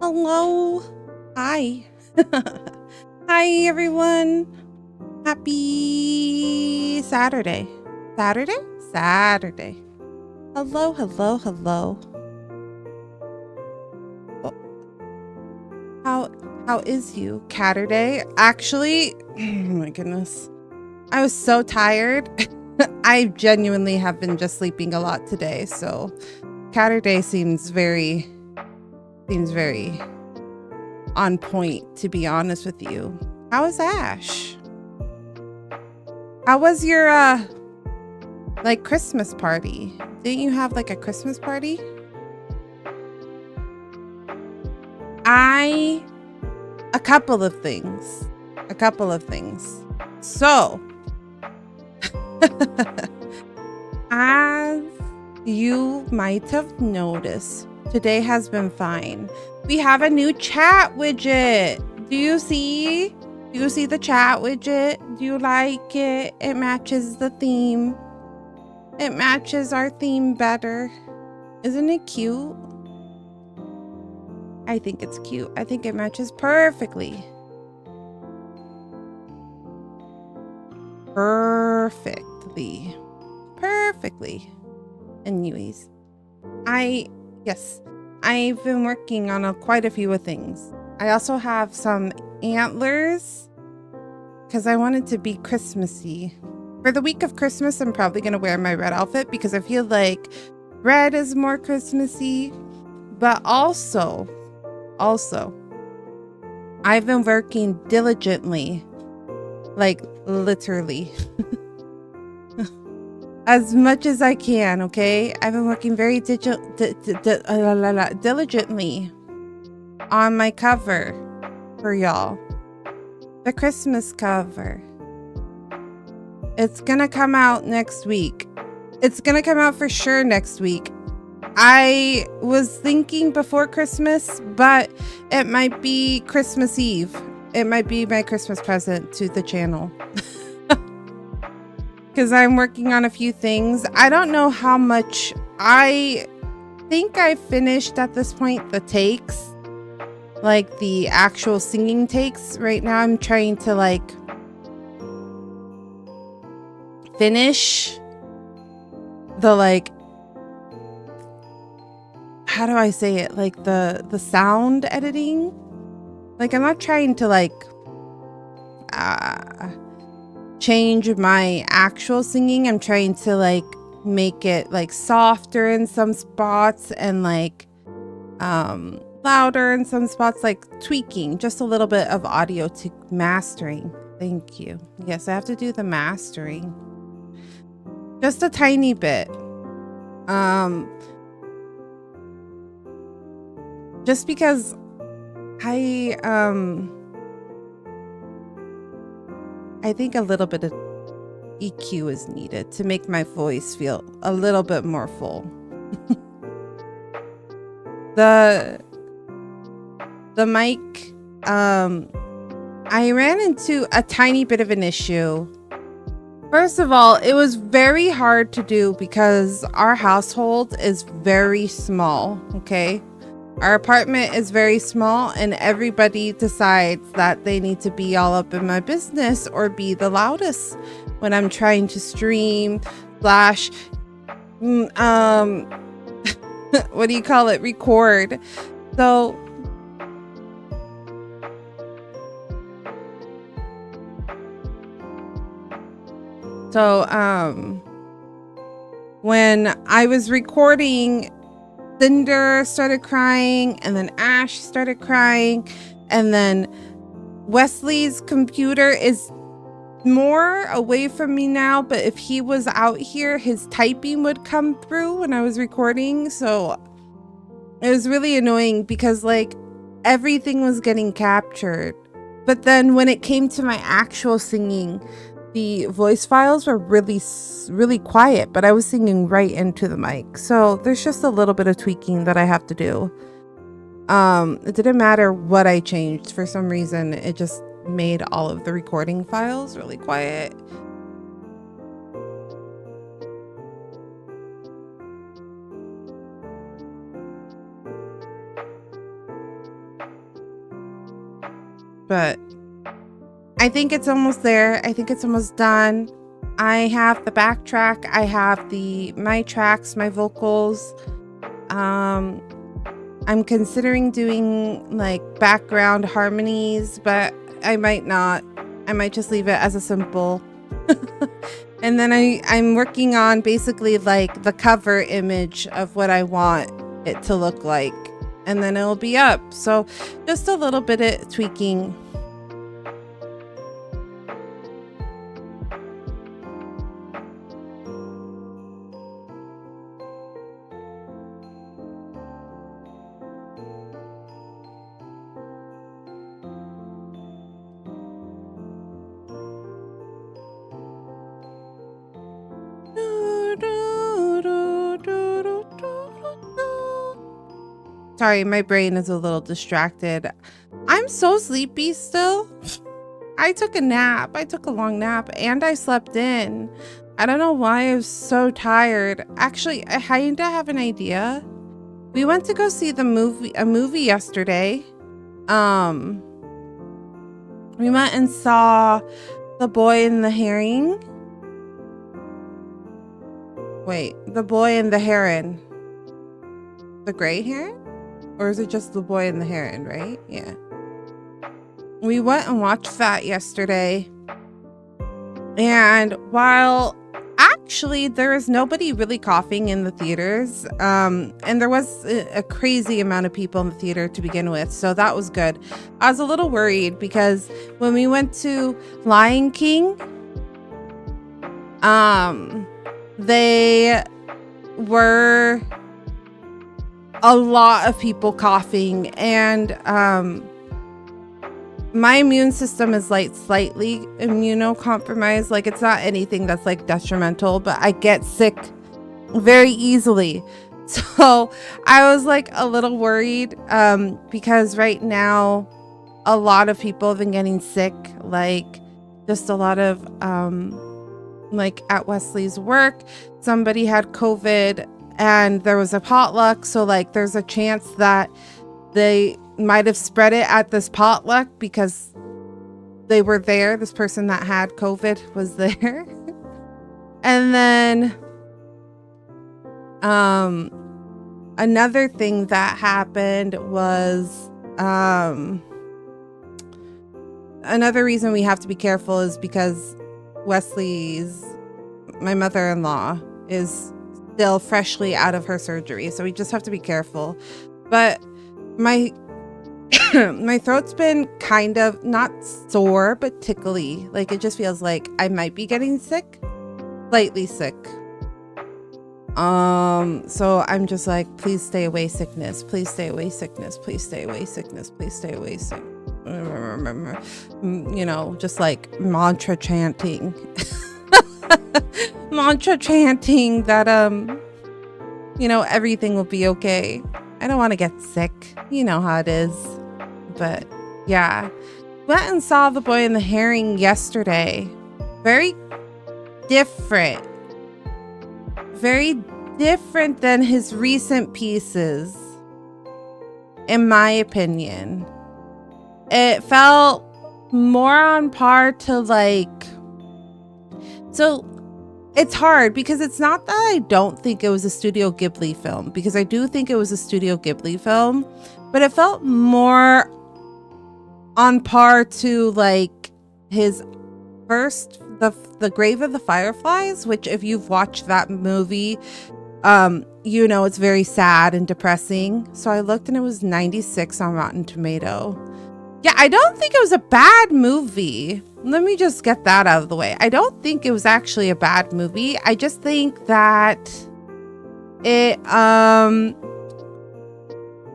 Hello. Hi. Hi, everyone. Happy Saturday. Saturday? Saturday. Hello, hello, hello. Oh, how is you? Catterday? Actually, oh my goodness. I was so tired. I genuinely have been just sleeping a lot today, so Catterday seems very on point, to be honest with you. How is Ash? How was your like Christmas party? Didn't you have like a Christmas party? A couple of things. So, as you might have noticed, today has been fine. We have a new chat widget. Do you see the chat widget? Do you like it? It matches the theme. It matches our theme better. Isn't it cute? I think it's cute. I think it matches perfectly. Perfectly. Anyways, I've been working on quite a few things. I also have some antlers because I want it to be Christmassy. For the week of Christmas, I'm probably going to wear my red outfit because I feel like red is more Christmassy. But also, I've been working diligently, like literally, as much as I can, okay? I've been working very diligently on my cover for y'all. The Christmas cover. It's gonna come out next week. It's gonna come out for sure next week. I was thinking before Christmas, but it might be Christmas Eve. It might be my Christmas present to the channel. Because I'm working on a few things. I don't know how much. I think I finished at this point the takes. Like the actual singing takes. Right now I'm trying to like finish the like, how do I say it? Like the sound editing. Like I'm not trying to like change my actual singing. I'm trying to like make it like softer in some spots and like louder in some spots, like tweaking just a little bit of audio to mastering. Thank you. Yes, I have to do the mastering. Just a tiny bit. Just because I think a little bit of EQ is needed to make my voice feel a little bit more full. The mic, I ran into a tiny bit of an issue. First of all, it was very hard to do because our household is very small, okay? Our apartment is very small and everybody decides that they need to be all up in my business or be the loudest when I'm trying to stream slash what do you call it, record. So when I was recording, Cinder started crying, and then Ash started crying, and then Wesley's computer is more away from me now, but if he was out here, his typing would come through when I was recording. So it was really annoying because like everything was getting captured. But then when it came to my actual singing, the voice files were really quiet, but I was singing right into the mic. So there's just a little bit of tweaking that I have to do. It didn't matter what I changed. For some reason, it just made all of the recording files really quiet. but I think it's almost there. I think it's almost done. I have the backtrack. I have my tracks, my vocals. I'm considering doing like background harmonies, but I might not. I might just leave it as a simple. And then I'm working on basically like the cover image of what I want it to look like. And then it'll be up. So just a little bit of tweaking. Sorry, my brain is a little distracted. I'm so sleepy still. I took a nap. I took a long nap and I slept in. I don't know why I was so tired. Actually, I kind of have an idea. We went to go see a movie yesterday. We went and saw The Boy and the Herring. Wait, The Boy and the Heron. The Gray Heron? Or is it just The Boy and the Heron, right? Yeah. We went and watched that yesterday. And while actually there was nobody really coughing in the theaters, and there was a crazy amount of people in the theater to begin with, so that was good. I was a little worried because when we went to Lion King, they were a lot of people coughing, and my immune system is like slightly immunocompromised. Like it's not anything that's like detrimental, but I get sick very easily. So I was like a little worried because right now a lot of people have been getting sick, like just a lot of like at Wesley's work, somebody had COVID and there was a potluck. So like there's a chance that they might have spread it at this potluck because they were there. This person that had COVID was there. And then another thing that happened was another reason we have to be careful is because my mother-in-law is still freshly out of her surgery, so we just have to be careful. But my throat's been kind of not sore but tickly. Like it just feels like I might be getting sick, slightly sick. So I'm just like, please stay away, sickness, please stay away, sickness, please stay away, sickness, please stay away, sick. You know, just like mantra chanting. Mantra chanting that you know, everything will be okay. I don't want to get sick, you know how it is. But yeah, went and saw The Boy and the Herring yesterday. Very different than his recent pieces, in my opinion. It felt more on par to like, so it's hard because it's not that I don't think it was a Studio Ghibli film, because I do think it was a Studio Ghibli film, but it felt more on par to like his first, the Grave of the Fireflies, which if you've watched that movie, you know it's very sad and depressing. So I looked and it was 96 on Rotten Tomato. Yeah, I don't think it was a bad movie. Let me just get that out of the way. I don't think it was actually a bad movie. I just think that it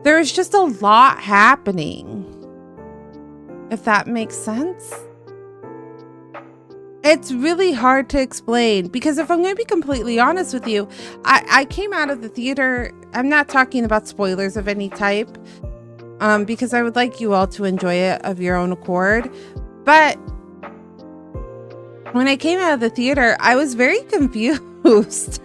there's just a lot happening, if that makes sense. It's really hard to explain because if I'm going to be completely honest with you, I came out of the theater. I'm not talking about spoilers of any type, because I would like you all to enjoy it of your own accord. But when I came out of the theater, I was very confused.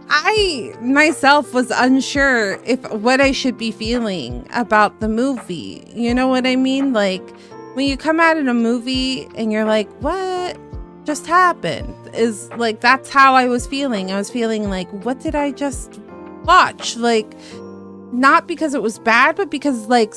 I myself was unsure if what I should be feeling about the movie. You know what I mean? Like when you come out of a movie and you're like, what just happened? Is like, that's how I was feeling. I was feeling like, what did I just watch? Like, not because it was bad, but because like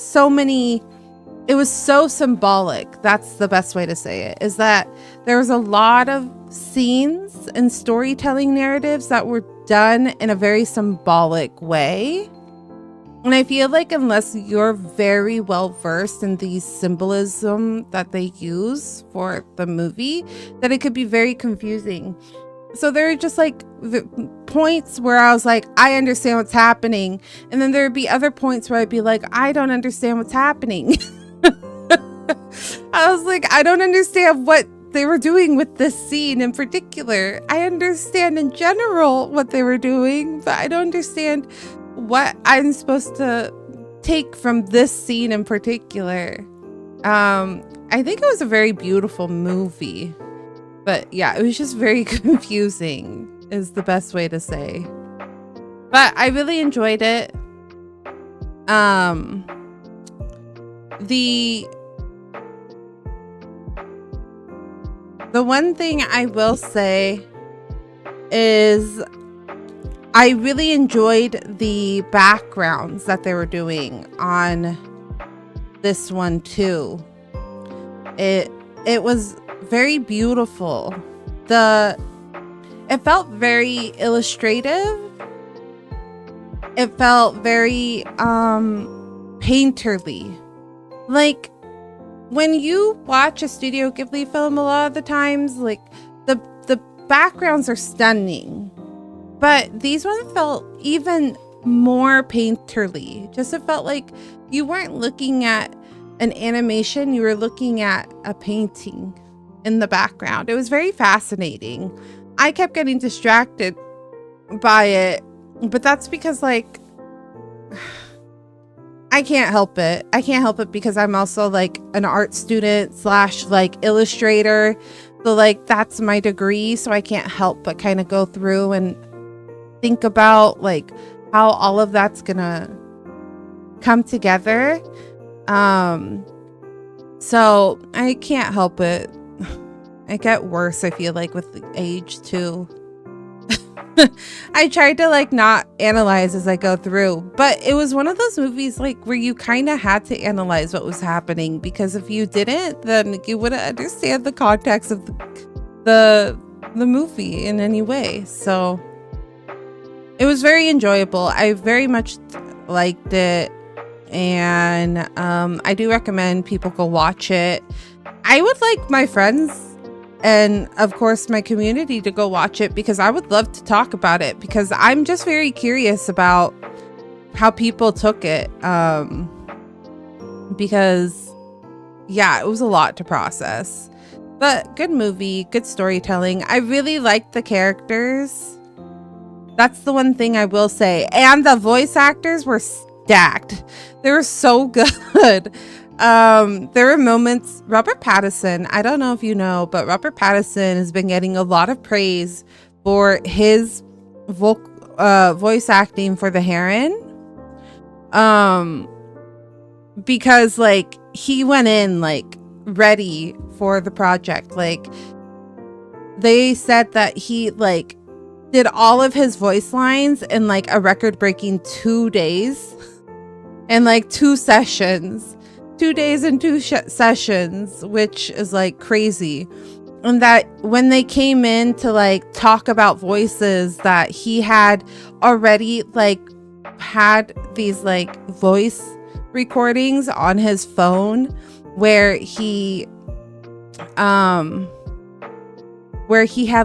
it was so symbolic. That's the best way to say it, is that there was a lot of scenes and storytelling narratives that were done in a very symbolic way. And I feel like unless you're very well versed in the symbolism that they use for the movie, that it could be very confusing. So there are just like points where I was like, I understand what's happening. And then there would be other points where I'd be like, I don't understand what's happening. I was like, I don't understand what they were doing with this scene in particular. I understand in general what they were doing, but I don't understand what I'm supposed to take from this scene in particular. I think it was a very beautiful movie, but yeah, it was just very confusing is the best way to say. But I really enjoyed it. The one thing I will say is I really enjoyed the backgrounds that they were doing on this one too. It was very beautiful. It felt very illustrative. It felt very painterly. Like when you watch a Studio Ghibli film, a lot of the times, like the backgrounds are stunning, but these ones felt even more painterly. Just it felt like you weren't looking at an animation, you were looking at a painting in the background. It was very fascinating. I kept getting distracted by it, but that's because like I can't help it. I can't help it because I'm also like an art student / like illustrator. So like that's my degree. So I can't help but kind of go through and think about like how all of that's gonna come together. So I can't help it. I get worse, I feel like, with age too. I tried to like not analyze as I go through, but it was one of those movies like where you kind of had to analyze what was happening, because if you didn't, then you wouldn't understand the context of the movie in any way. So it was very enjoyable. I very much liked it, and I do recommend people go watch it. I would like my friends and of course my community to go watch it, because I would love to talk about it, because I'm just very curious about how people took it. Because yeah, it was a lot to process, but good movie, good storytelling. I really liked the characters. That's the one thing I will say. And the voice actors were stacked. They were so good. There were moments, Robert Pattinson, I don't know if you know, but Robert Pattinson has been getting a lot of praise for his voice acting for the Heron. Because like he went in like ready for the project. Like they said that he like did all of his voice lines in like a record-breaking 2 days and like 2 sessions. 2 days and 2 sessions, which is like crazy. And that when they came in to like talk about voices, that he had already like had these like voice recordings on his phone where he had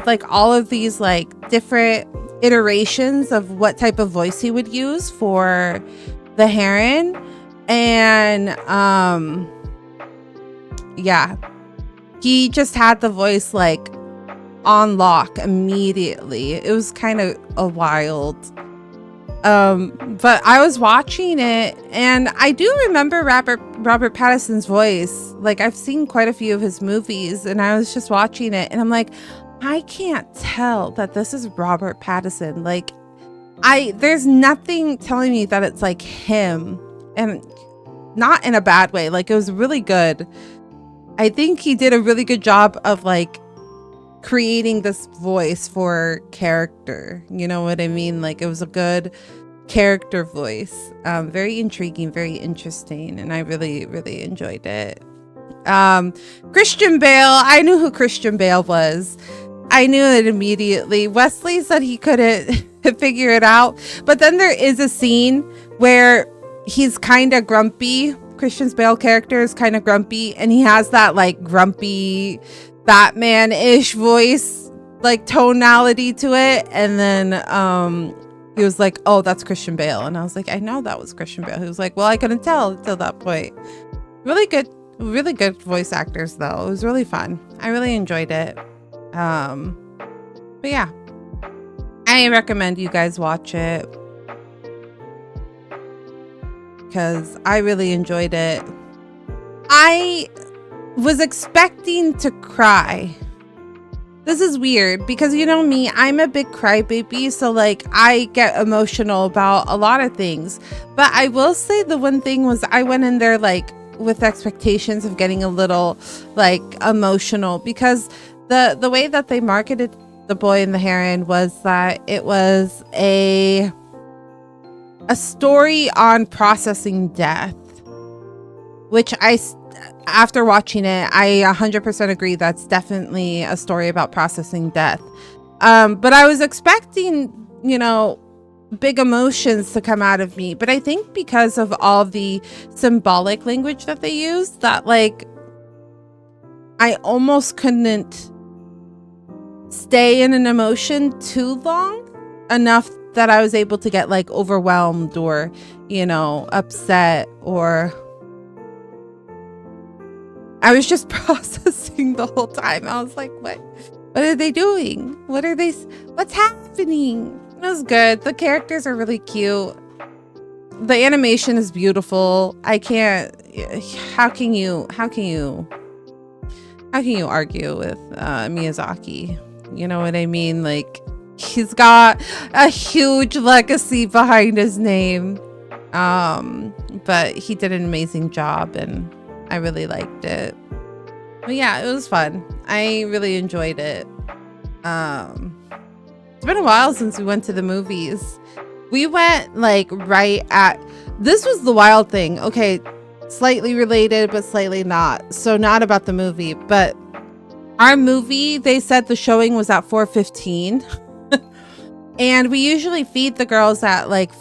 like all of these like different iterations of what type of voice he would use for the Heron. And yeah, he just had the voice like on lock immediately. It was kind of a wild. But I was watching it and I do remember Robert Pattinson's voice. Like I've seen quite a few of his movies, and I was just watching it and I'm like, I can't tell that this is Robert Pattinson. Like, there's nothing telling me that it's like him, and not in a bad way. Like, it was really good. I think he did a really good job of like creating this voice for character. You know what I mean? Like, it was a good character voice. Very intriguing, very interesting, and I really, really enjoyed it. Christian Bale, I knew who Christian Bale was. I knew it immediately. Wesley said he couldn't figure it out, but then there is a scene where he's kind of grumpy. Christian Bale character is kind of grumpy, and he has that like grumpy Batman-ish voice, like tonality to it. And then he was like, "Oh, that's Christian Bale," and I was like, "I know that was Christian Bale." He was like, "Well, I couldn't tell until that point." Really good voice actors though. It was really fun. I really enjoyed it. But yeah, I recommend you guys watch it because I really enjoyed it. I was expecting to cry. This is weird because you know me, I'm a big crybaby, so like I get emotional about a lot of things. But I will say the one thing was I went in there like with expectations of getting a little like emotional because the way that they marketed The Boy and the Heron was that it was a story on processing death, which after watching it, I 100% agree that's definitely a story about processing death. But I was expecting, you know, big emotions to come out of me, but I think because of all the symbolic language that they used, that like I almost couldn't stay in an emotion too long enough that I was able to get like overwhelmed or, you know, upset, or I was just processing the whole time. I was like, what are they doing? What's happening? It was good. The characters are really cute. The animation is beautiful. How can you argue with Miyazaki? You know what I mean? Like, he's got a huge legacy behind his name. But he did an amazing job and I really liked it. But yeah, it was fun. I really enjoyed it. It's been a while since we went to the movies. We went like this was the wild thing. Okay, slightly related, but slightly not. So not about the movie, but our movie, they said the showing was at 4:15. And we usually feed the girls at like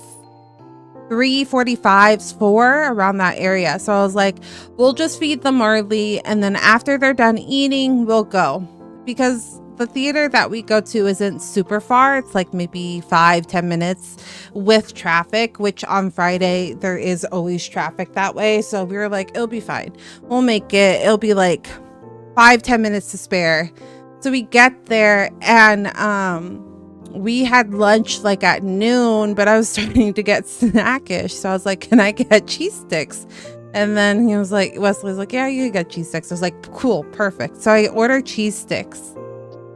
3:45, 4, around that area. So I was like, we'll just feed them early, and then after they're done eating, we'll go. Because the theater that we go to isn't super far. It's like maybe 5-10 minutes with traffic, which on Friday there is always traffic that way. So we were like, it'll be fine. We'll make it. It'll be like 5-10 minutes to spare. So we get there, and we had lunch like at noon, but I was starting to get snackish. So I was like, can I get cheese sticks? And then Wesley was like, yeah, you get cheese sticks. I was like, cool, perfect. So I ordered cheese sticks,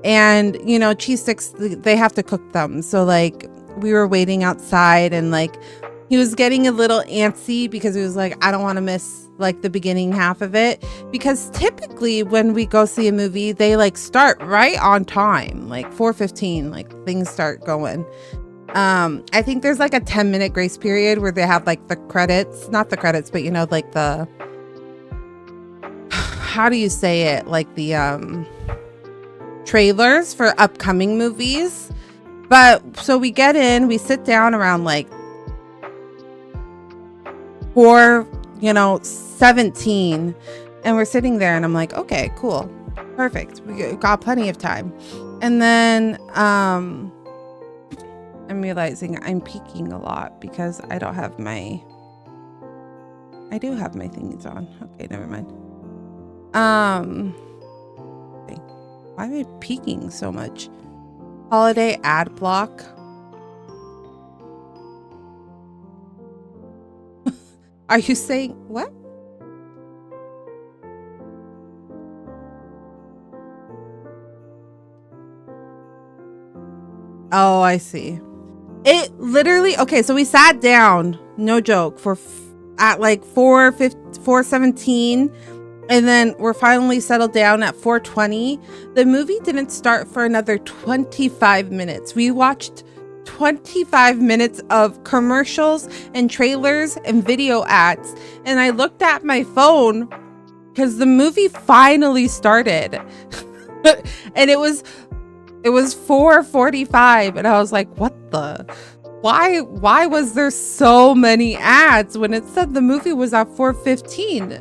and you know, cheese sticks, they have to cook them. So like we were waiting outside, and like he was getting a little antsy because he was like, I don't want to miss like the beginning half of it, because typically when we go see a movie, they like start right on time, like 4:15, like things start going. I think there's like a 10-minute grace period where they have like the credits, not the credits, but you know, like the, how do you say it? Like the trailers for upcoming movies. But so we get in, we sit down around like 4:17, and we're sitting there, and I'm like, okay, cool, perfect, we got plenty of time. And then I'm realizing I'm peeking a lot because I do have my thingies on. Okay, never mind. Okay. Why am I peeking so much? Holiday ad block. Are you saying what? Oh, I see. It literally, okay, so we sat down, no joke, at like 4:17, and then we're finally settled down at 4:20. The movie didn't start for another 25 minutes. We watched 25 minutes of commercials and trailers and video ads, and I looked at my phone because the movie finally started. And it was 4:45, and I was like, what the? Why was there so many ads when it said the movie was at 4:15?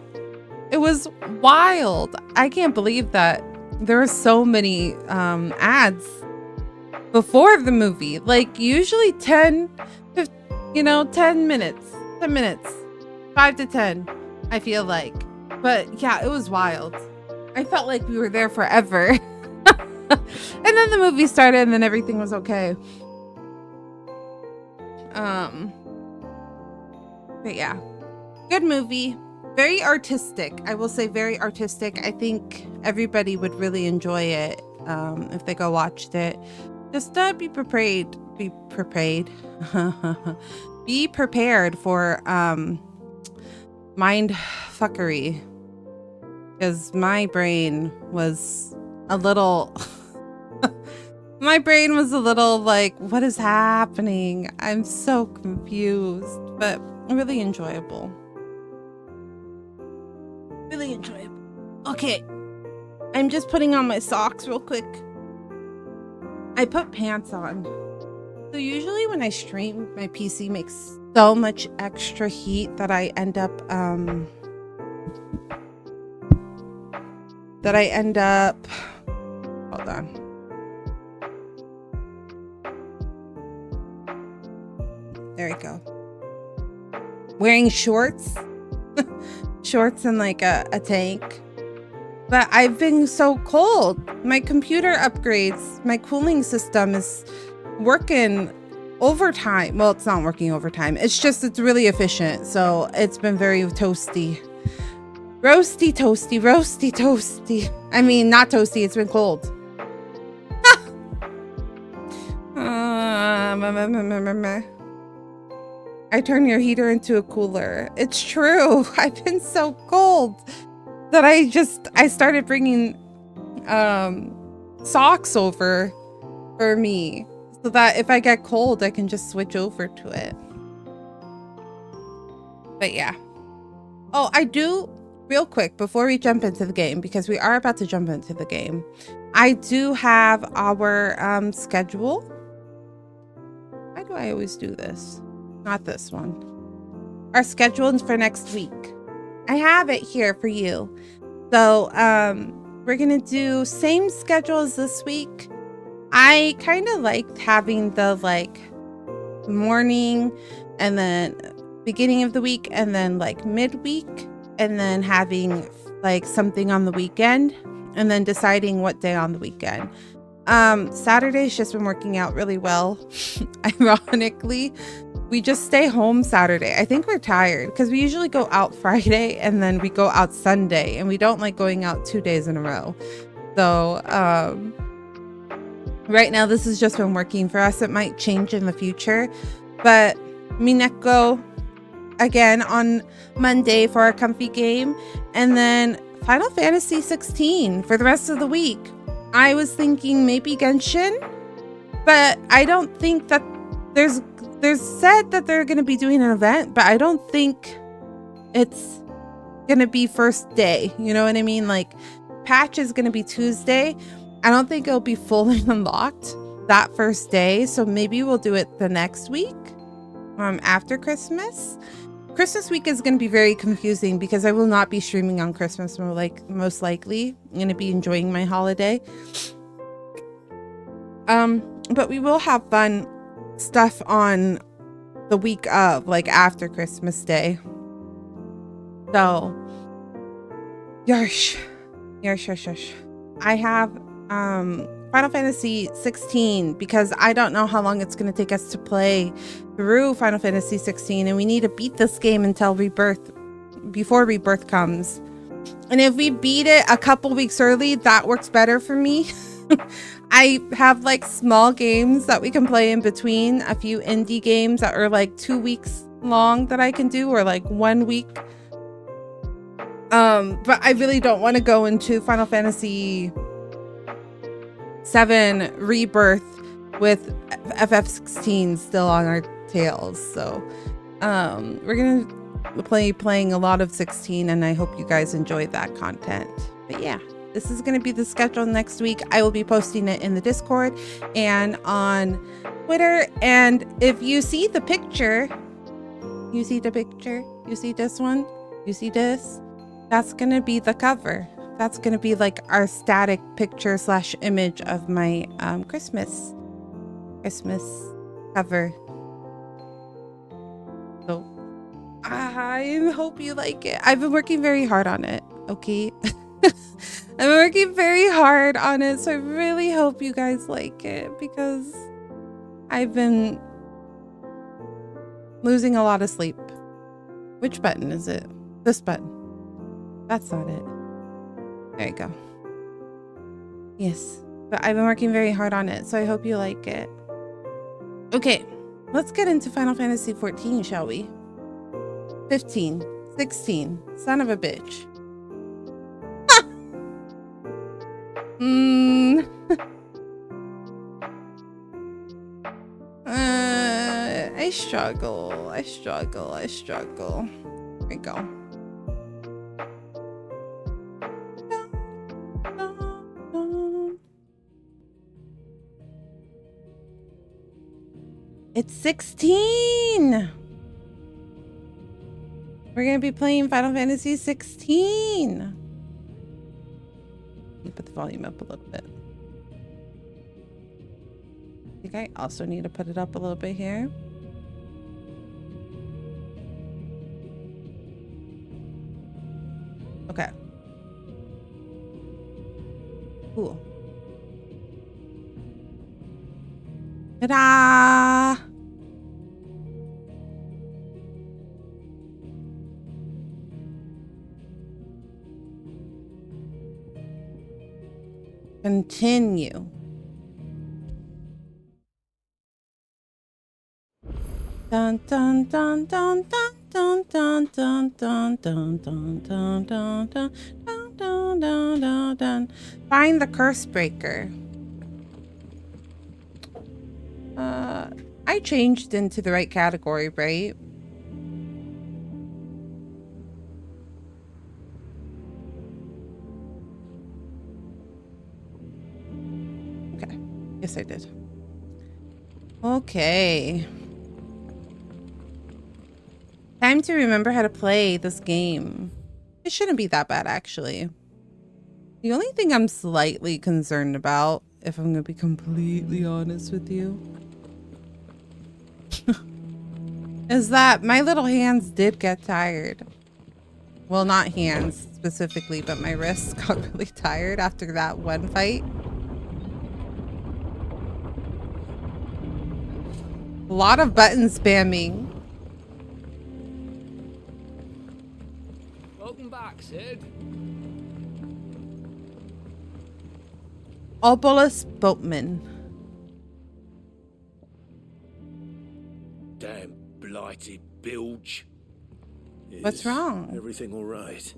It was wild. I can't believe that there were so many ads before the movie. Like usually 10 minutes, 5 to 10, I feel like. But yeah, it was wild. I felt like we were there forever. And then the movie started and then everything was okay. But yeah, good movie. Very artistic. I will say very artistic. I think everybody would really enjoy it if they go watched it. Just be prepared. Be prepared. Be prepared for mind fuckery. Because my brain was a little... My brain was a little like, what is happening? I'm so confused, but really enjoyable. Really enjoyable. Okay, I'm just putting on my socks real quick. I put pants on. So usually when I stream, my PC makes so much extra heat that I end up, hold on. There we go. Wearing shorts. Shorts and like a tank. But I've been so cold. My computer upgrades. My cooling system is working overtime. Well, it's not working overtime. It's really efficient. So it's been very toasty. Roasty, toasty, roasty, toasty. I mean, not toasty. It's been cold. I turn your heater into a cooler. It's true. I've been so cold that I started bringing socks over for me so that if I get cold, I can just switch over to it. But yeah. Oh, I do real quick before we jump into the game, because we are about to jump into the game. I do have our schedule. Why do I always do this? Not this one. Our schedule for next week. I have it here for you. So we're gonna do same schedule as this week. I kind of liked having the like morning and then beginning of the week and then like midweek and then having like something on the weekend and then deciding what day on the weekend. Saturday's just been working out really well. Ironically, we just stay home Saturday. I think we're tired because we usually go out Friday and then we go out Sunday, and we don't like going out 2 days in a row. So right now this has just been working for us. It might change in the future, but Mineko again on Monday for our comfy game, and then Final Fantasy 16 for the rest of the week. I was thinking maybe Genshin, but I don't think that there's said that they're going to be doing an event, but I don't think it's going to be first day. You know what I mean? Like patch is going to be Tuesday. I don't think it'll be fully unlocked that first day. So maybe we'll do it the next week, after Christmas. Christmas week is going to be very confusing because I will not be streaming on Christmas. Most likely I'm going to be enjoying my holiday. But we will have fun stuff on the week of, like after Christmas Day. So yarsh. I have Final Fantasy 16 because I don't know how long it's going to take us to play through Final Fantasy 16, and we need to beat this game until before Rebirth comes. And if we beat it a couple weeks early, that works better for me. I have like small games that we can play in between, a few indie games that are like 2 weeks long that I can do, or like 1 week. But I really don't want to go into Final Fantasy VII Rebirth with FF16 still on our tails. So we're gonna playing a lot of 16, and I hope you guys enjoyed that content. But yeah, this is going to be the schedule next week. I will be posting it in the Discord and on Twitter. And if you see the picture, you see this one, you see this, that's going to be the cover. That's going to be like our static picture / image of my Christmas cover. So I hope you like it. I've been working very hard on it. Okay. I'm working very hard on it, so I really hope you guys like it, because I've been losing a lot of sleep. Which button is it? This button. That's not it. There you go. Yes, but I've been working very hard on it, so I hope you like it. Okay, let's get into Final Fantasy XIV, shall we? 15, 16, son of a bitch. I struggle. Here we go. It's 16. We're gonna be playing Final Fantasy 16. Let me put the volume up a little bit. I think I also need to put it up a little bit here. Okay. Cool. Ta-da! Continue. Dun dun dun dun dun dun dun dun dun dun dun dun dun dun dun dun dun dun. Find the curse breaker. I changed into the right category, right? Okay. Yes, I did. Okay. Time to remember how to play this game. It shouldn't be that bad, actually. The only thing I'm slightly concerned about, if I'm gonna be completely honest with you, is that my little hands did get tired. Well, not hands specifically, but my wrists got really tired after that one fight. A lot of button spamming. Welcome back, Sid. Obolus Boatman. Damn blighted bilge. What's wrong? Everything all right?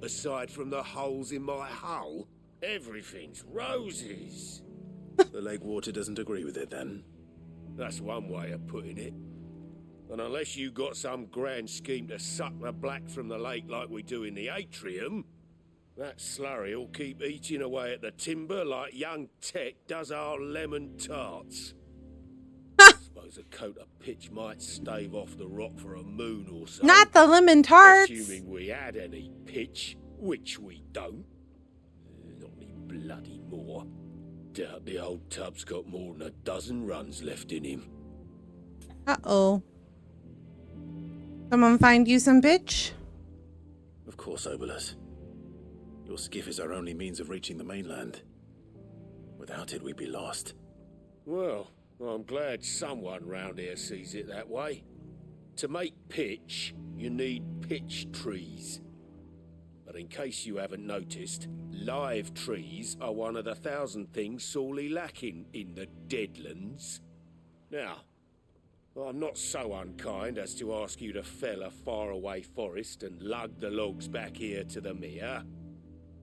Aside from the holes in my hull, everything's roses. The lake water doesn't agree with it, then? That's one way of putting it. And unless you got some grand scheme to suck the black from the lake like we do in the atrium, that slurry will keep eating away at the timber like young Tech does our lemon tarts. Suppose a coat of pitch might stave off the rock for a moon or so. Not the lemon tarts. Assuming we had any pitch, which we don't. Not any bloody more. Doubt the old tub's got more than a dozen runs left in him. Uh-oh. Someone find you some bitch? Of course, Obolus. Your skiff is our only means of reaching the mainland. Without it, we'd be lost. Well, I'm glad someone round here sees it that way. To make pitch, you need pitch trees. But in case you haven't noticed, live trees are one of the 1,000 things sorely lacking in the Deadlands. Now, I'm not so unkind as to ask you to fell a faraway forest and lug the logs back here to the mere,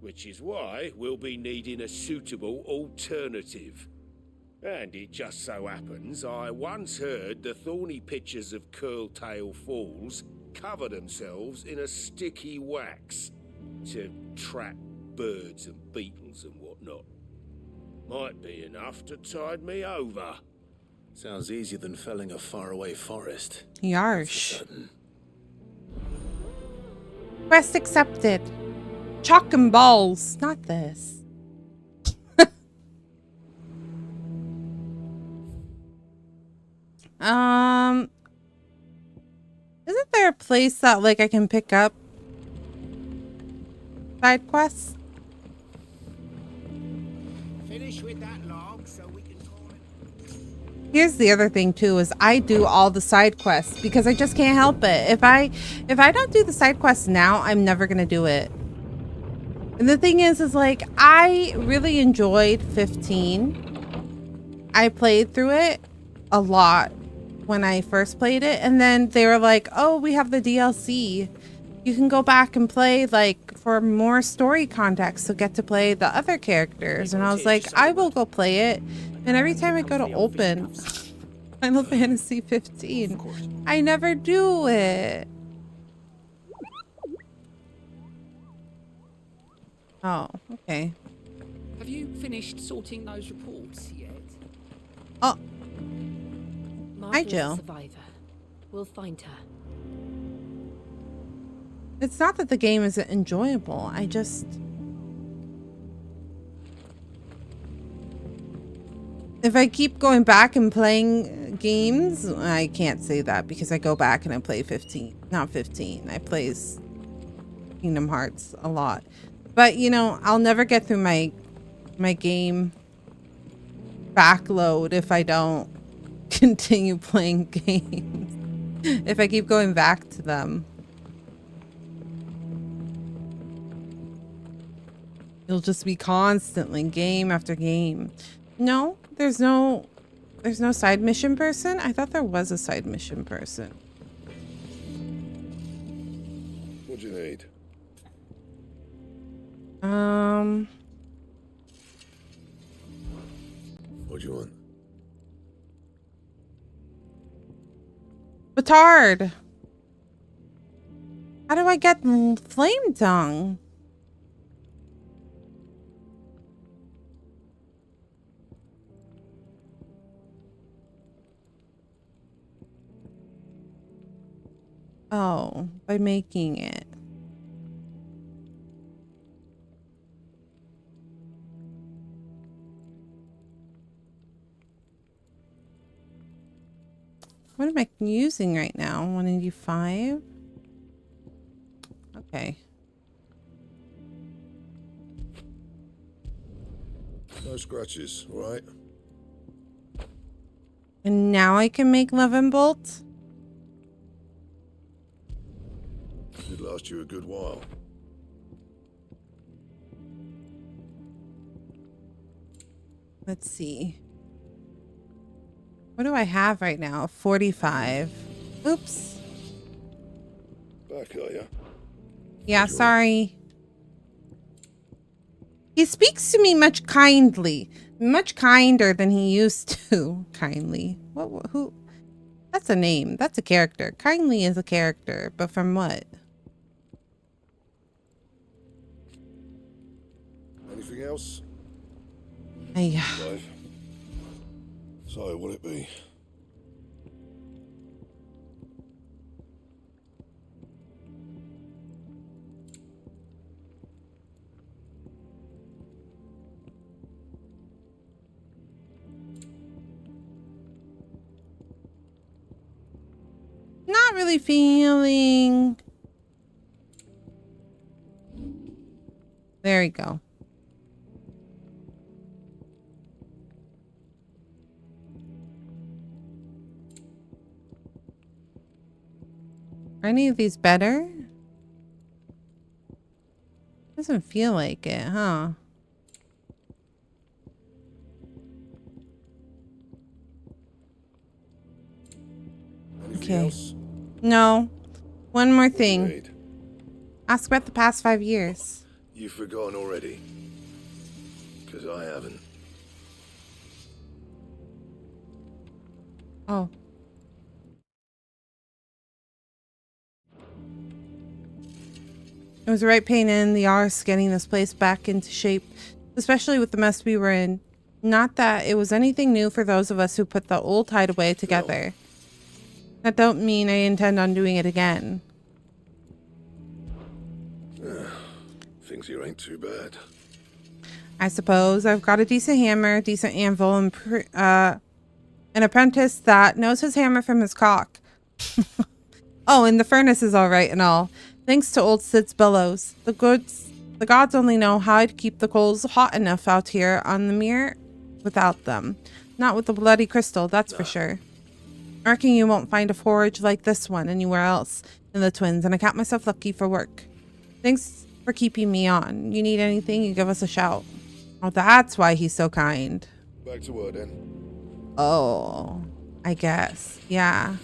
which is why we'll be needing a suitable alternative. And it just so happens I once heard the thorny pitchers of Curltail Falls cover themselves in a sticky wax to trap birds and beetles and whatnot. Might be enough to tide me over. Sounds easier than felling a faraway forest. Yarsh. Certain. Quest accepted. Chalk and balls. Not this. Isn't there a place that like I can pick up side quests? Finish with that log so we can call it. Here's the other thing too, is I do all the side quests because I just can't help it. If I don't do the side quests now, I'm never gonna do it. And the thing is like I really enjoyed 15. I played through it a lot when I first played it, and then they were like, oh, we have the DLC. You can go back and play like for more story context, so get to play the other characters. And I was like, I will go play it. And every time I go to open Final Fantasy 15, I never do it. Oh, okay. Have you finished sorting those reports yet? Oh, hi, Martha's Jill. a survivor. We'll find her. It's not that the game isn't enjoyable. I just... If I keep going back and playing games, I can't say that because I go back and I play 15. Not 15. I play Kingdom Hearts a lot. But, you know, I'll never get through my game backload if I don't continue playing games. If I keep going back to them. It'll just be constantly game after game. No, there's no side mission person. I thought there was a side mission person. What do you need? What do you want? Batard. How do I get flame tongue? Oh, by making it. What am I using right now? 185? Okay. No scratches, all right? And now I can make Levin Bolt? Should last you a good while. Let's see. What do I have right now? 45. Oops. Back, are you? Yeah, sorry. He speaks to me much kindly. Much kinder than he used to. Kindly. What? Who? That's a name. That's a character. Kindly is a character. But from what? Anything else? I, So, what'll it be? not really feeling. There we go. Are any of these better? Doesn't feel like it, huh? Anything Okay. else? No. One more What do you thing. need? Ask about the past 5 years. You've forgotten already? Because I haven't. Oh. It was a right pain in the arse getting this place back into shape, especially with the mess we were in. Not that it was anything new for those of us who put the old hideaway together. That don't mean I intend on doing it again. Things here ain't too bad. I suppose I've got a decent hammer, decent anvil, and an apprentice that knows his hammer from his cock. Oh, and the furnace is all right and all, thanks to old Sid's bellows. The gods only know how I'd keep the coals hot enough out here on the mere without them. Not with the bloody crystal, that's for sure. I reckon you won't find a forge like this one anywhere else in the Twins, and I count myself lucky for work. Thanks for keeping me on. You need anything, you give us a shout. Oh, that's why he's so kind. Back to work then. Oh, I guess. Yeah.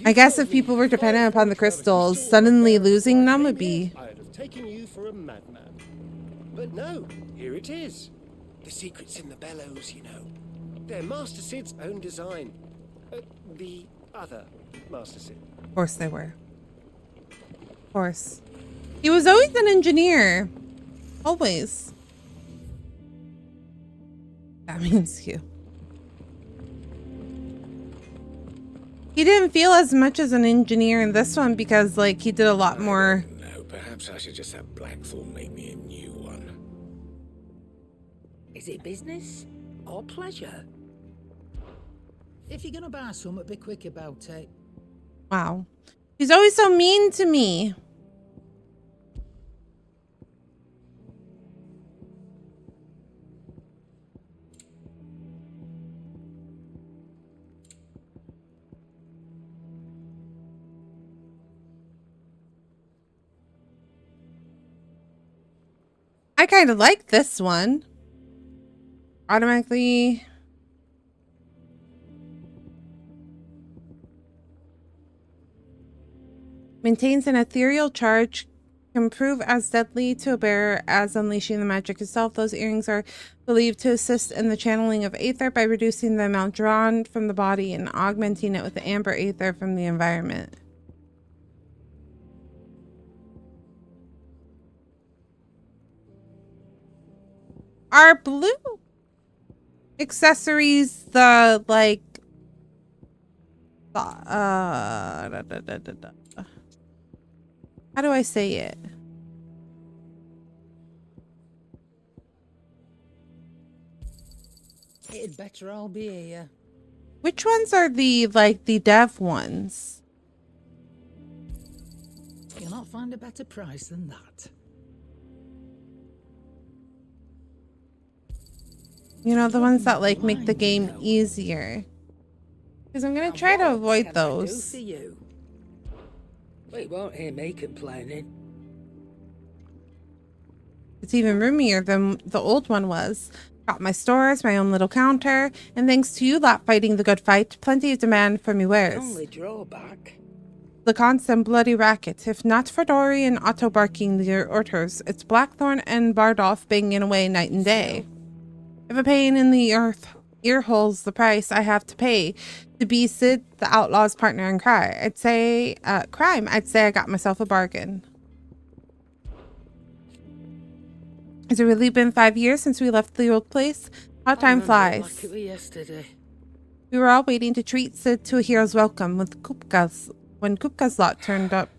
I guess if people were dependent upon the crystals, suddenly losing them would be... I'd have taken you for a madman. But no, here it is. The secret's in the bellows, you know. They're Master Sid's own design. The other Master Sid. Of course they were. Of course. He was always an engineer. Always. That means you. He didn't feel as much as an engineer in this one because, like, he did a lot more. No, perhaps I should just have Blackthorn make me a new one. Is it business or pleasure? If you're gonna buy something, be quick about it. Wow. He's always so mean to me. I kind of like this one. Automatically. Maintains an ethereal charge. Can prove as deadly to a bearer as unleashing the magic itself. Those earrings are believed to assist in the channeling of aether by reducing the amount drawn from the body and augmenting it with the amber aether from the environment. Are blue accessories the, like, how do I say it? It'd better all be here. Which ones are the, like, the dev ones? You'll not find a better price than that. You know, the ones that, like, make the game easier. Because I'm gonna try to avoid those. You? We won't hear me complaining. It's even roomier than the old one was. Got my stores, my own little counter, and thanks to you lot fighting the good fight, plenty of demand for me wares. Only drawback. The constant bloody racket. If not for Dory and Otto barking the orders, it's Blackthorn and Bardolph banging away night and day. If a pain in the ear hole's the price I have to pay to be Sid the outlaw's partner in crime, I'd say I got myself a bargain. Has it really been 5 years since we left the old place? How time flies. Like it was yesterday. We were all waiting to treat Sid to a hero's welcome when Kupka's lot turned up.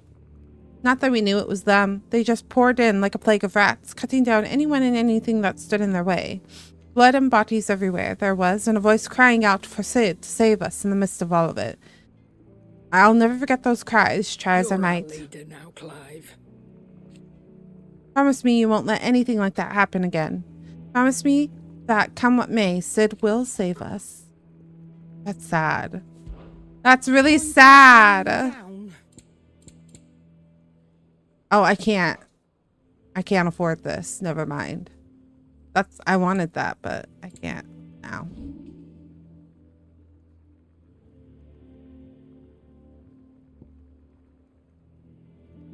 Not that we knew it was them. They just poured in like a plague of rats, cutting down anyone and anything that stood in their way. Blood and bodies everywhere there was, and a voice crying out for Sid to save us in the midst of all of it. I'll never forget those cries, try as I You're our might. leader now, Clive. Promise me you won't let anything like that happen again. Promise me that, come what may, Sid will save us. That's sad. That's really sad. Down. Oh, I can't. I can't afford this. Never mind. I wanted that, but I can't now.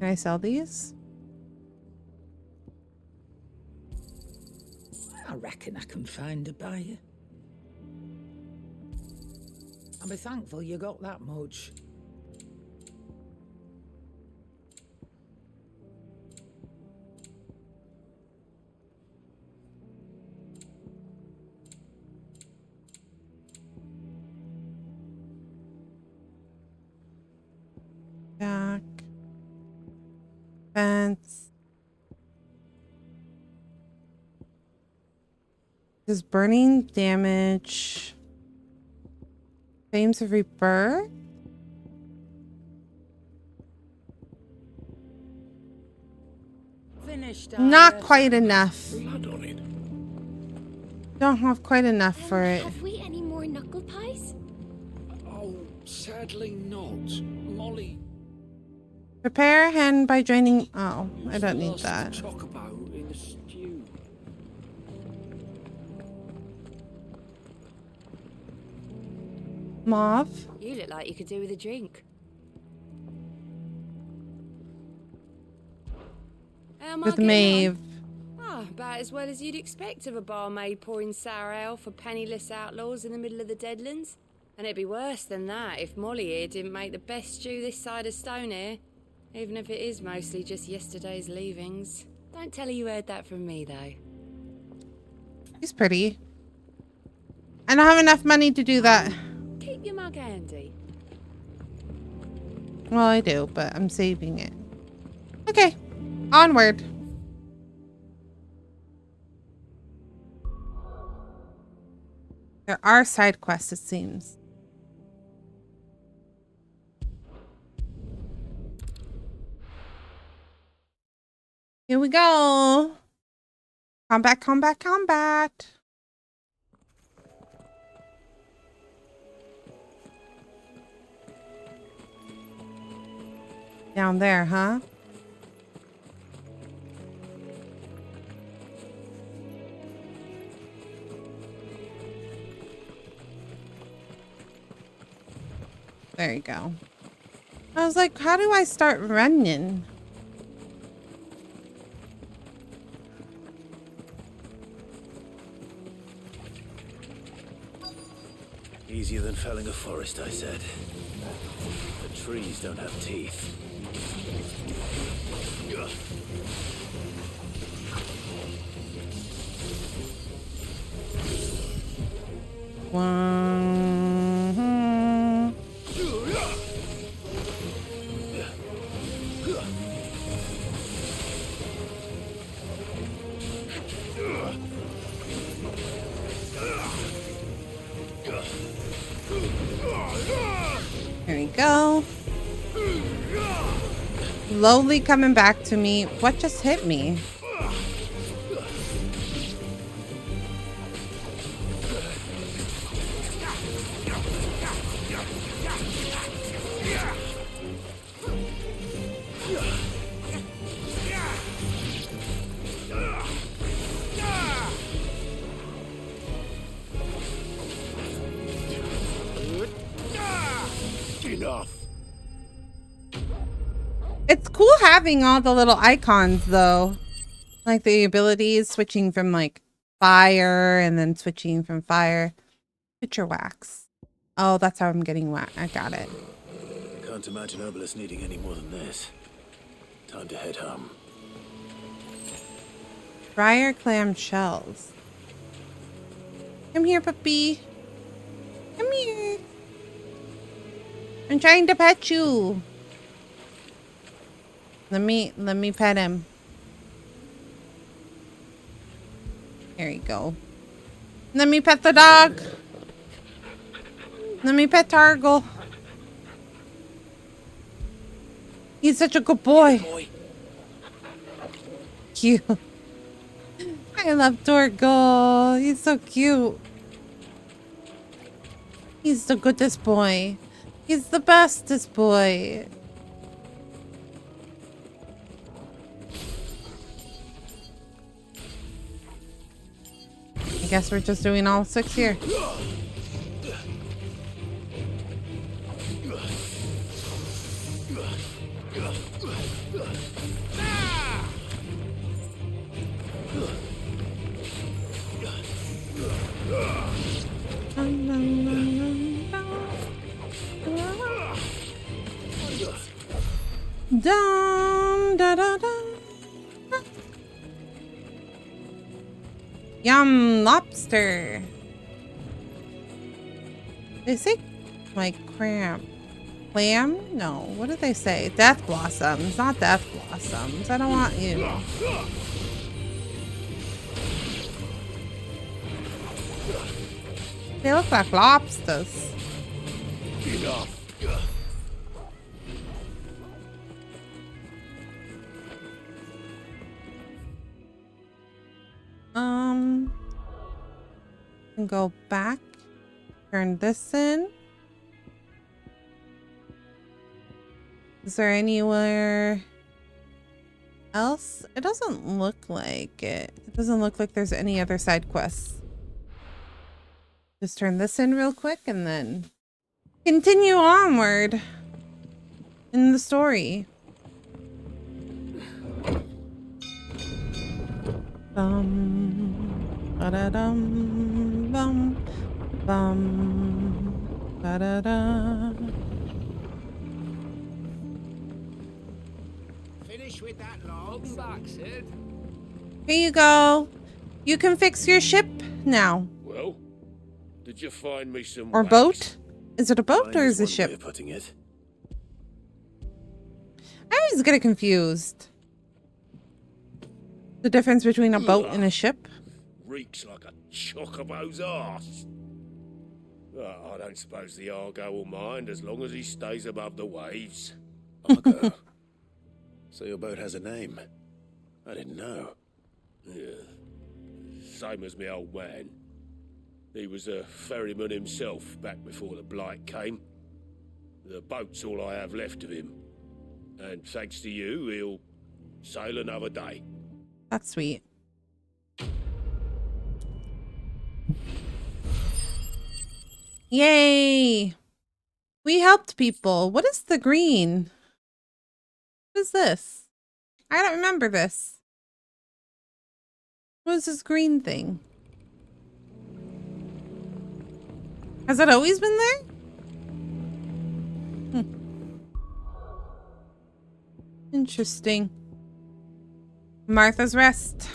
Can I sell these? I reckon I can find a buyer. I'll be thankful you got that much. Back. Fence. Does burning damage? Flames of rebirth? Finished. Not quite enough. Blood on it. Don't have quite enough for it. Have we any more knuckle pies? Oh, sadly not. Molly. Prepare a hen by joining. Oh, I don't need lost that. the chocobo in the stew. Mauve. You look like you could do with a drink. How am I With getting on? Maeve. Ah, about as well as you'd expect of a barmaid pouring sour ale for penniless outlaws in the middle of the Deadlands. And it'd be worse than that if Molly here didn't make the best stew this side of Stonehair. Even if it is mostly just yesterday's leavings. Don't tell her you heard that from me, though. She's pretty. I don't have enough money to do that. Keep your mug handy. Well, I do, but I'm saving it. Okay. Onward. There are side quests, it seems. Here we go. Combat, combat, combat. Down there, huh? There you go. I was like, how do I start running? Easier than felling a forest, I said. The trees don't have teeth. There we go. Slowly coming back to me. What just hit me? Enough. It's cool having all the little icons though. Like the abilities switching from like fire and then switching from fire. Picture wax. Oh, that's how I'm getting wax. I got it. Can't imagine Obelisk needing any more than this. Time to head home. Briar clam shells. Come here, puppy. Come here. I'm trying to pet you. Let me pet him. There you go. Let me pet the dog. Let me pet Targle. He's such a good boy. Cute. I love Torgal. He's so cute. He's the goodest boy. He's the bestest boy. Guess we're just doing all 6 here. Dum da da da. Yum, lobster. They say like clam. No, what did they say? Death blossoms, not death blossoms. I don't want you. They look like lobsters. Enough. And go back. Turn this in. Is there anywhere else? It doesn't look like it. It doesn't look like there's any other side quests. Just turn this in real quick and then continue onward in the story. Ba-da-dum, bum, bum, ba-da-da. Finish with that log. Welcome back, Sid. Here you go. You can fix your ship now. Well, did you find me some Or wax? boat? Is it a boat Fine or is is it a one way ship? of putting it. I always get it confused. The difference between a boat and a ship. Reeks like a chocobo's arse. I don't suppose the Argo will mind as long as he stays above the waves. Argo. So your boat has a name. I didn't know. Yeah. Same as me old man. He was a ferryman himself back before the blight came. The boat's all I have left of him. And thanks to you, he'll sail another day. That's sweet. Yay! We helped people. What is the green? What is this? I don't remember this. What is this green thing? Has it always been there? Interesting. Martha's Rest.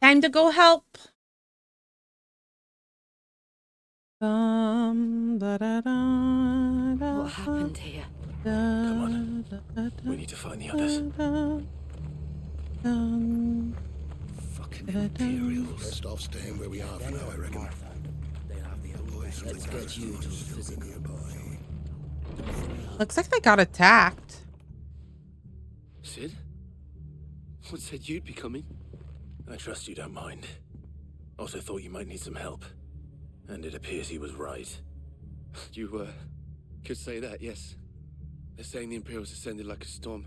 Time to go help. What happened here? Come on. We need to find the others. Fucking Imperials. Best off staying where we are for now, I reckon. Let's get you to physical. Looks like they got attacked. Sid? What said you'd be coming? I trust you don't mind. Also thought you might need some help. And it appears he was right. You, could say that, yes. They're saying the Imperials ascended like a storm.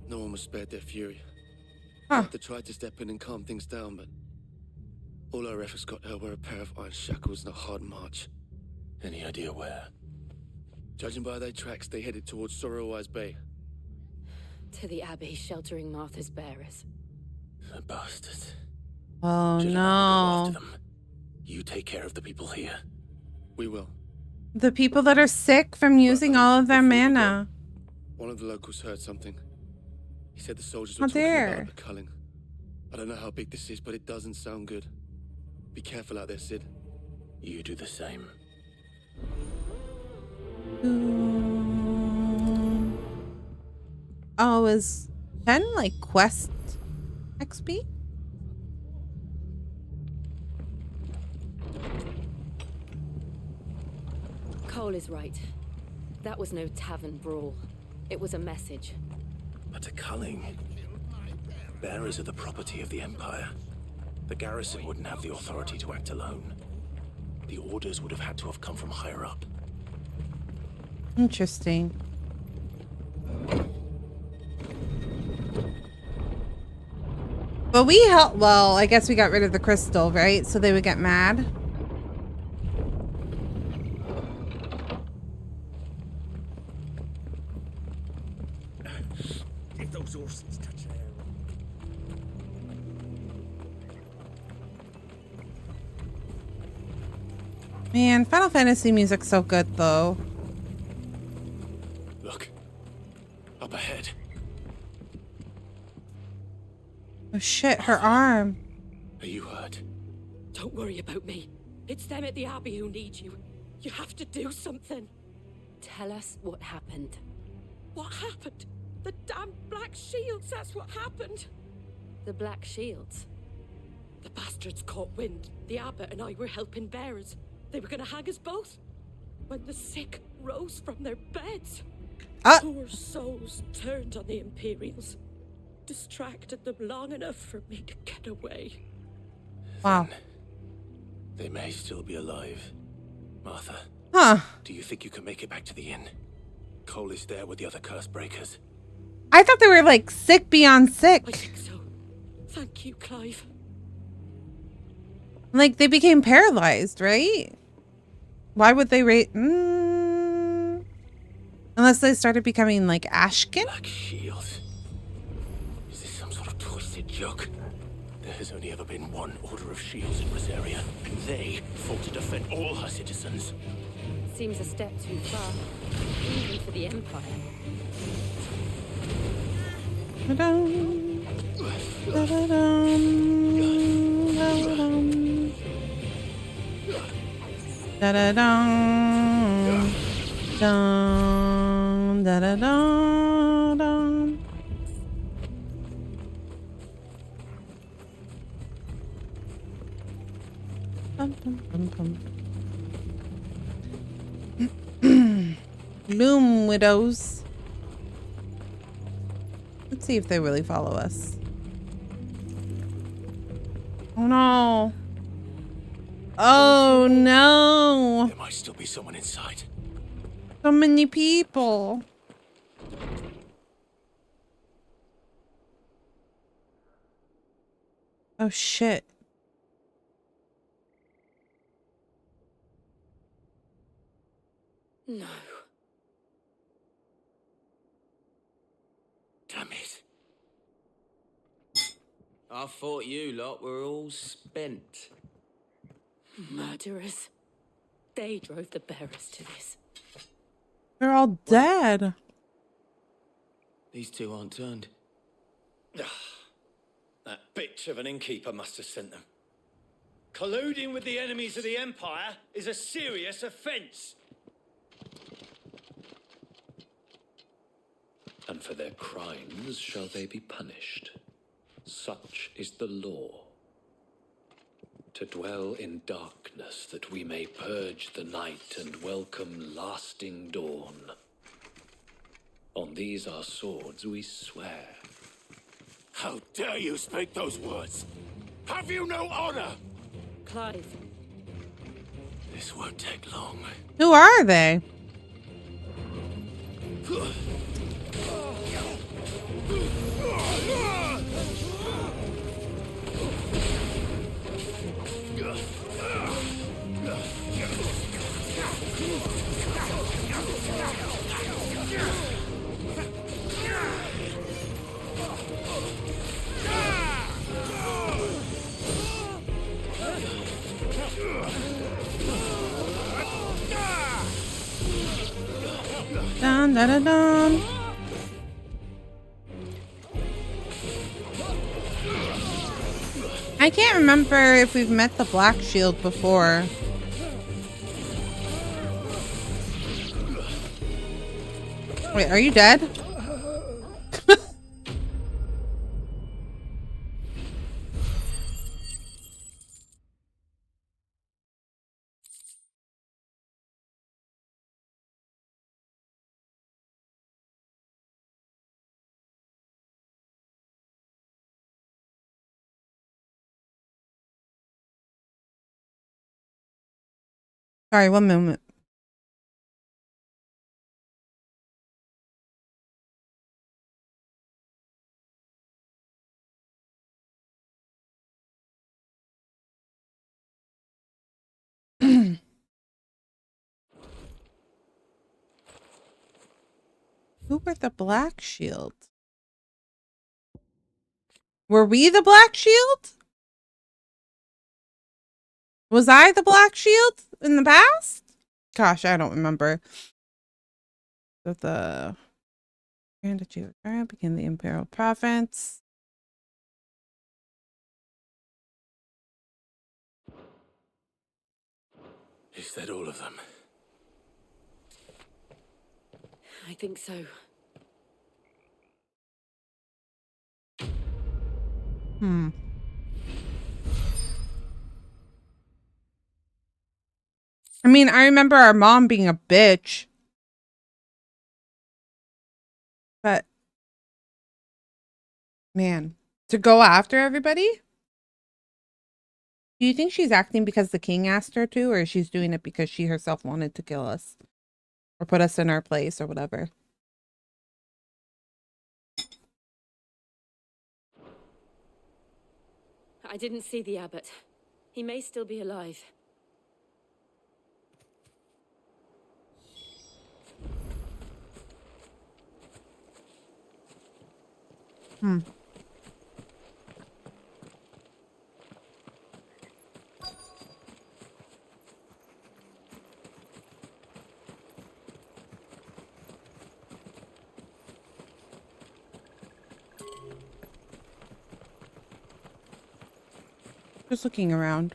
No one was spared their fury. Huh. They tried to step in and calm things down, but all our efforts got her were a pair of iron shackles and a hard march. Any idea where? Judging by their tracks, they headed towards Sorrowwise Bay. To the Abbey sheltering Martha's bearers. The bastards. Oh Should have let them go no. after them. You take care of the people here. We will. The people that are sick from using all of their Before we mana. One of the locals heard something. He said the soldiers How were talking dare. about the culling. I don't know how big this is, but it doesn't sound good. Be careful out there, Sid. You do the same. Oh, is 10 like quest XP? Cole is right. That was no tavern brawl. It was a message. But a culling. Bearers are the property of the Empire. The garrison wouldn't have the authority to act alone. The orders would have had to have come from higher up. Interesting. But we helped. Well, I guess we got rid of the crystal, right? So they would get mad. If those horses touch there. Man, Final Fantasy music's so good, though. Look. Up ahead. Oh shit, her arm. Are you hurt? Don't worry about me. It's them at the Abbey who need you. You have to do something. Tell us what happened. What happened? The damn Black Shields, that's what happened. The Black Shields? The bastards caught wind. The abbot and I were helping bearers. They were gonna hang us both. When the sick rose from their beds. Poor souls turned on the Imperials. Distracted them long enough for me to get away. Wow. They may still be alive. Martha. Huh. Do you think you can make it back to the inn? Cole is there with the other curse breakers. I thought they were like sick beyond sick. I think so. Thank you, Clive. Like they became paralyzed, right? Why would they rate? Unless they started becoming like Ashkin? Black Shields. Is this some sort of twisted joke? There has only ever been one Order of Shields in Rosaria, and they fought to defend all her citizens. Seems a step too far, even for the Empire. Da-dum. Da-da-dum. Da-da-dum. Da-da-dum. Dum. Da-da-dum. Bum, bum, bum, bum. Loom widows. Let's see if they really follow us. Oh no. Oh no. There might still be someone inside. So many people. Oh shit. No. Damn it. I thought you lot were all spent. Murderers. They drove the bearers to this. They're all dead. These two aren't turned. That bitch of an innkeeper must have sent them. Colluding with the enemies of the Empire is a serious offence. And for their crimes shall they be punished. Such is the law. To dwell in darkness that we may purge the night and welcome lasting dawn. On these our swords we swear. How dare you speak those words? Have you no honor? Clive. This won't take long. Who are they? Dun, dun, dun, dun. I can't remember if we've met the Black Shield before. Wait, are you dead? Sorry, one moment. Who were the Black Shield? Were we the Black Shield? Was I the Black Shield in the past? Gosh, I don't remember. So the Grand Duchy of Bavaria became the Imperial Province. Is that all of them? I think so. I mean, I remember our mom being a bitch. But, man, to go after everybody? Do you think she's acting because the king asked her to, or she's doing it because she herself wanted to kill us? Or put us in our place or whatever? I didn't see the abbot. He may still be alive. Just looking around.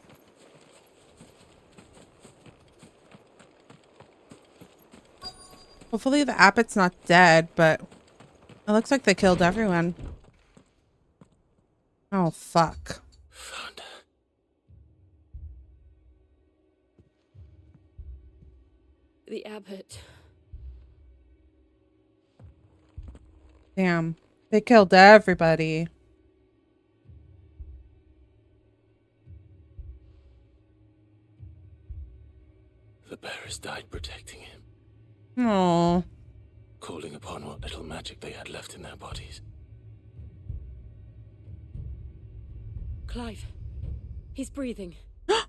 Hopefully the abbot's not dead, but it looks like they killed everyone. Oh, fuck. Found her. The abbot. Damn. They killed everybody. The bearers died protecting him, Oh. calling upon what little magic they had left in their bodies. Clive. He's breathing. We're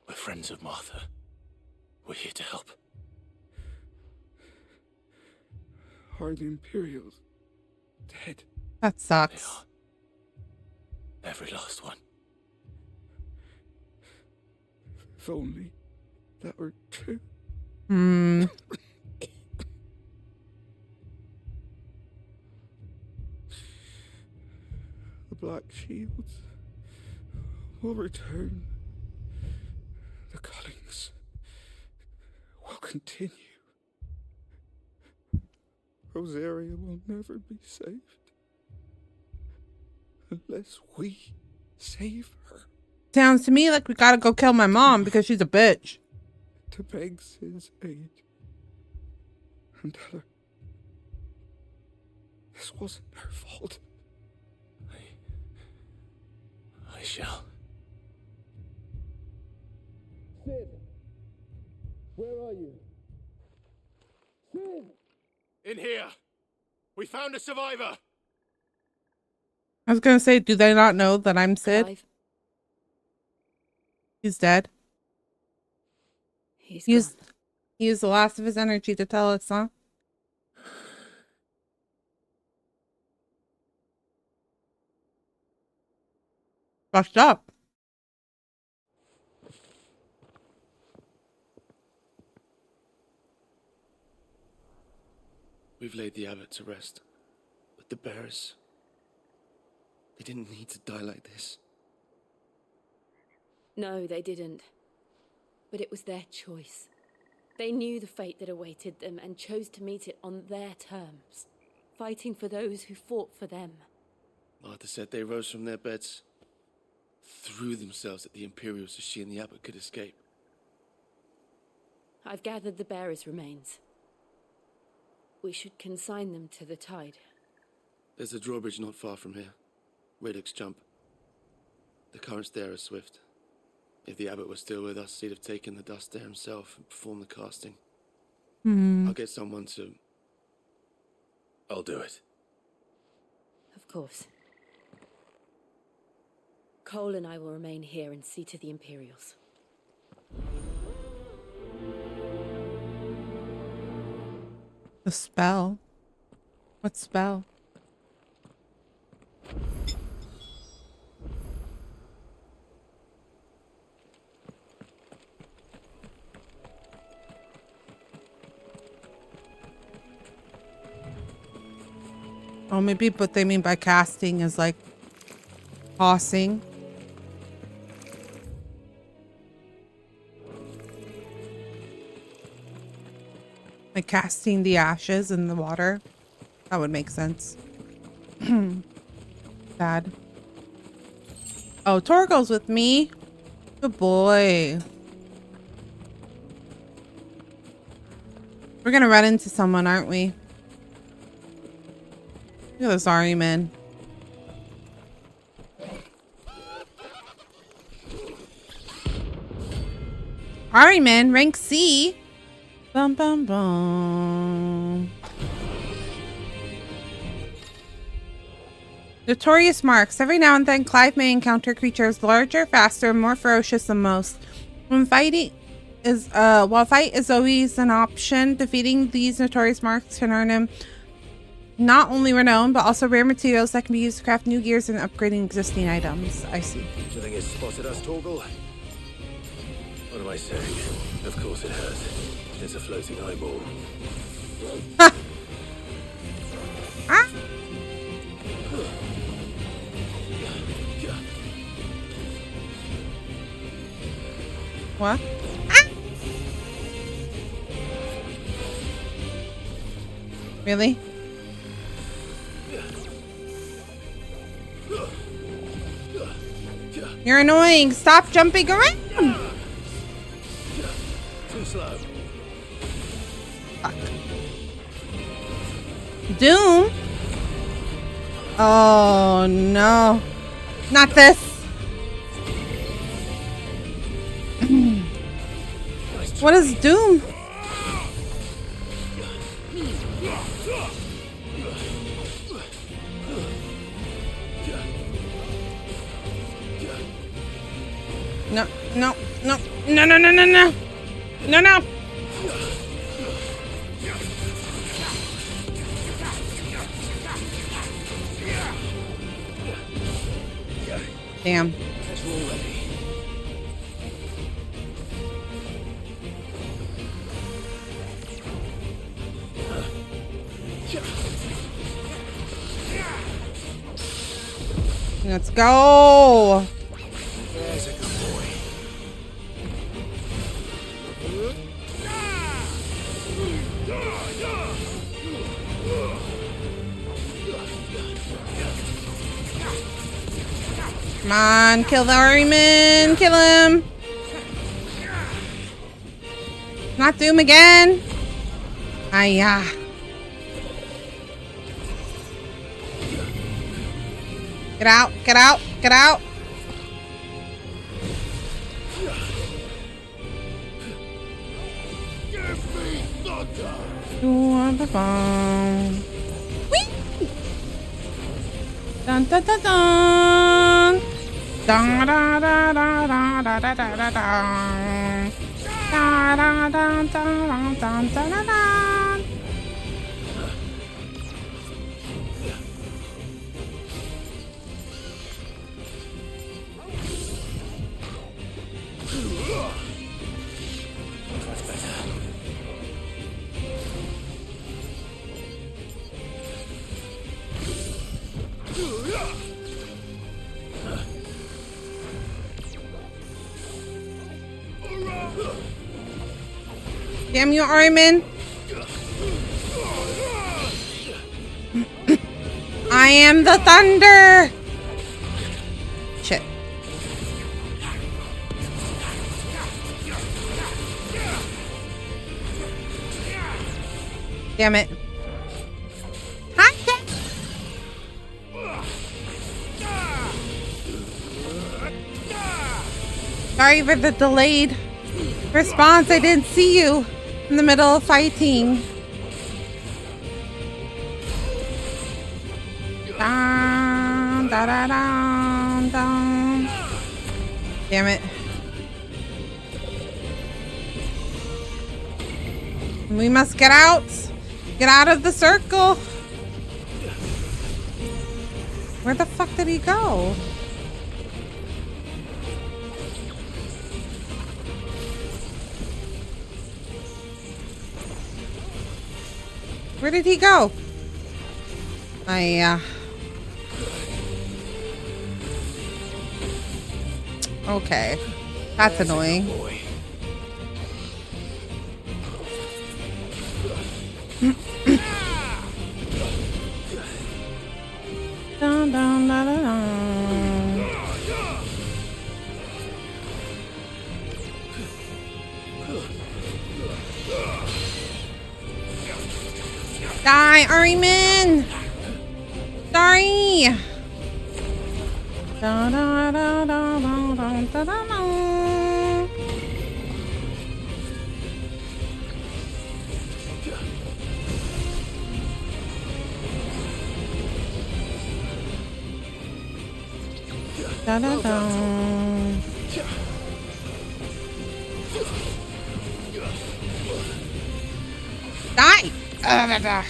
friends of Martha. We're here to help. Are the Imperials dead? That sucks. Every last one. If only that were true. Hmm. The Black Shields will return. The cullings will continue. Rosaria will never be saved unless we save her. Sounds to me like we gotta go kill my mom because she's a bitch. To beg Sid's aid and tell her this wasn't her fault. I shall. Sid! Where are you? Sid! In here! We found a survivor! I was gonna say, do they not know that I'm Sid? Clive. He's dead. He's He gone. used the last of his energy to tell us, huh? Fucked up. We've laid the abbot to rest, but the bearers, they didn't need to die like this. No, they didn't. But it was their choice. They knew the fate that awaited them and chose to meet it on their terms, fighting for those who fought for them. Martha said they rose from their beds, threw themselves at the Imperials so she and the abbot could escape. I've gathered the bearers' remains. We should consign them to the tide. There's a drawbridge not far from here. Radix Jump. The currents there are swift. If the abbot was still with us, he'd have taken the dust there himself and performed the casting. I'll get someone to... I'll do it. Of course. Cole and I will remain here and see to the Imperials. The spell? What spell? Oh, maybe what they mean by casting is like tossing. Like casting the ashes in the water. That would make sense. Bad. Oh, Torgo's with me. Good boy. We're gonna run into someone, aren't we? Look at this Ariman. Ariman, rank C. Bum bum bum. Notorious marks. Every now and then, Clive may encounter creatures larger, faster, and more ferocious than most. While fight is always an option, defeating these notorious marks can earn him not only renown, but also rare materials that can be used to craft new gears and upgrading existing items. I see. Do you think it's spotted us, Torgal? What am I saying? Of course it has. It's a floating eyeball. Ha! Ah! What? Ah! Really? You're annoying. Stop jumping around. Too slow. Fuck. Doom? Oh no. Not this. What is Doom? No, no, no, no, no, no, no, no. No, no. Damn. Let's go. There's a good boy. Come on, kill the Ariman. Kill him. Not Doom again. Hiya. Get out, get out, get out. Whee! Dun dun dun dun. Dun da da da da da da da da da. Da da da da da da da da. Damn you, Ariman. I am the thunder. Shit. Damn it. Hi. Sorry for the delayed response. I didn't see you in the middle of fighting. Dun, da, da, dun, dun. Damn it. We must get out. Get out of the circle. Where the fuck did he go? Where did he go? Okay. That's annoying. Dun, dun, dun, dun, dun. Die, Ariman! Sorry! Da, da, da, da, da, da, da, da, da. Da, da, da. Die! Da, da, da.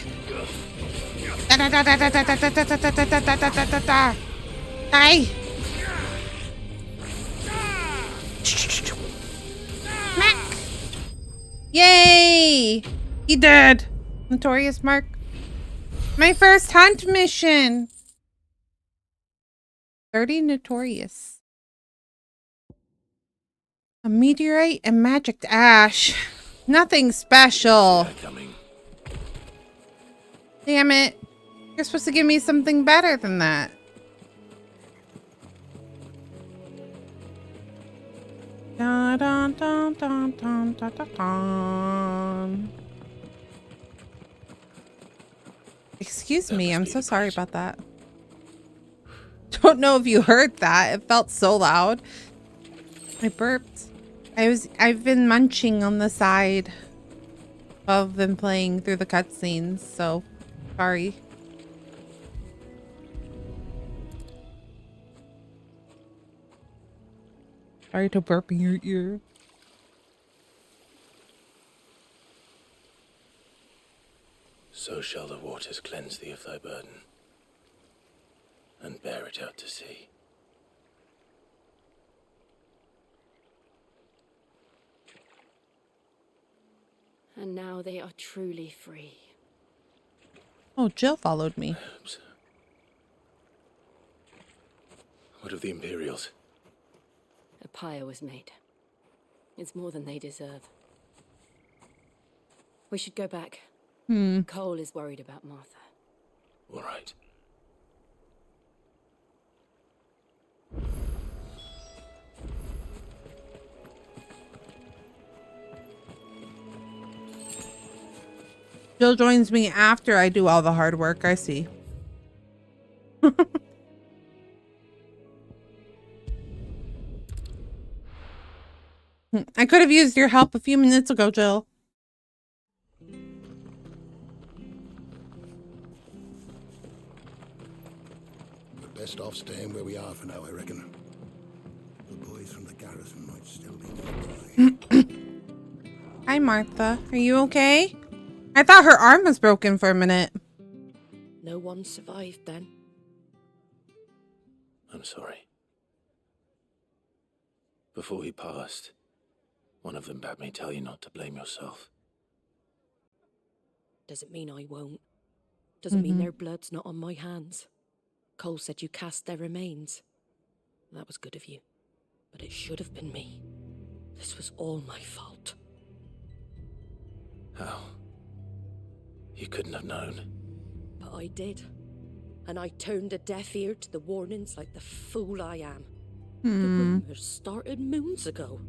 Da, da, da, da, da, da, da, da, da, da, da, da, da, da, da. Die! Smack! Yay! He did! Notorious Mark. My first hunt mission! 30 Notorious. A meteorite and magic ash. Nothing special. Damn it. You're supposed to give me something better than that. Dun, dun, dun, dun, dun, dun, dun, dun. Excuse me, I'm so sorry about that. Don't know if you heard that. It felt so loud. I burped. I've been munching on the side of them playing through the cutscenes, so sorry. Sorry to burp in your ear. So shall the waters cleanse thee of thy burden, and bear it out to sea. And now they are truly free. Oh, Jill followed me. What of the Imperials? A pyre was made. It's more than they deserve. We should go back. Cole is worried about Martha. All right. Jill joins me after I do all the hard work. I see. I could have used your help a few minutes ago, Jill. We're best off staying where we are for now, I reckon. The boys from the garrison might still be nearby. Hi, Martha. Are you okay? I thought her arm was broken for a minute. No one survived then. I'm sorry. Before he passed, one of them bade me tell you not to blame yourself. Doesn't mean I won't. Doesn't mean their blood's not on my hands. Cole said you cast their remains. That was good of you. But it should have been me. This was all my fault. How? You couldn't have known. But I did. And I turned a deaf ear to the warnings like the fool I am. The rumors started moons ago.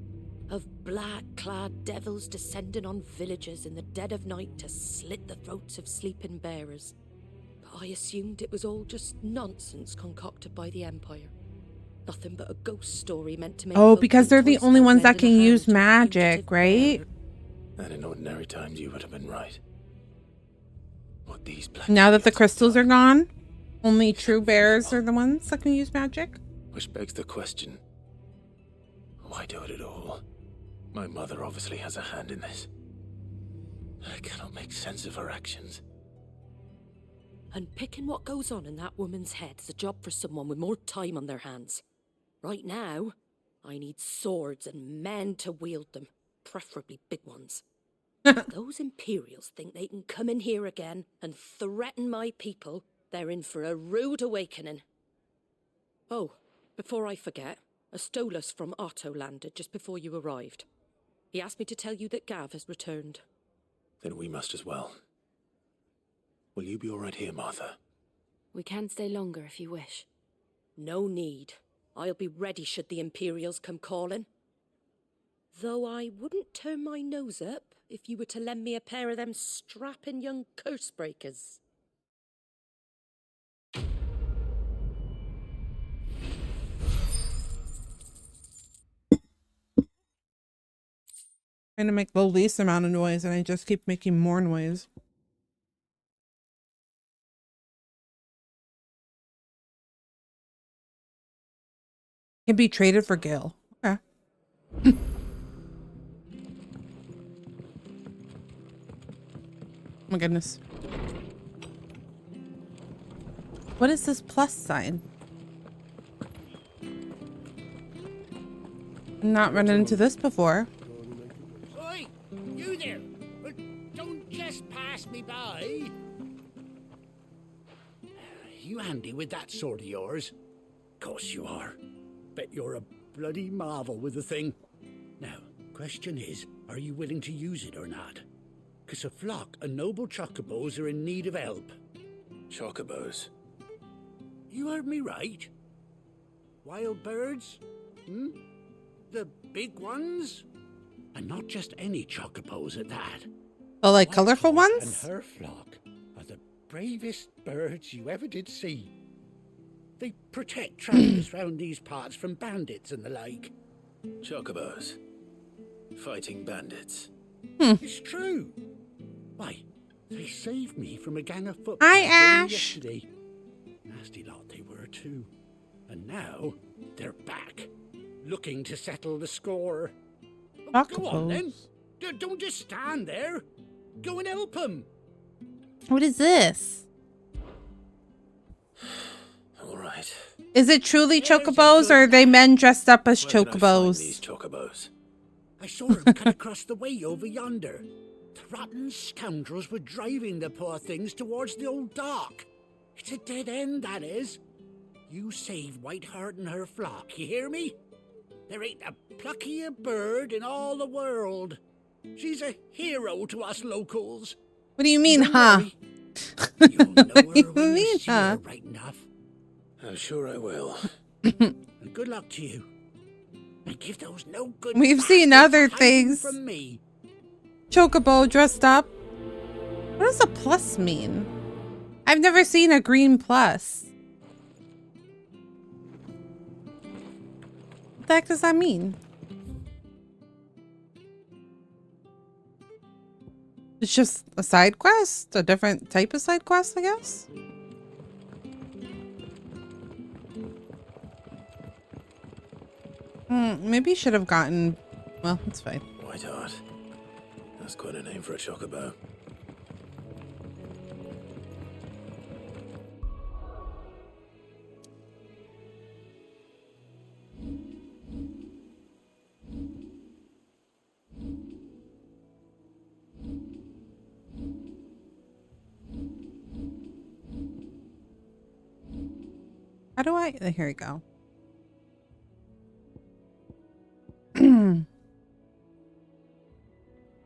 Of black-clad devils descending on villages in the dead of night to slit the throats of sleeping bearers. But I assumed it was all just nonsense concocted by the Empire. Nothing but a ghost story meant to make Oh, folk because they're think the twice only about ones that lending can a use hand to a magic, fugitive right? bearer. And in ordinary times you would have been right. What these black Now that the crystals are gone, only true bears are the ones that can use magic. Which begs the question, why do it at all? My mother obviously has a hand in this. I cannot make sense of her actions. And picking what goes on in that woman's head is a job for someone with more time on their hands. Right now, I need swords and men to wield them, preferably big ones. If those Imperials think they can come in here again and threaten my people, they're in for a rude awakening. Oh, before I forget, a Stolas from Otto landed just before you arrived. He asked me to tell you that Gav has returned. Then we must as well. Will you be all right here, Martha? We can stay longer if you wish. No need. I'll be ready should the Imperials come calling. Though I wouldn't turn my nose up if you were to lend me a pair of them strapping young curse breakers. Trying to make the least amount of noise, and I just keep making more noise. Can be traded for Gale. Okay. Oh my goodness. What is this plus sign? I'm not running into this before. Oi, you there! Don't just pass me by. You handy with that sword of yours? Course you are. Bet you're a bloody marvel with the thing. Now, question is, are you willing to use it or not? 'Cause a flock of noble chocobos are in need of help. Chocobos? You heard me right. Wild birds? Hmm? The big ones? And not just any chocobos at that. Oh, like colorful ones? And her flock are the bravest birds you ever did see. They protect travellers round these parts from bandits and the like. Chocobos. Fighting bandits. It's true. Why, they saved me from a gang of footpads Hi, Ash. yesterday. Nasty lot they were too. And now they're back, looking to settle the score. Go on then. Don't just stand there. Go and help them. What is this? All right. Is it truly chocobos, or are they men dressed up as Where can I find chocobos? these chocobos? I saw them cut across the way over yonder. The rotten scoundrels were driving the poor things towards the old dock. It's a dead end, that is. You save Whiteheart and her flock, you hear me? There ain't a pluckier bird in all the world. She's a hero to us locals. What do you mean, huh? You'll know her What do you when you mean, see huh? her right enough. I'm sure I will. And good luck to you. And give those no good We've seen bastards other a hiding things. from me. Chocobo dressed up. What does a plus mean? I've never seen a green plus. What the heck does that mean? It's just a side quest? A different type of side quest, I guess? Maybe should have gotten... Well, it's fine. Whiteheart. That's quite a name for a chocobo. How do I... Here we go.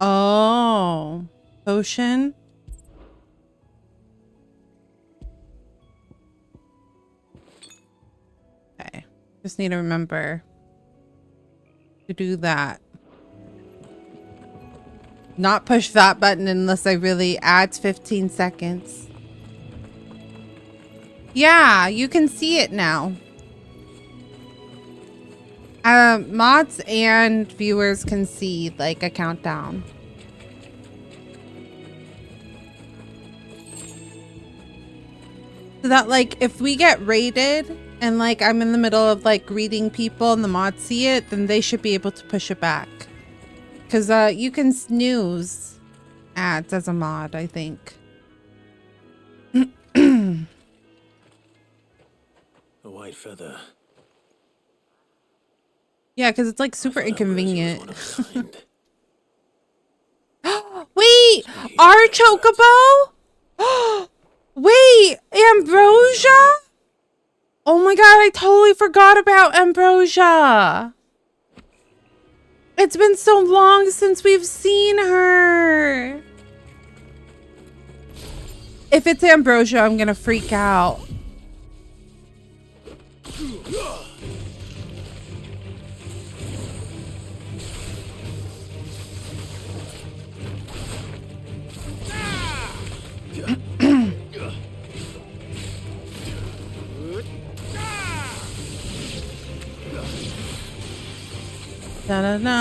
Oh. Potion. Okay. Just need to remember to do that. Not push that button unless I really adds 15 seconds. Yeah, you can see it now. Mods and viewers can see like a countdown. So that like if we get raided and like I'm in the middle of like greeting people and the mods see it, then they should be able to push it back. Because you can snooze ads as a mod, I think. white feather. Yeah, because it's like super inconvenient. Wait, our chocobo? Wait, Ambrosia? Oh my god, I totally forgot about Ambrosia. It's been so long since we've seen her. If it's Ambrosia, I'm gonna freak out. Da da da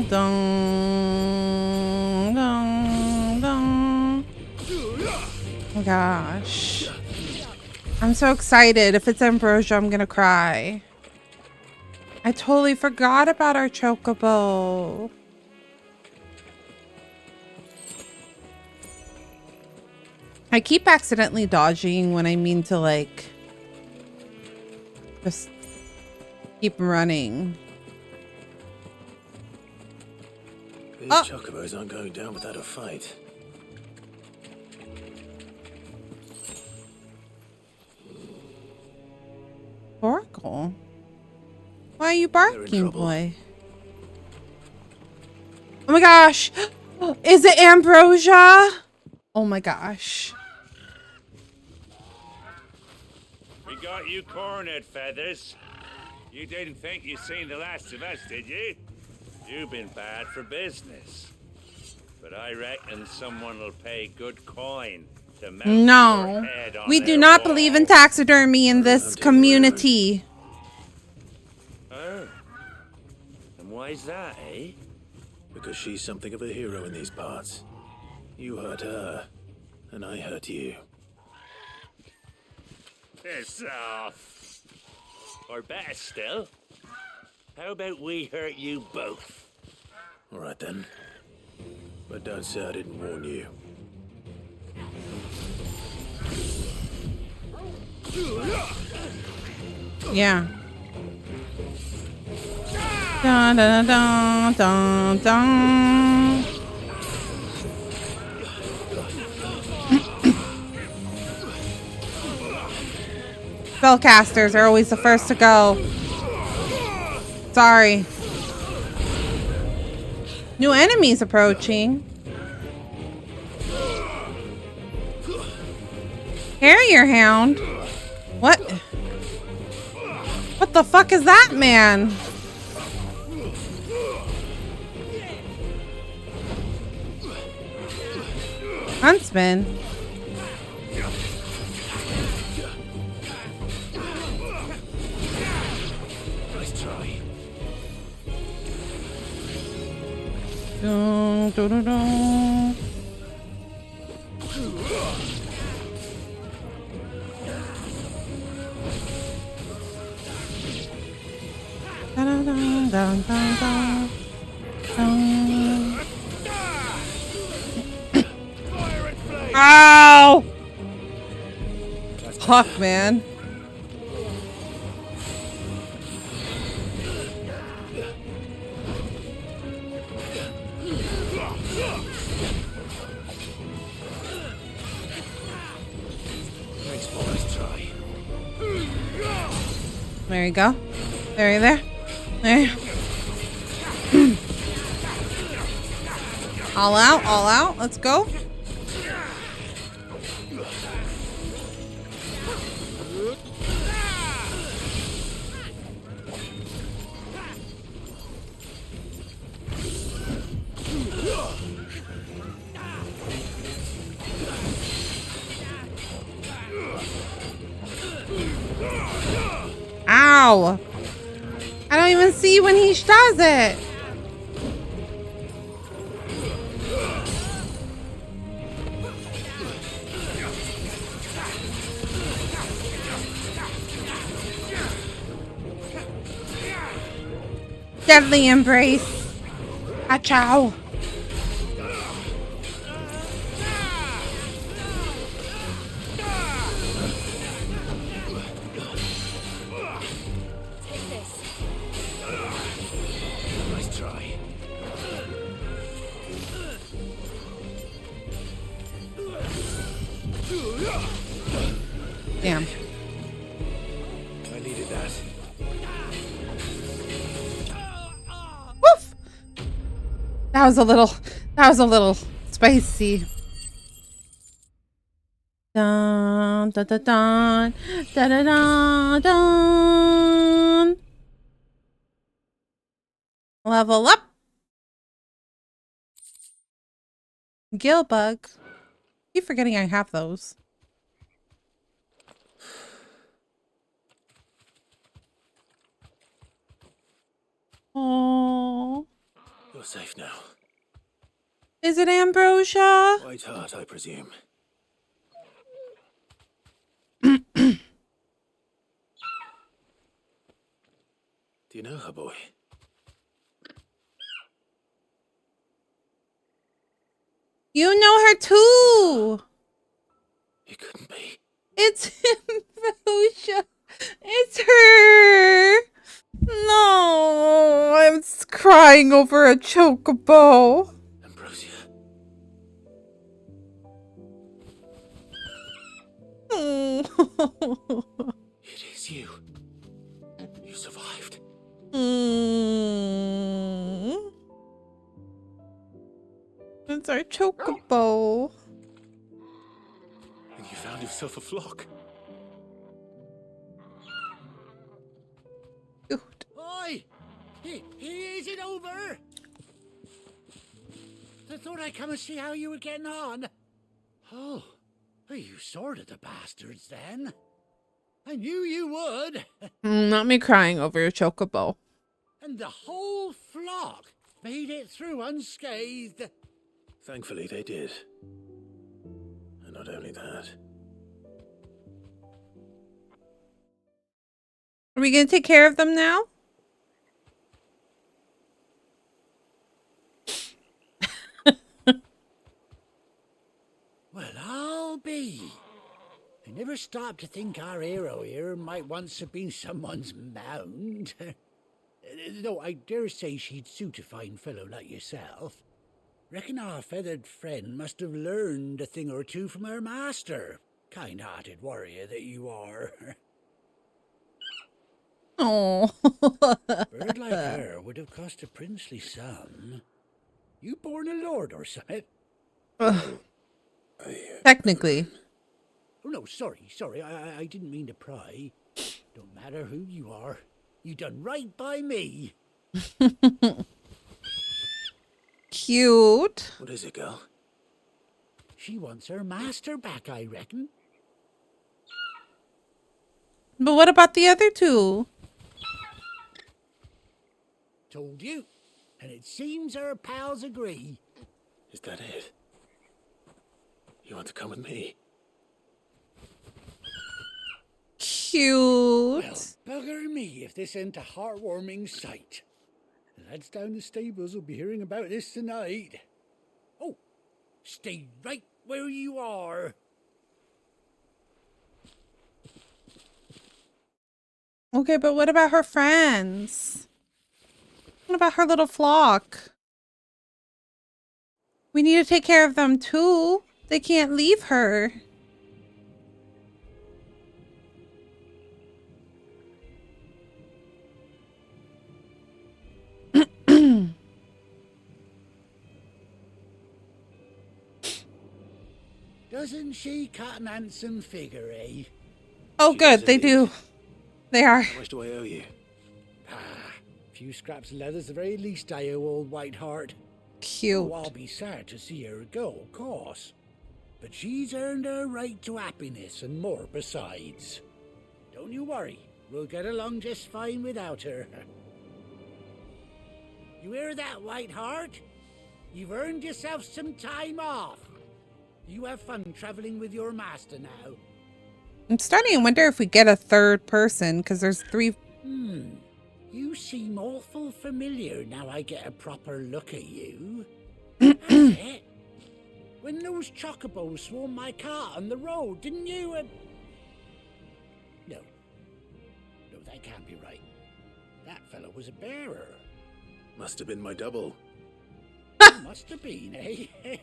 dun dun dun. Oh gosh, I'm so excited. If it's Ambrosia, I'm gonna cry. I totally forgot about our chocobo. I keep accidentally dodging when I mean to like just keep running. These chocobos aren't going down without a fight. Oracle, why are you barking, boy? Oh my gosh, is it Ambrosia? Oh my gosh. We got you cornered, Feathers. You didn't think you'd seen the last of us, did you? You've been bad for business. But I reckon someone will pay good coin to mount your head on We do their not wall. believe in taxidermy in this community. Oh. And why's that, eh? Because she's something of a hero in these parts. You hurt her, and I hurt you. Piss off. Or better still, how about we hurt you both? All right then. But don't say I didn't warn you. Yeah. Dun dun dun dun dun. Spellcasters are always the first to go. Sorry. New enemies approaching. Harrier Hound? What? What the fuck is that, man? Huntsman? Nice try. Dun, dun, dun, dun. Dun, dun, dun, dun, dun, dun. Ow! Fuck, man. Thanks for this try. There you go. There you there. There. All out, all out. Let's go. Ow! I don't even see when he does it. Deadly embrace. Achow. That was a little spicy. Dun, dun, dun, dun, dun, dun, dun, dun. Level up. Gill bug. Keep forgetting I have those. Oh. You're safe now. Is it ambrosia? White heart, I presume. Do you know her, boy? You know her too. It couldn't be. It's ambrosia. It's her. No, I'm crying over a chocobo. Ambrosia. It is you. You survived. It's our chocobo. And you found yourself a flock. Oi! Is it over? I thought I'd come and see how you were getting on. Oh, you sorted the bastards then. I knew you would. Not me crying over a chocobo. And the whole flock made it through unscathed. Thankfully, they did. And not only that. Are we gonna take care of them now? Well, I'll be. I never stopped to think our hero here might once have been someone's mound. Though I dare say she'd suit a fine fellow like yourself. Reckon our feathered friend must have learned a thing or two from her master. Kind-hearted warrior that you are. Oh. Bird like her would have cost a princely sum. You born a lord or something? Technically. Oh, no, sorry. I didn't mean to pry. Don't matter who you are. You done right by me. Cute. What is it, girl? She wants her master back, I reckon. But what about the other two? Told you. And it seems her pals agree. Is that it? You want to come with me? Cute. Well, bugger me if this ain't a heartwarming sight. The lads down the stables will be hearing about this tonight. Oh, stay right where you are. Okay, but what about her friends? What about her little flock? We need to take care of them too. They can't leave her. Doesn't she cut an handsome figure, eh? Oh, good. They do. They are. How much do I owe you? A few scraps of leather's the very least I owe old Whiteheart. Cute. Oh, I'll be sad to see her go, of course. But she's earned her right to happiness and more besides. Don't you worry. We'll get along just fine without her. You hear that, Whiteheart? You've earned yourself some time off. You have fun traveling with your master now. I'm starting to wonder if we get a third person, because there's 3. You seem awful familiar now I get a proper look at you. That's it. When those chocobos swarmed my cart on the road, didn't you? No, that can't be right. That fellow was a bearer. Must have been my double. Must have been, eh?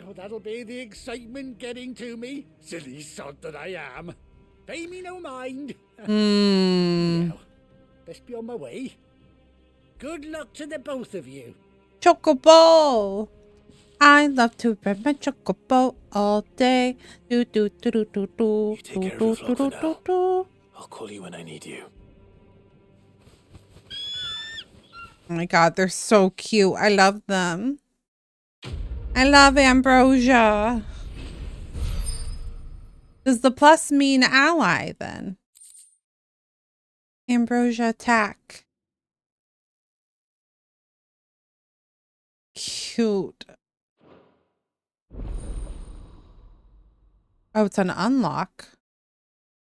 Oh, that'll be the excitement getting to me. Silly sod that I am. Pay me no mind. Now, best be on my way. Good luck to the both of you. Chocobo. I love to ride my chocobo all day. Do do do do do do. You take care of your flock for now. I'll call you when I need you. Oh my god, they're so cute. I love them. I love Ambrosia. Does the plus mean ally then? Ambrosia attack. Cute. Oh, it's an unlock.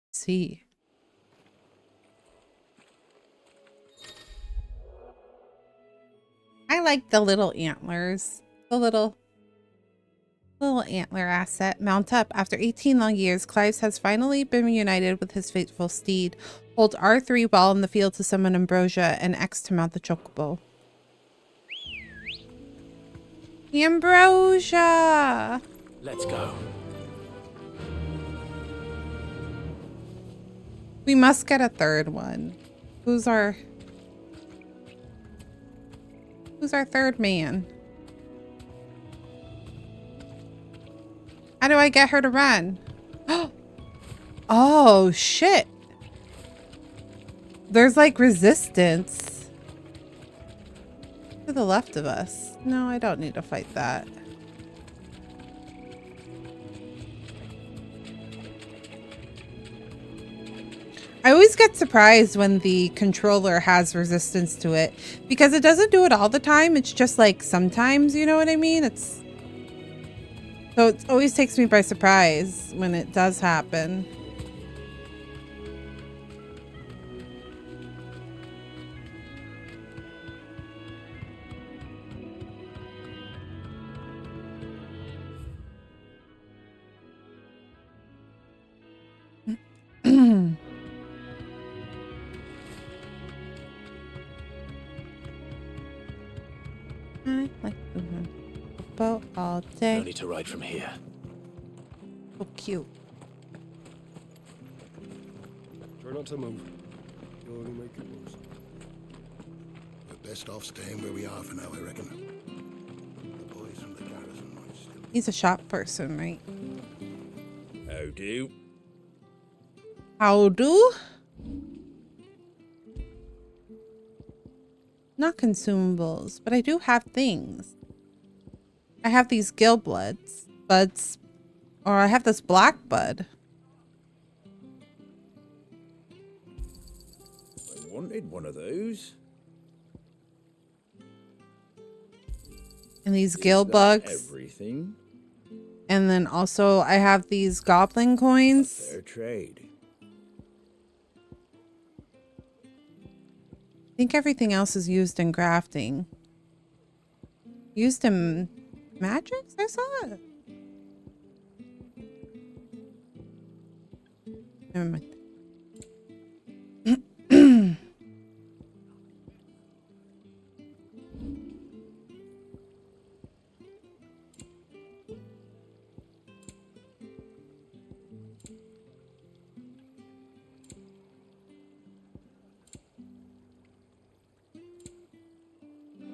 Let's see. I like the little antlers. The little antler asset. Mount up. After 18 long years, Clives has finally been reunited with his faithful steed. Hold R3 while in the field to summon Ambrosia and X to mount the chocobo. Ambrosia! Let's go. We must get a third one. Who's our third man? How do I get her to run? Oh, shit. There's like resistance to the left of us. No, I don't need to fight that. I always get surprised when the controller has resistance to it because it doesn't do it all the time. It's just like sometimes, you know what I mean? So it always takes me by surprise when it does happen. I like the boat all day. No need to ride from here. So cute. Try not to move. You'll only make it worse. We're best off staying where we are for now, I reckon. The boys from the garrison might still... He's a shop person, right? How do? How do? Not consumables, but I do have things. I have these gill buds, or I have this black bud. I wanted one of those. And these gill bugs. Everything. And then also I have these goblin coins. Fair trade. I think everything else is used in crafting. Used in magics? I saw it. Never mind.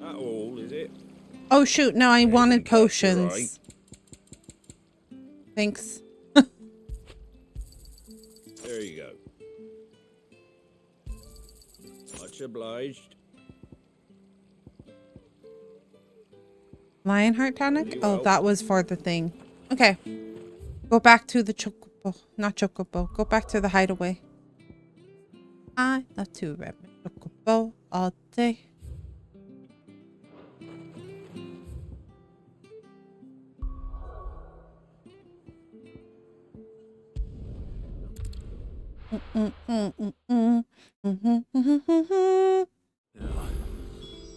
That all, is it? Oh shoot, no, I wanted potions. right. Thanks. There you go. Much obliged. Lionheart tonic? Oh, that was for the thing. Okay. Go back to the chocobo. Not chocobo. Go back to the hideaway. I love to ride my chocobo all day.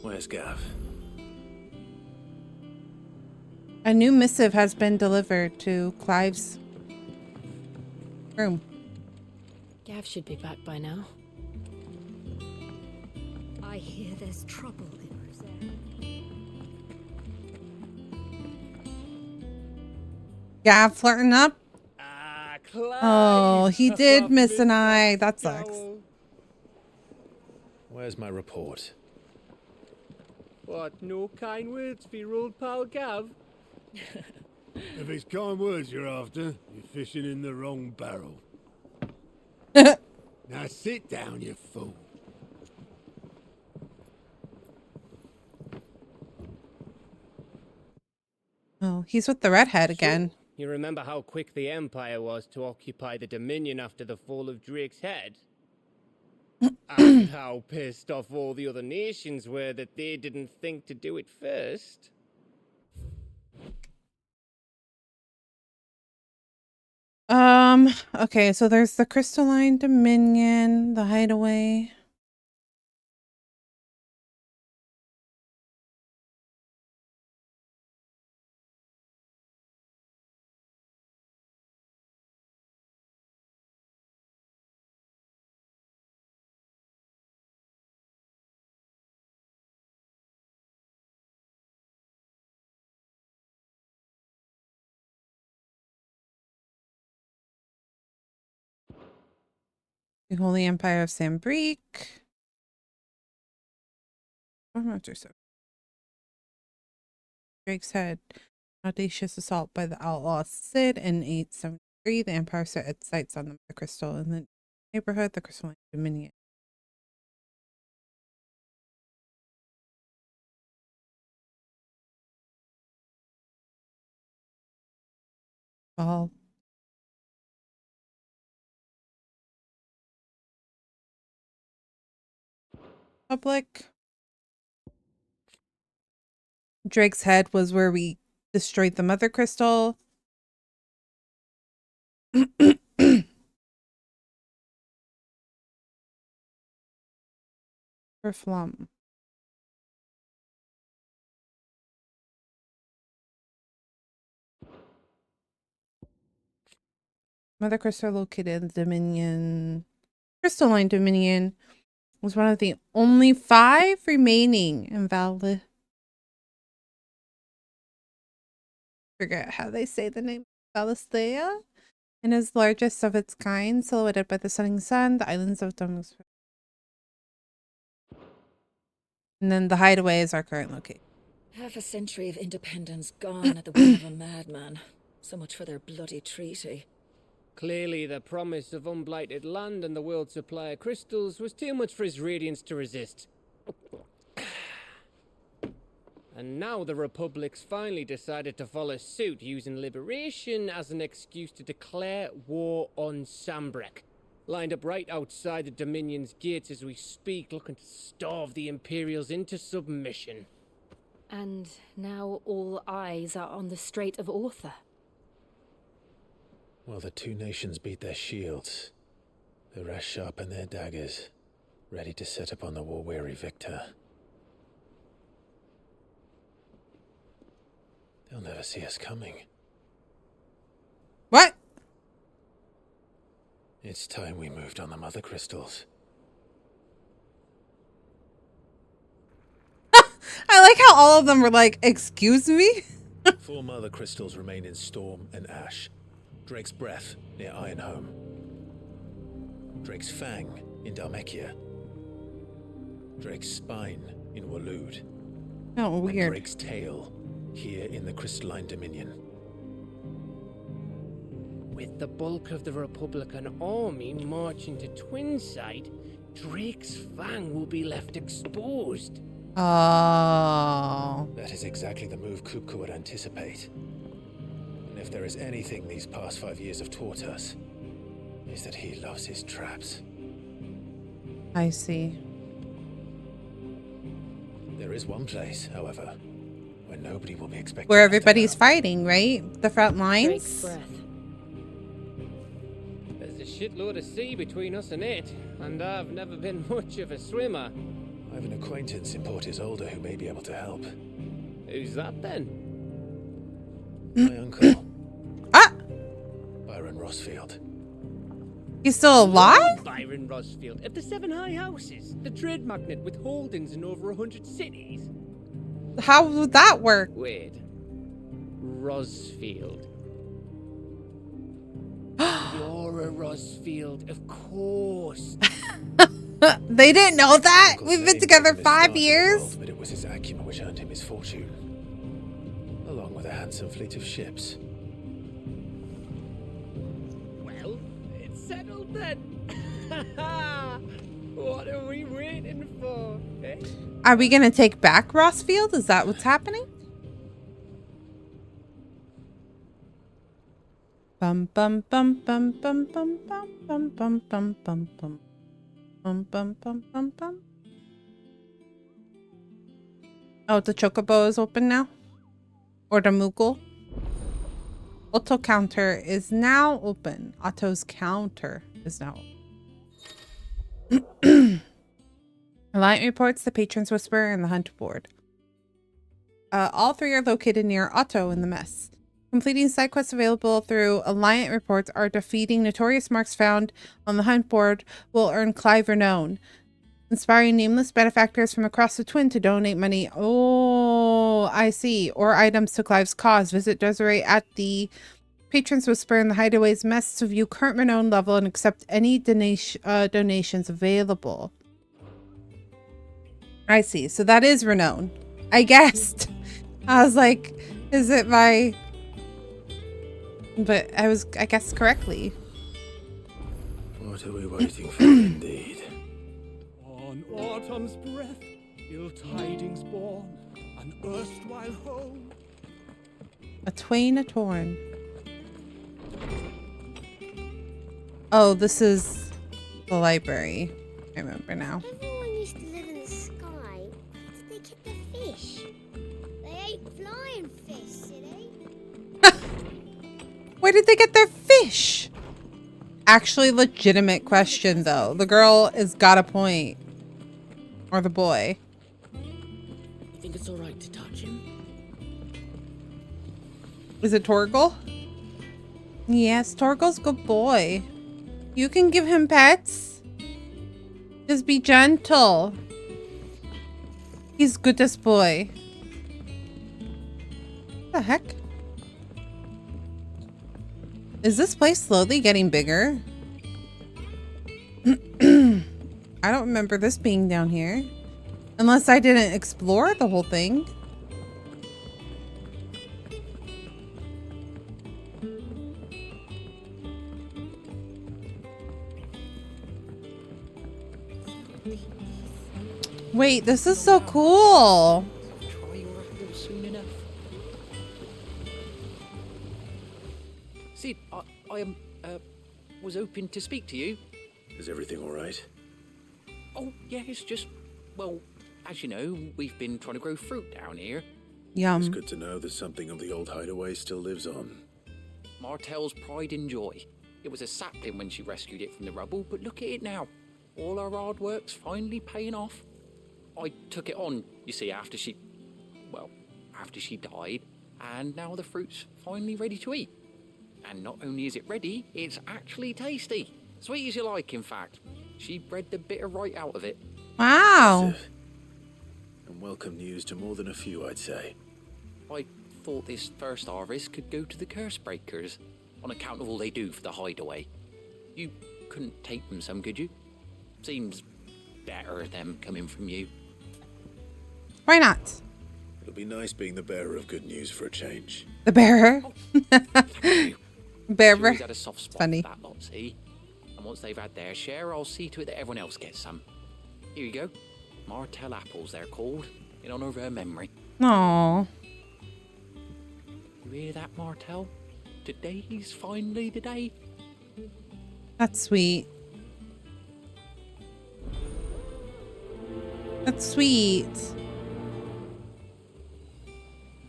Where's Gav? A new missive has been delivered to Clive's room. Gav should be back by now. I hear there's trouble in Gav flirting up? Oh, he did miss an eye. That sucks. Where's my report? What, no kind words for your old pal Gav? If it's kind words you're after, you're fishing in the wrong barrel. Now sit down, you fool. Oh, he's with the redhead again. So, you remember how quick the Empire was to occupy the Dominion after the fall of Drake's head? And how pissed off all the other nations were that they didn't think to do it first? Okay, so there's the Crystalline Dominion, the Hideaway. The Holy Empire of Sambrique. Drake's Head. Audacious assault by the outlaw Cid in 873. The Empire set its sights on the crystal in the neighborhood, the Crystalline Dominion. Well, public. Drake's Head was where we destroyed the mother crystal. For Flum. Mother crystal located in the Dominion. Crystalline Dominion was one of the only 5 remaining in forget how they say the name. Valisthea, and is largest of its kind, silhouetted by the setting sun, the islands of Domus. And then the Hideaway is our current location. Half a century of independence gone at the will of a madman. So much for their bloody treaty. Clearly, the promise of unblighted land and the world's supply of crystals was too much for his radiance to resist. And now the Republic's finally decided to follow suit, using liberation as an excuse to declare war on Sambrique. Lined up right outside the Dominion's gates as we speak, looking to starve the Imperials into submission. And now all eyes are on the Strait of Author. While the two nations beat their shields, the rest sharpen their daggers, ready to set upon the war-weary victor. They'll never see us coming. What? It's time we moved on the mother crystals. I like how all of them were like, excuse me? 4 mother crystals remain in Storm and Ash. Drake's Breath near Ironhome. Drake's Fang in Dhalmekia. Drake's Spine in Waloed. Oh, weird. And Drake's Tail here in the Crystalline Dominion. With the bulk of the Republican army marching to Twinside, Drake's Fang will be left exposed. Oh. That is exactly the move Kupka would anticipate. And if there is anything these past 5 years have taught us, is that he loves his traps. I see. There is one place, however, where nobody will be expecting. Where everybody's fighting, right? The front lines? There's a shitload of sea between us and it, and I've never been much of a swimmer. I have an acquaintance in Port Isolde who may be able to help. Who's that then? My uncle. Byron Rossfield. He's still alive? Byron Rossfield of the 7 High Houses, the trade magnate with holdings in over 100 cities. How would that work? Wait. Rossfield. You're a Rossfield, of course. They didn't know that? We've been together 5 years? World, but it was his acumen which earned him his fortune, along with a handsome fleet of ships. Well, it's settled then. What are we waiting for? Eh? Are we gonna take back Rossfield? Is that what's happening? Bum bum bum bum bum bum bum bum bum bum bum bum bum bum bum bum bum. Oh, the chocobo is open now? Or the Moogle? Auto counter is now open. Otto's counter is now open. Alliant reports, the Patron's Whisperer, and the Hunt Board. All three are located near Otto in the mess. Completing side quests available through Alliant reports are defeating notorious marks found on the Hunt Board will earn Clive renown. Inspiring nameless benefactors from across the Twin to donate money. Oh, I see. Or items to Clive's cause. Visit Desiree at the Patron's Whisper in the Hideaway's mess to view current renown level and accept any donations available. I see. So that is renown. I guessed. I was like, is it my... But I guessed correctly. What are we waiting for indeed? On autumn's breath, ill tidings born, an erstwhile home. A twain a torn. Oh, this is the library. I remember now. Everyone used to live in the sky. Where did they keep their fish? They ate flying fish, silly. Where did they get their fish? Actually, legitimate question, though. The girl has got a point. Or the boy. You think it's alright to touch him? Is it Torgal? Yes, Torgal's a good boy. You can give him pets. Just be gentle. He's goodest boy. What the heck? Is this place slowly getting bigger? I don't remember this being down here. Unless I didn't explore the whole thing. Wait, this is so cool. Try your apple soon enough. Sid, I was hoping to speak to you. Is everything all right? Oh, yeah, it's just, well, as you know, we've been trying to grow fruit down here. Yum. It's good to know that something of the old hideaway still lives on. Martell's pride and joy. It was a sapling when she rescued it from the rubble, but look at it now. All our hard work's finally paying off. I took it on, you see, after she died, and now the fruit's finally ready to eat. And not only is it ready, it's actually tasty. Sweet as you like, in fact. She bred the bitter right out of it. Wow. And welcome news to more than a few, I'd say. I thought this first harvest could go to the curse breakers, on account of all they do for the hideaway. You couldn't take them some, could you? Seems better them coming from you. Why not? It'll be nice being the bearer of good news for a change. The bearer? Bearer? She's had a soft spot Funny. for that lot, see? And once they've had their share, I'll see to it that everyone else gets some. Here you go. Martell apples, they're called, in honor of her memory. Aww. You hear that, Martell? Today's finally the day. That's sweet. That's sweet.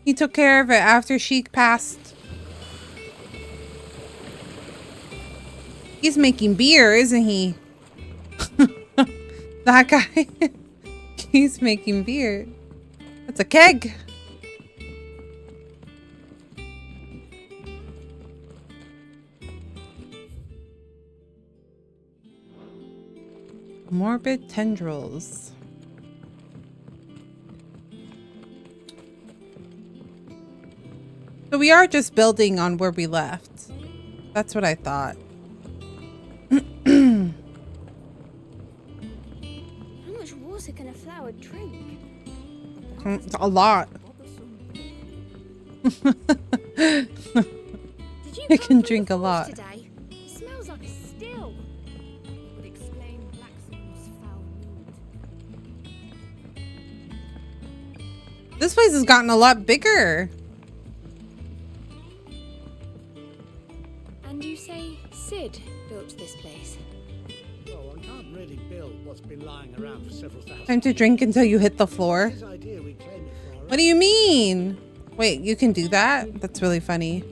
He took care of it after she passed. He's making beer, isn't he? That guy. He's making beer. That's a keg. Morbid tendrils. So we are just building on where we left. That's what I thought. allow a drink? It's a lot. Did you I come can from drink the a forge lot. today? It smells like a still. It would explain Blackson's foul mood. This place has gotten a lot bigger. And you say Sid built this place? Well, one can't really build what's been lying around for several thousand Time to drink until you hit the floor. His idea we claimed it for. What do you mean? Wait, you can do that? That's really funny.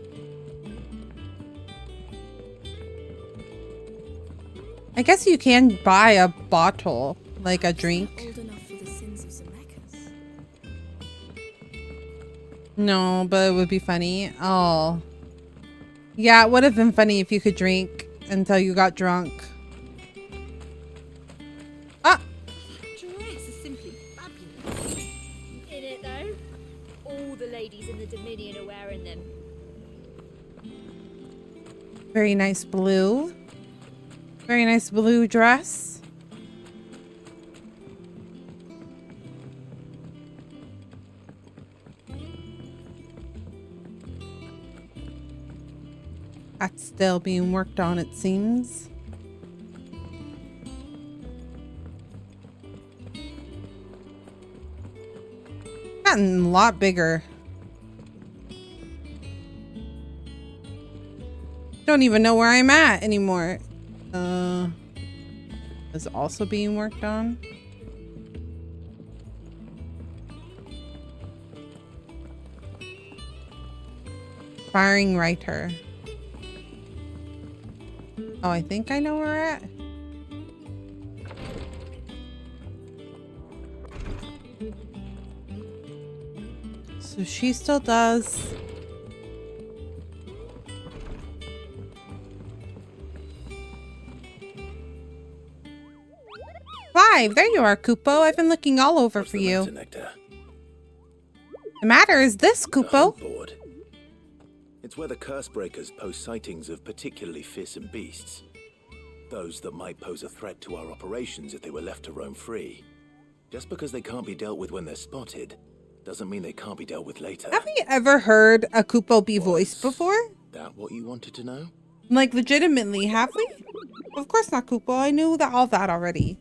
I guess you can buy a bottle, like a drink. Old enough for the sins of Zemeckis. No, but it would be funny. Oh. Yeah, it would have been funny if you could drink until you got drunk. Ah! Dress is simply fabulous. In it though, all the ladies in the Dominion are wearing them. Very nice blue. Very nice blue dress. That's still being worked on, it seems. Gotten a lot bigger. Don't even know where I'm at anymore. Is also being worked on. Firing writer. Oh, I think I know where we're at. So she still does. Five. There you are, Kupo. I've been looking all over for you. The matter is this, Kupo. Board. It's where the curse breakers post sightings of particularly fearsome beasts. Those that might pose a threat to our operations if they were left to roam free. Just because they can't be dealt with when they're spotted, doesn't mean they can't be dealt with later. Have we ever heard a Kupo be voiced before? That what you wanted to know? Like, legitimately, have we? Of course not, Kupo. I knew that all that already.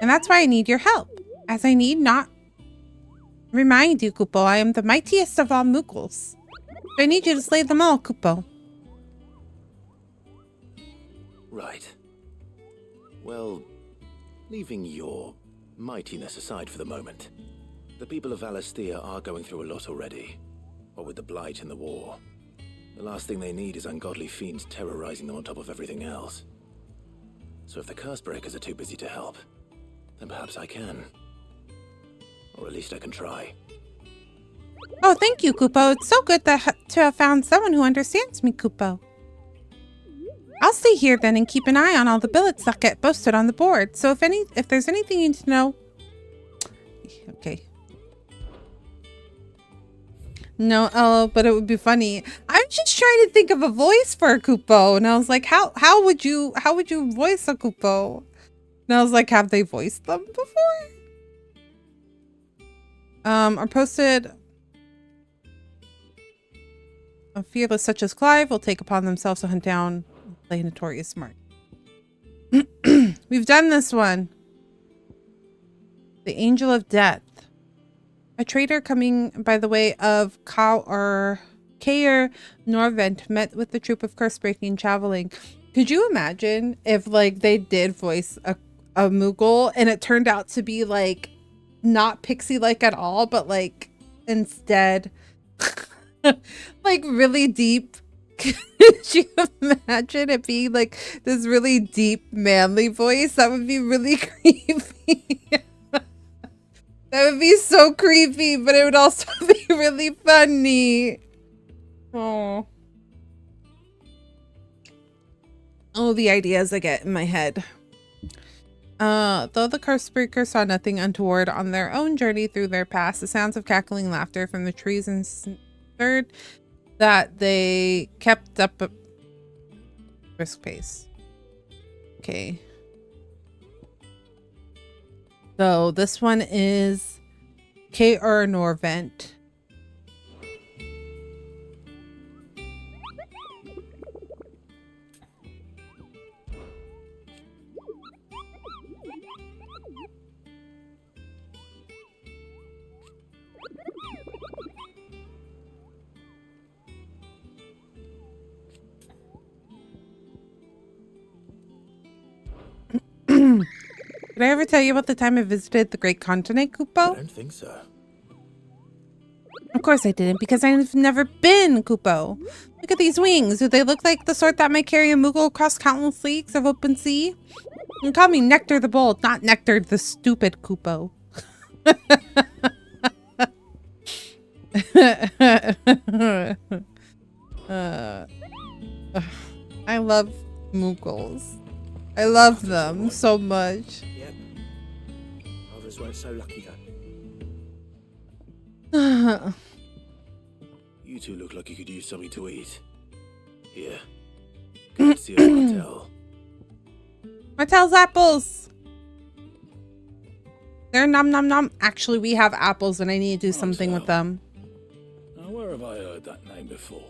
And that's why I need your help. As I need not remind you, Kupo, I am the mightiest of all Moogles. I need you to slay them all, Kupo. Right. Well, leaving your mightiness aside for the moment, the people of Alastia are going through a lot already. What with the Blight and the war. The last thing they need is ungodly fiends terrorizing them on top of everything else. So if the curse breakers are too busy to help, then perhaps I can. Or at least I can try. Oh, thank you, Kupo. It's so good to have found someone who understands me, Kupo. I'll stay here then and keep an eye on all the billets that get posted on the board. So if there's anything you need to know... Okay. No, oh, but it would be funny. I'm just trying to think of a voice for a Kupo, and I was like, how would you voice a Kupo? And I was like, have they voiced them before? Are posted. A fearless such as Clive will take upon themselves to hunt down and play notorious smart. We've done this one. The Angel of Death. A trader coming by the way of Kaer Norvent met with the troop of curse-breaking traveling. Could you imagine if like they did voice a Moogle and it turned out to be like not pixie-like at all, but like instead like really deep? Could you imagine it being like this really deep manly voice? That would be really creepy. That would be so creepy, but it would also be really funny. Oh, the ideas I get in my head. Though the Cursebreaker saw nothing untoward on their own journey through their past, the sounds of cackling laughter from the trees inferred that they kept up a brisk pace. Okay. So this one is K.R. Norvent. Did I ever tell you about the time I visited the Great Continent, Kupo? I don't think so. Of course I didn't, because I've never been, Kupo. Look at these wings. Do they look like the sort that might carry a Moogle across countless leagues of open sea? You can call me Nectar the Bold, not Nectar the Stupid, Kupo. I love Moogles. I love them so much. Yep. Others weren't so lucky though. You two look like you could use something to eat. Here. Come see a Martell. Martell's apples. They're nom nom nom. Actually, we have apples and I need to do something with them. Now, where have I heard that name before?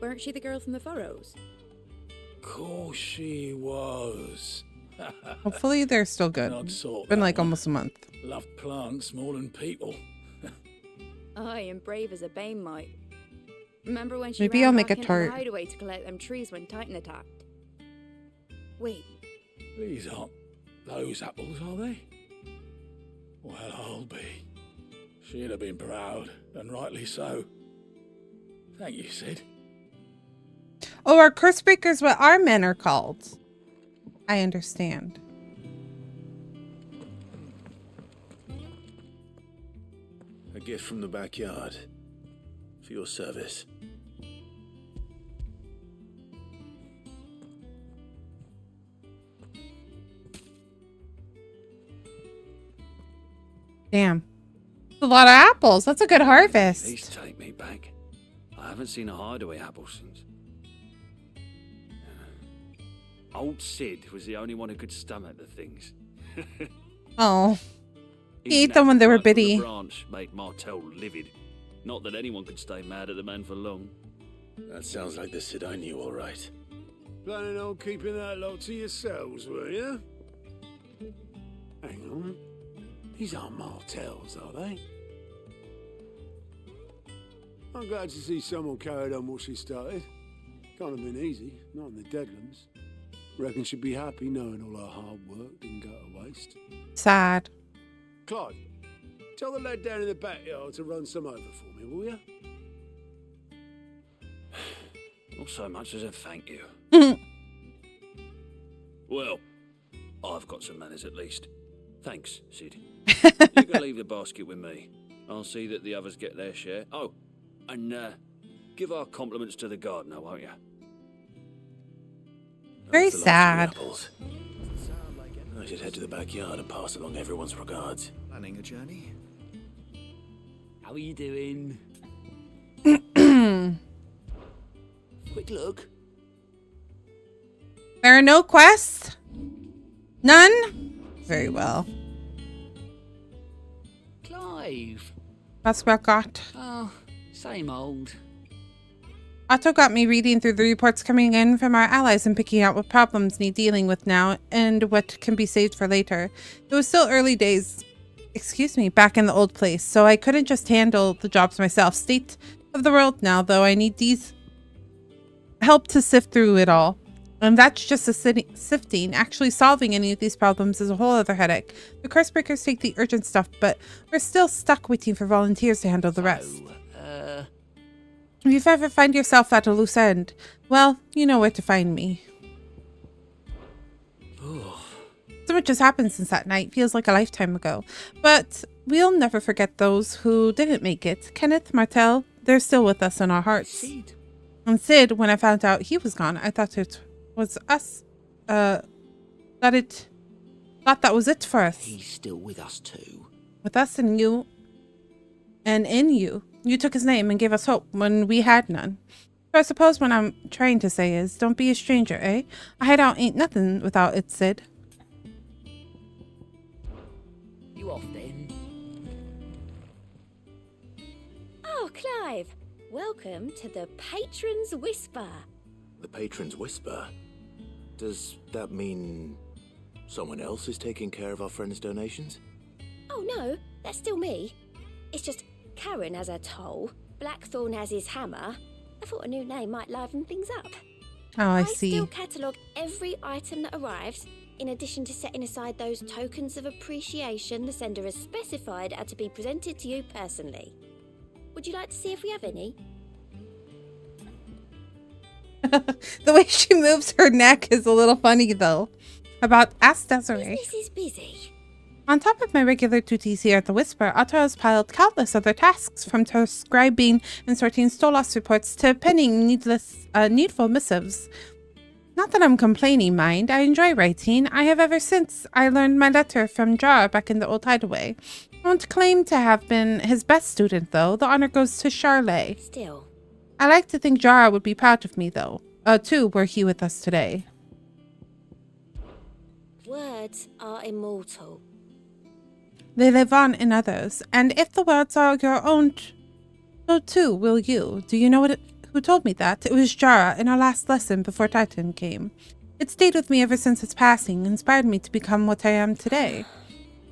Weren't she the girl from the Furrows? Course she was. Hopefully they're still good. It's been like almost a month. Loved plants more than people. Aye, and brave as a bane might. Remember when she Maybe ran I'll make back a into tart. the hideaway to collect them trees when Titan attacked? Wait, These aren't those apples, are they? Well, I'll be. She'd have been proud, and rightly so. Thank you, Sid. Oh, are curse breakers what our men are called? I understand. A gift from the backyard. For your service. Damn. A lot of apples. That's a good harvest. Please take me back. I haven't seen a hideaway apple since. Old Sid was the only one who could stomach the things. Oh. He ate them when they were bitty. The branch made Martell livid. Not that anyone could stay mad at the man for long. That sounds like the Sid I knew, all right. Planning on keeping that lot to yourselves, were you? Hang on. These aren't Martells, are they? I'm glad to see someone carried on what she started. Can't have been easy, not in the Deadlands. Reckon she'd be happy knowing all her hard work didn't go to waste. Sad. Clive, tell the lad down in the backyard to run some over for me, will you? Not so much as a thank you. Well, I've got some manners at least. Thanks, Sid. You can leave the basket with me. I'll see that the others get their share. Oh, and give our compliments to the gardener, won't you? Very sad. I should head to the backyard and pass along everyone's regards. Planning a journey? How are you doing? Quick look. There are no quests? None? Very well. Clive. That's what I got. Oh, same old. Otto got me reading through the reports coming in from our allies and picking out what problems need dealing with now and what can be saved for later. It was still early days, back in the old place, so I couldn't just handle the jobs myself. State of the world now, though, I need these help to sift through it all. And that's just a sifting. Actually solving any of these problems is a whole other headache. The curse breakers take the urgent stuff, but we're still stuck waiting for volunteers to handle the rest. If you ever find yourself at a loose end, well, you know where to find me. So much has happened since that night. Feels like a lifetime ago. But we'll never forget those who didn't make it. Kenneth, Martell, they're still with us in our hearts. Sid. And Sid, when I found out he was gone, I thought it was us. Thought that was it for us. He's still with us too. With us and you. And in you. You took his name and gave us hope when we had none. So I suppose what I'm trying to say is, don't be a stranger, eh? A hideout ain't nothing without it, Sid. Oh, Clive. Welcome to the Patron's Whisper. The Patron's Whisper? Does that mean someone else is taking care of our friends' donations? Oh, no. That's still me. It's just Karen has her toll, Blackthorn has his hammer. I thought a new name might liven things up. Oh, I I see. still catalogue every item that arrives, in addition to setting aside those tokens of appreciation the sender has specified are to be presented to you personally. Would you like to see if we have any? The way she moves her neck is a little funny, though. Ask Desiree. Business is busy. On top of my regular duties here at the Whisper, Otto has piled countless other tasks, from transcribing and sorting Stolas reports to penning needful missives. Not that I'm complaining, mind. I enjoy writing. I have ever since I learned my letter from Jar back in the old hideaway. I won't claim to have been his best student, though. The honor goes to Charlet. Still. I like to think Jara would be proud of me, though. Too, were he with us today. Words are immortal. They live on in others, and if the words are your own, so too will you. Do you know who told me that? It was Jara in our last lesson before Titan came. It stayed with me ever since its passing, and inspired me to become what I am today.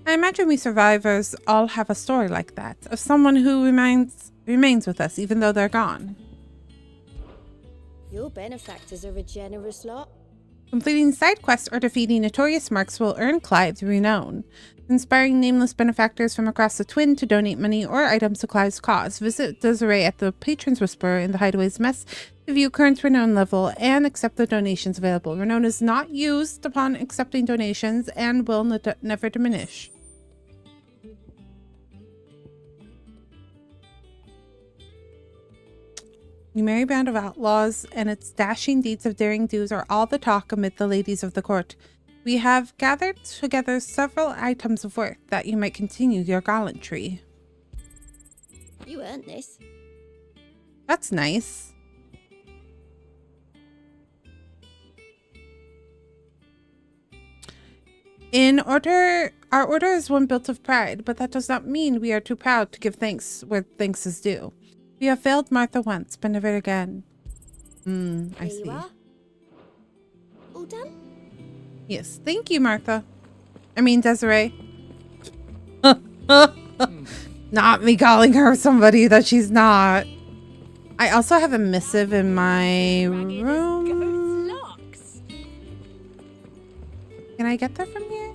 I imagine we survivors all have a story like that, of someone who remains with us even though they're gone. Your benefactors are a generous lot. Completing side quests or defeating notorious marks will earn Clive's renown. Inspiring nameless benefactors from across the Twin to donate money or items to Clive's cause. Visit Desiree at the Patron's Whisper in the Hideaway's Mess to view current renown level and accept the donations available. Renown is not used upon accepting donations and will never diminish. The merry band of outlaws and its dashing deeds of daring do's are all the talk amid the ladies of the court. We have gathered together several items of worth that you might continue your gallantry. You earned this. That's nice. Our order is one built of pride, but that does not mean we are too proud to give thanks where thanks is due. We have failed Martha once, but never again. I see. You are. All done? Yes, thank you, Martha. I mean, Desiree. Not me calling her somebody that she's not. I also have a missive in my room. Can I get that from here?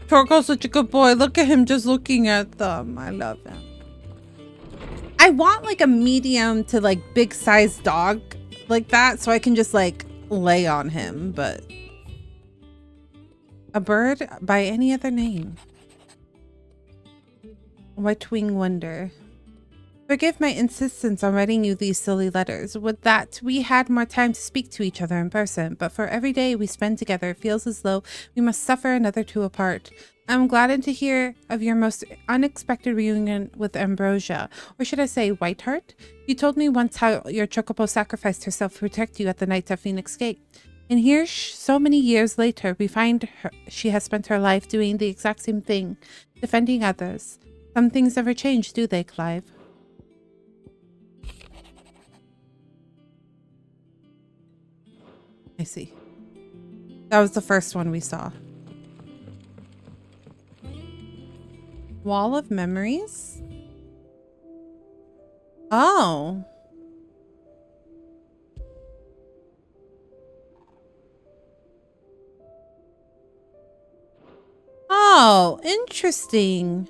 Torko's such a good boy. Look at him just looking at them. I love him. I want like a medium to like big sized dog like that so I can just like lay on him, but a bird by any other name. White Wing Wonder. Forgive my insistence on writing you these silly letters. Would that we had more time to speak to each other in person, but for every day we spend together, it feels as though we must suffer another two apart. I'm gladdened to hear of your most unexpected reunion with Ambrosia, or should I say Whiteheart? You told me once how your Chocobo sacrificed herself to protect you at the night of Phoenix Gate. And here, so many years later, we find she has spent her life doing the exact same thing, defending others. Some things never change, do they, Clive? I see. That was the first one we saw. Wall of Memories? Oh. Oh, interesting.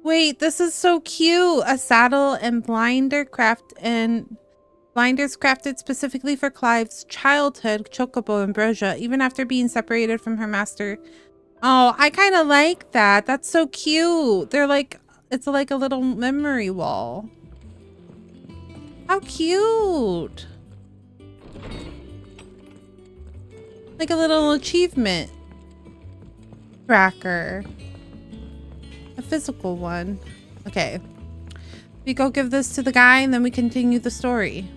Wait, this is so cute. A saddle and blinders crafted specifically for Clive's childhood Chocobo Ambrosia, even after being separated from her master. Oh, I kind of like that. That's so cute. They're like, it's like a little memory wall. How cute. Like a little achievement tracker. A physical one. Okay. We go give this to the guy and then we continue the story.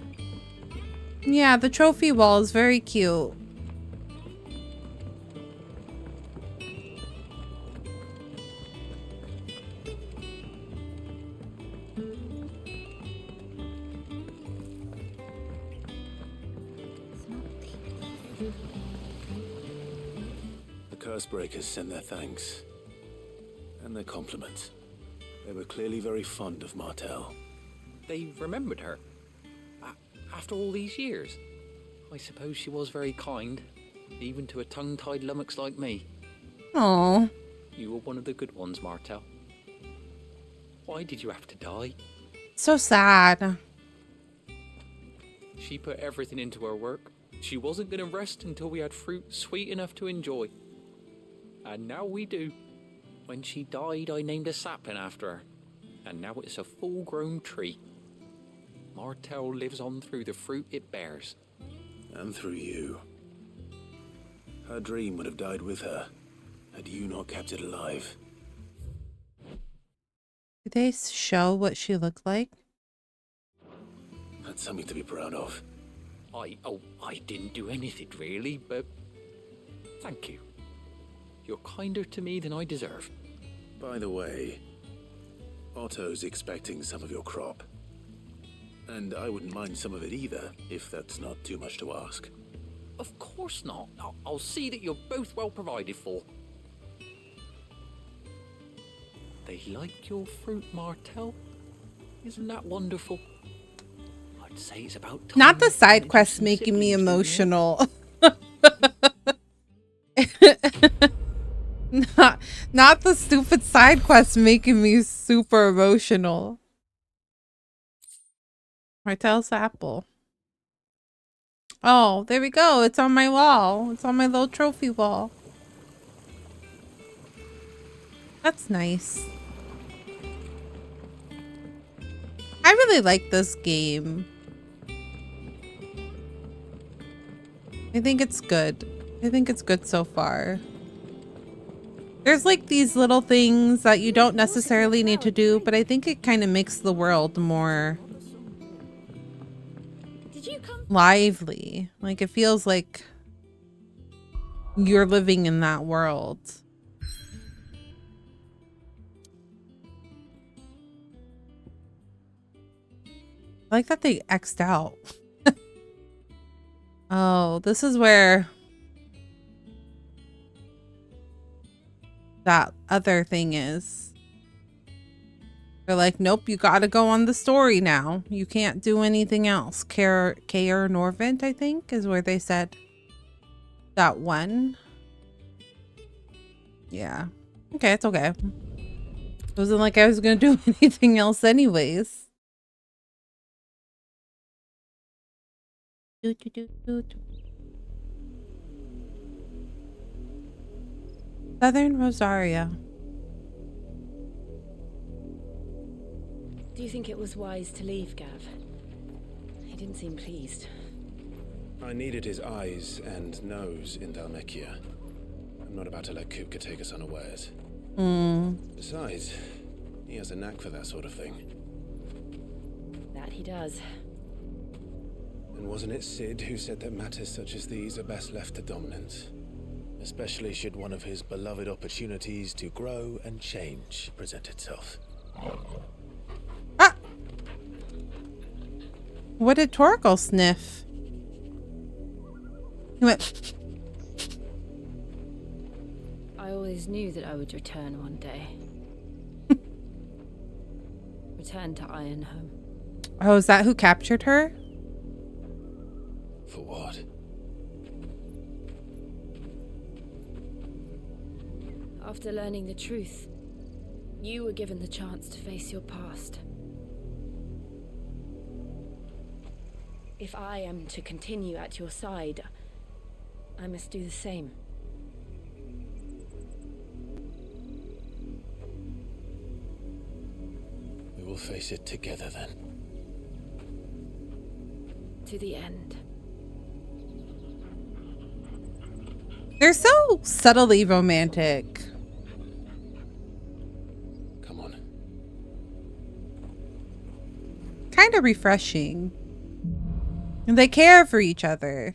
Yeah, the trophy wall is very cute. The Cursebreakers send their thanks. And their compliments. They were clearly very fond of Martel. They remembered her. After all these years. I suppose she was very kind, even to a tongue-tied lummox like me. Oh. You were one of the good ones, Martel. Why did you have to die? So sad. She put everything into her work. She wasn't going to rest until we had fruit sweet enough to enjoy. And now we do. When she died, I named a sapling after her. And now it's a full-grown tree. Martel lives on through the fruit it bears. And through you. Her dream would have died with her, had you not kept it alive. Did they show what she looked like? That's something to be proud of. I didn't do anything really, but thank you. You're kinder to me than I deserve. By the way, Otto's expecting some of your crop. And I wouldn't mind some of it either, if that's not too much to ask. Of course not. I'll see that you're both well provided for. They like your fruit, Martel. Isn't that wonderful? I'd say it's about time. Not the side quests making me emotional. Not the stupid side quests making me super emotional. Martel's apple. Oh, there we go. It's on my wall. It's on my little trophy wall. That's nice. I really like this game. I think it's good. I think it's good so far. There's like these little things that you don't necessarily need to do, but I think it kind of makes the world more lively. Like it feels like you're living in that world. I like that they X'd out. Oh, this is where that other thing is. They're like, nope, you gotta go on the story now. You can't do anything else. Kaer Norvent, I think, is where they said that one. Yeah. Okay, it's okay. It wasn't like I was gonna do anything else anyways. Southern Rosaria. Do you think it was wise to leave, Gav? He didn't seem pleased. I needed his eyes and nose in Dhalmekia. I'm not about to let Kupka take us unawares. Besides, he has a knack for that sort of thing. That he does. And wasn't it Sid who said that matters such as these are best left to dominance? Especially should one of his beloved opportunities to grow and change present itself. Ah! What did Torgal sniff? He went... I always knew that I would return one day. Return to Ironhome. Oh, is that who captured her? For what? After learning the truth, you were given the chance to face your past. If I am to continue at your side, I must do the same. We will face it together then. To the end. They're so subtly romantic. Come on. Kind of refreshing. And they care for each other.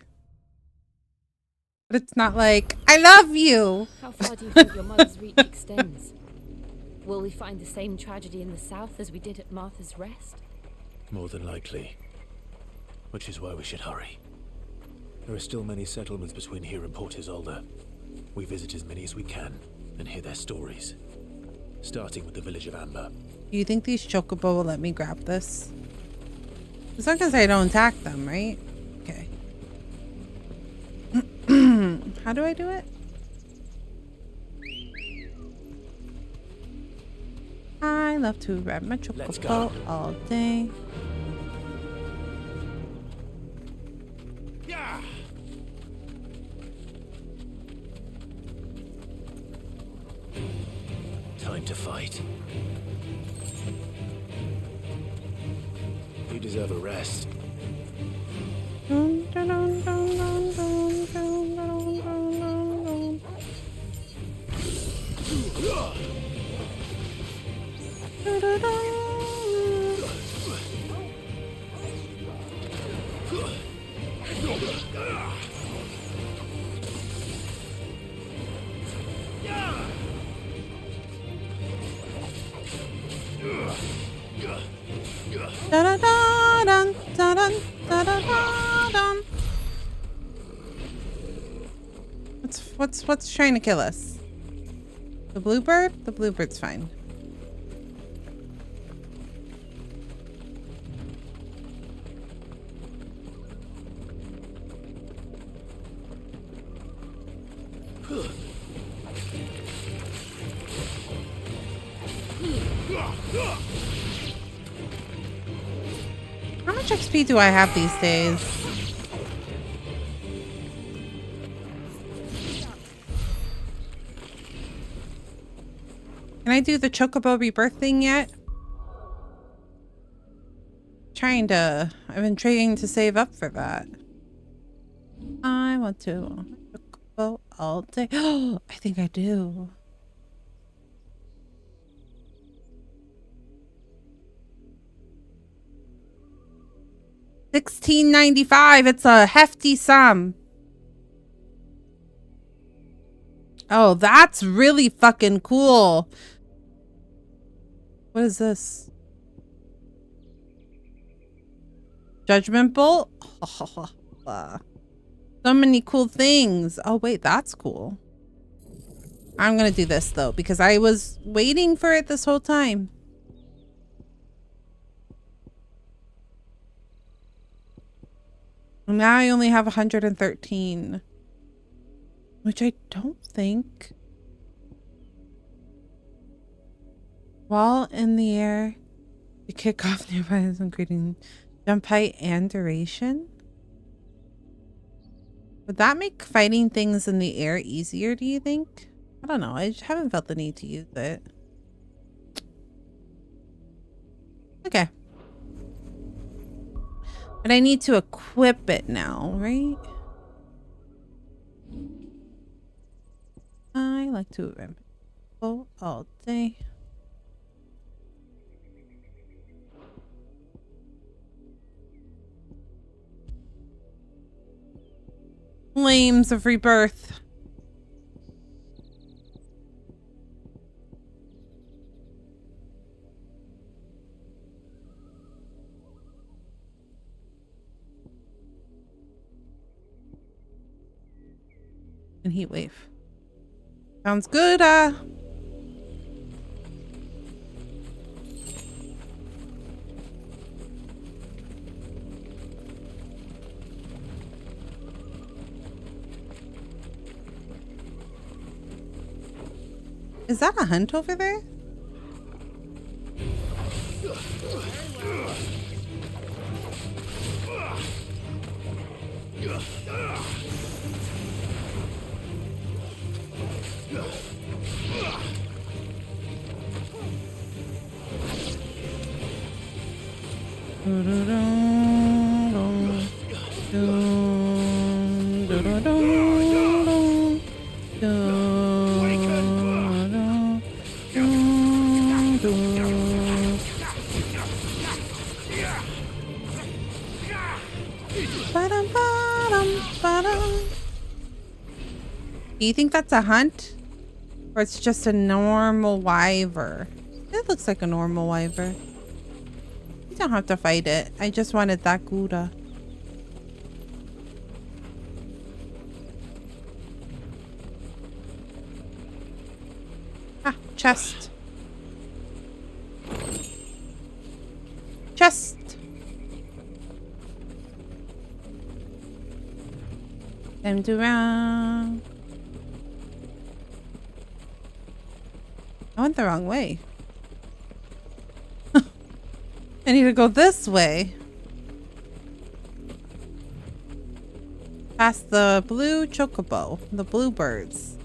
But it's not like, I love you. How far do you think your mother's reach extends? Will we find the same tragedy in the south as we did at Martha's Rest? More than likely. Which is why we should hurry. There are still many settlements between here and Port Isolde. We visit as many as we can and hear their stories. Starting with the village of Amber. Do you think these chocobo will let me grab this? As long as I don't attack them, right? Okay. How do I do it? I love to ride my chocobo all day. Yeah. Time to fight. You deserve a rest. What's trying to kill us? The bluebird? The bluebird's fine. How much XP do I have these days? Can I do the chocobo rebirth thing yet? I've been trying to save up for that. I want to chocobo all day. Oh, I think I do. $16.95. It's a hefty sum. Oh, that's really fucking cool. What is this? Judgment Bolt? So many cool things. Oh, wait, that's cool. I'm gonna do this, though, because I was waiting for it this whole time. Now I only have 113. Which I don't think. While in the air, to kick off nearby is including jump height and duration. Would that make fighting things in the air easier, do you think? I don't know. I just haven't felt the need to use it. Okay. But I need to equip it now, right? I like to ramble all day. Flames of rebirth. And heat wave. Sounds good, Is that a hunt over there? Ba-dum, ba-dum, ba-dum. Do you think that's a hunt? Or it's just a normal wyvern? It looks like a normal wyvern. You don't have to fight it. I just wanted that Gouda. Ah, chest. Chest. Time to run. I went the wrong way. I need to go this way. Past the blue chocobo, the bluebirds.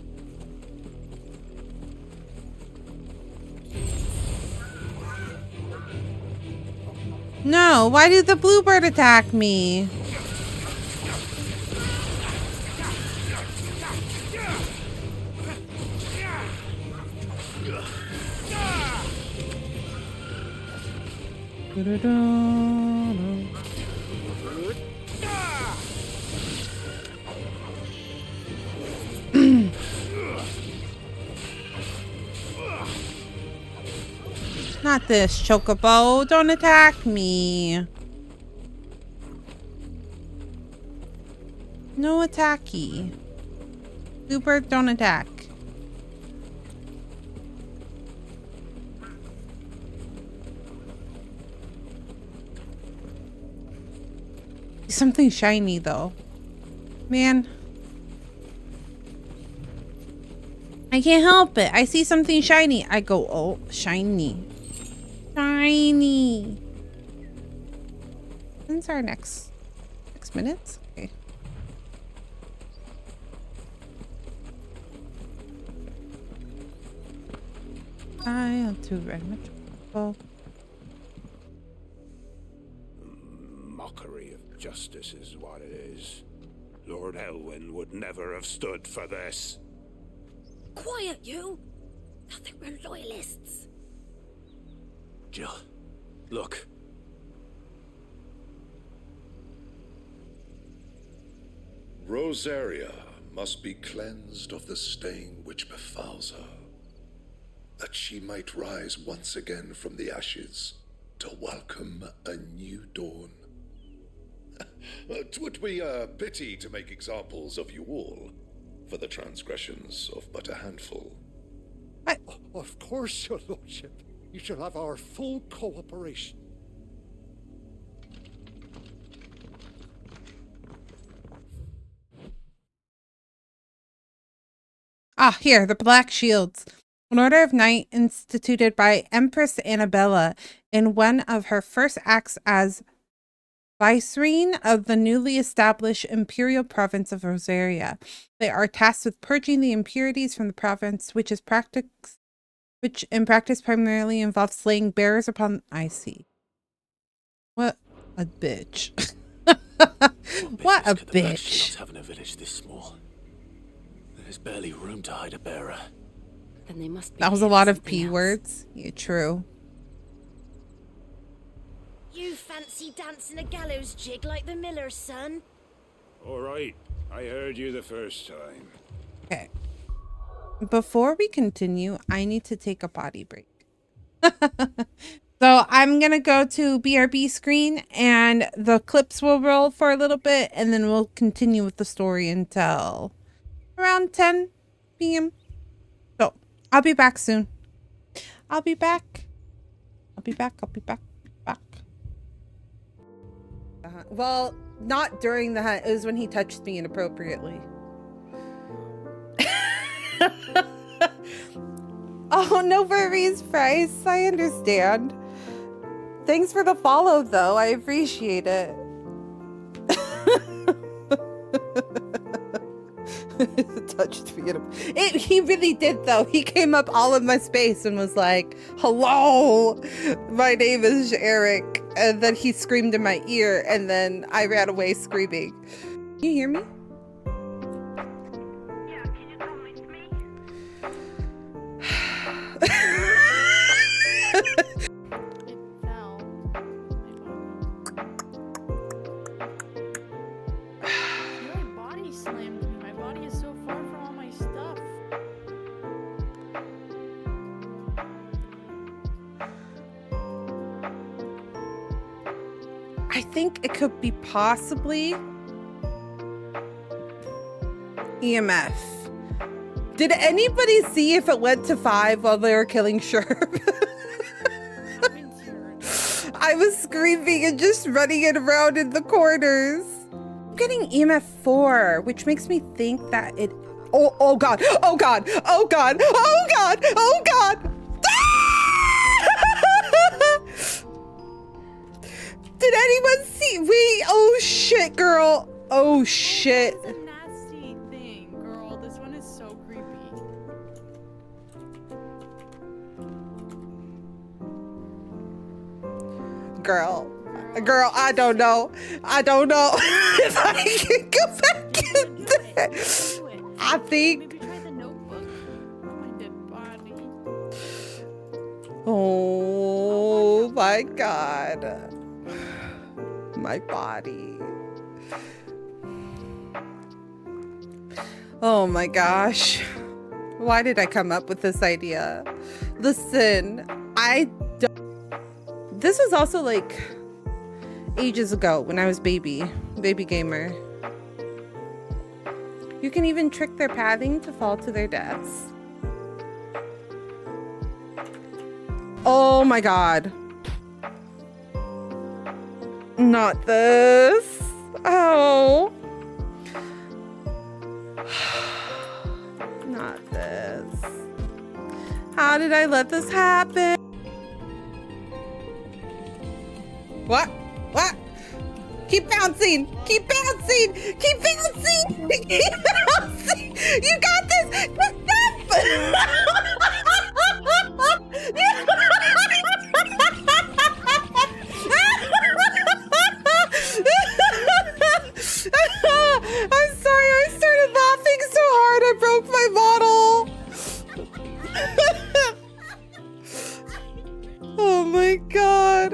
No, why did the bluebird attack me? Not this, Chocobo. Don't attack me. No attacky. Bluebird, don't attack. Something shiny though. Man. I can't help it. I see something shiny. I go, oh, shiny. Shiny. When's our next minutes? Okay. I have to red metro. Mockery of justice is what it is. Lord Elwyn would never have stood for this. Quiet, you! Nothing, we're loyalists. Jill, look. Rosaria must be cleansed of the stain which befouls her, that she might rise once again from the ashes to welcome a new dawn. 'Twould be a pity to make examples of you all for the transgressions of but a handful. Of course, your lordship. You shall have our full cooperation. Ah, here, the Black Shields. An order of knight instituted by Empress Annabella in one of her first acts as vicereine of the newly established imperial province of Rosaria. They are tasked with purging the impurities from the province, which in practice primarily involves slaying bearers upon... I see. What a bitch. What a bitch. Having a village this small. There's barely room to hide a bearer. Then they must be. That was a lot of P words. Yeah, true. You fancy dancing a gallows jig like the miller's son? All right, I heard you the first time. Okay. Before we continue, I need to take a potty break. So I'm going to go to BRB screen and the clips will roll for a little bit and then we'll continue with the story until around 10 p.m. So I'll be back soon. I'll be back. Well, not during the hunt. It was when he touched me inappropriately. Oh, no worries, Bryce. I understand. Thanks for the follow, though. I appreciate it. Touched me. He really did, though. He came up all in my space and was like, hello, my name is Eric. And then he screamed in my ear, and then I ran away screaming. Can you hear me? slammed me. My body is so far from all my stuff. I think it could be possibly EMF. Did anybody see if it went to 5 while they were killing Sherb? I was screaming and just running it around in the corners. I'm getting EMF 4, which makes me think that it... Oh God, oh God, oh God, oh God, oh God. Did anyone see? Wait, oh shit, girl. Oh shit. It's a nasty thing, girl. This one is so creepy. Girl, I don't know. I don't know if I can go back in there. I think. Maybe try the notebook on my dead body. Oh my God. My body. Oh my gosh. Why did I come up with this idea? Listen, this was also like ages ago when I was baby gamer. You can even trick their pathing to fall to their deaths. Oh my God. Not this. Oh. Not this. How did I let this happen? What? What? Keep bouncing! Keep bouncing! Keep bouncing! Keep bouncing! You got this! I'm sorry, I started laughing so hard I broke my bottle. Oh my God.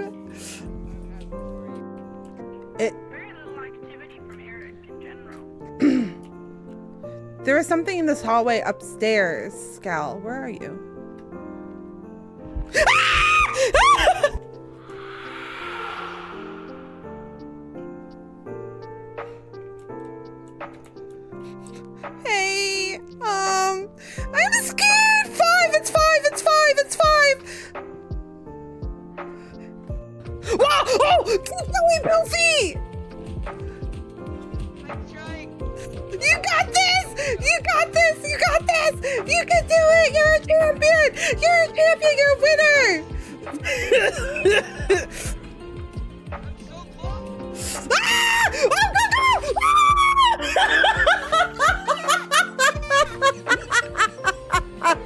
There was something in this hallway upstairs. Scal, where are you? Hey, I'm scared. 5, it's 5, it's 5, it's 5. Wow! Oh, keep going, Goofy! You got this! You got this! You got this! You can do it! You're a champion! You're a champion! You're a winner! Ah! Oh, go, go! Ah!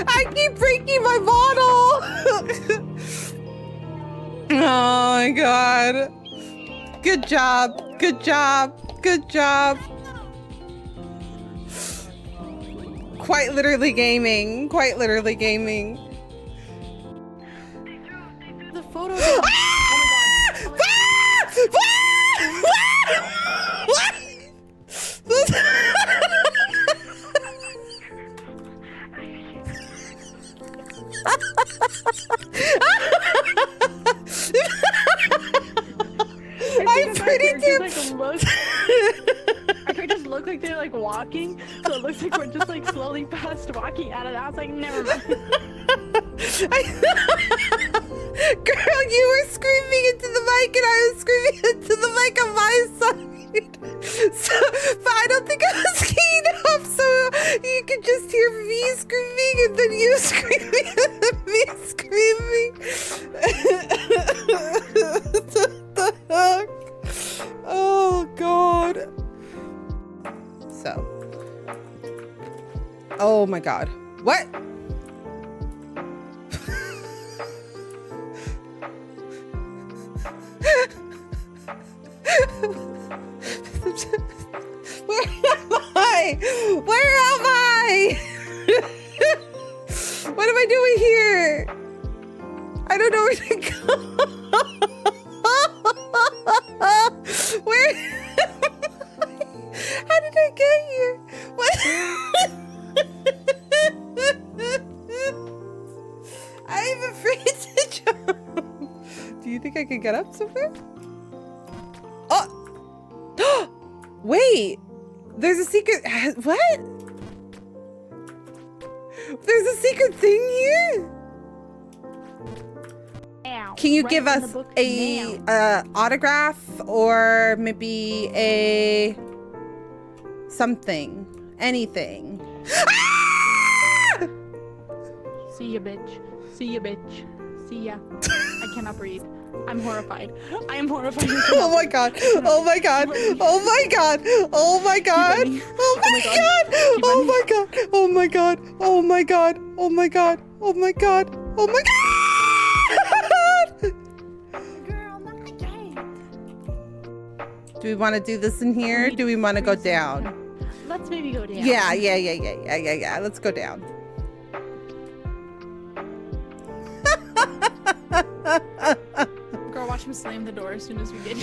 I keep breaking my bottle! Oh my God. Good job. Good job. Good job. Quite literally gaming. Quite literally gaming. The photo. Oh I'm pretty too. Our characters look like they're like walking, so it looks like we're just like slowly fast walking out of the house. Like, never mind. Girl, you were screaming into the mic and I was screaming into the mic on my side. So, but I don't think I was keen enough, so you could just hear me screaming and then you screaming and then me screaming. What the heck? Oh God. So. Oh my God. What? Where am I? Where am I? What am I doing here? I don't know where to go. Where am I? How did somewhere? Oh! Wait! There's a secret... What? There's a secret thing here? Can you give us a autograph or maybe a something, anything? See ya, bitch. See ya, bitch. See ya. I cannot breathe. I'm horrified. I am horrified. Oh my god. Oh my god. Oh my god. Oh my god. Oh my god. Oh my god. Oh my god. Oh my god. Oh my god. Oh my god. Oh my god. Do we want to do this in here? Do we want to go down? Let's maybe go down. Yeah. Let's go down. Girl, watch him slam the door as soon as we get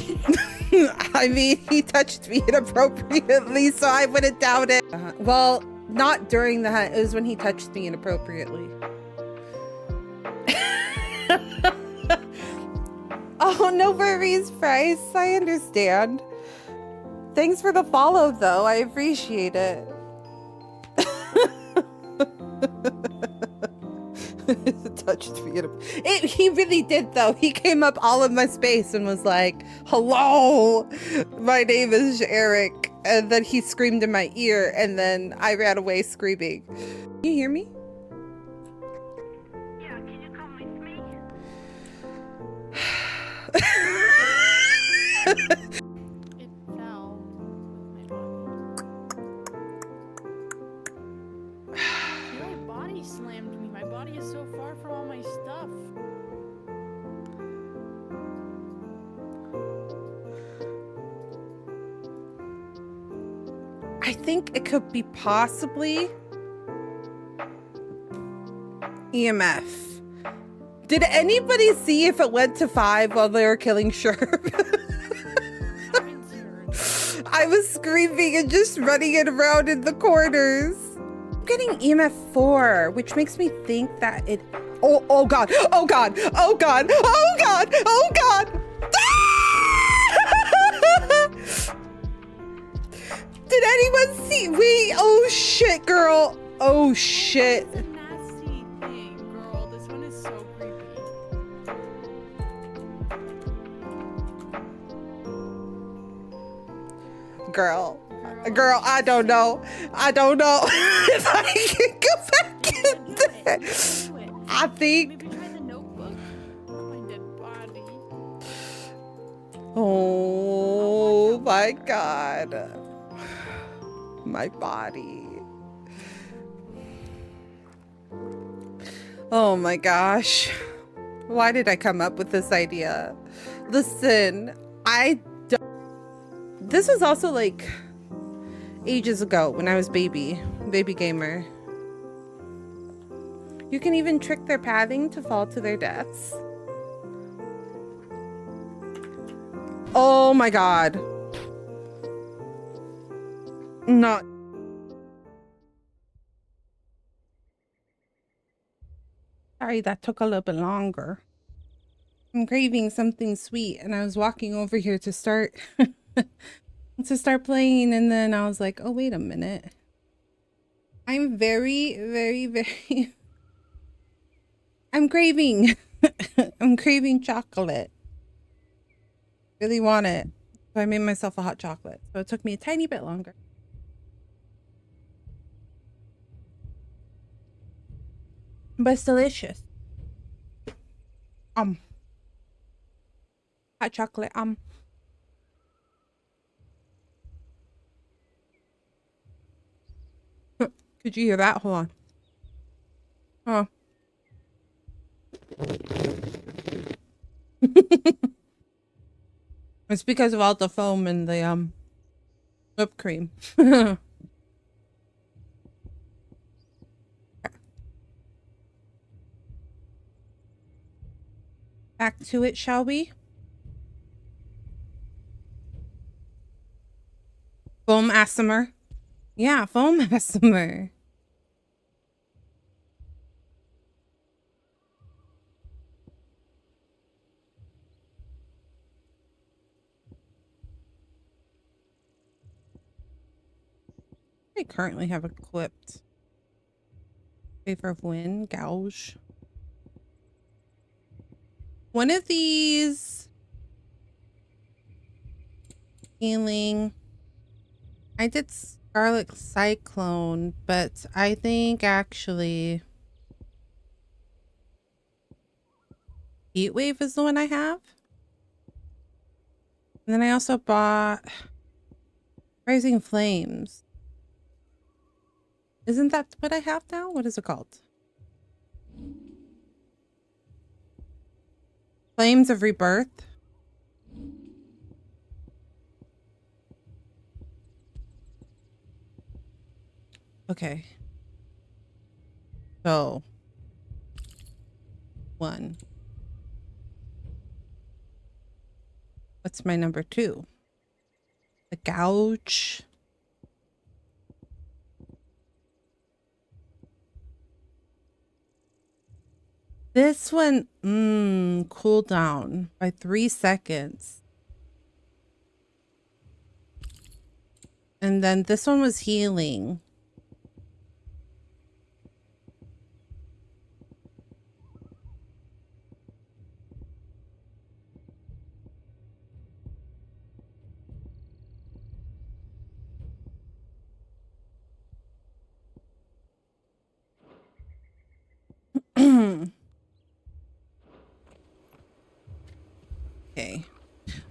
in. I mean, he touched me inappropriately, so I wouldn't doubt it. Well, not during the hunt. It was when he touched me inappropriately. Oh, no worries, Bryce. I understand. Thanks for the follow, though. I appreciate it. Touched me. He really did, though. He came up all in my space and was like, "Hello, my name is Eric." And then he screamed in my ear, and then I ran away screaming. Can you hear me? Yeah, can you come with me? It fell with my body. My body slammed me. My body is so far from all my stuff. I think it could be possibly EMF. Did anybody see if it went to 5 while they were killing Sherb? I was screaming and just running it around in the corners. I'm getting EMF 4, which makes me think that it... Oh god, oh god, oh god, oh god, oh god! Did anyone see? Wait, oh shit, girl. Oh shit. It's a nasty thing, girl. This one is so creepy. Girl, I don't know. I don't know if I can go back in there. I think. Maybe try the notebook. My dead body. Oh my god. My body. Oh my gosh. Why did I come up with this idea? Listen, this was also like ages ago when I was baby gamer. You can even trick their pathing to fall to their deaths. Oh my god. Not. Sorry, that took a little bit longer. I'm craving something sweet, and I was walking over here to start playing, and then I was like, oh, wait a minute. I'm very, very, very... I'm craving. I'm craving chocolate. Really want it. So I made myself a hot chocolate. So it took me a tiny bit longer. But it's delicious. Hot chocolate, Could you hear that? Hold on. Oh. It's because of all the foam and the whipped cream. Back to it, shall we? Foam asthma. Yeah, foam asthma. I currently have equipped. Favor of wind, gouge. One of these healing. I did Scarlet Cyclone, but I think actually Heat Wave is the one I have. And then I also bought Rising Flames. Isn't that what I have now? What is it called? Flames of Rebirth. Okay. So 1. What's my number 2? The gouge. This one, cool down by 3 seconds. And then this one was healing. Okay.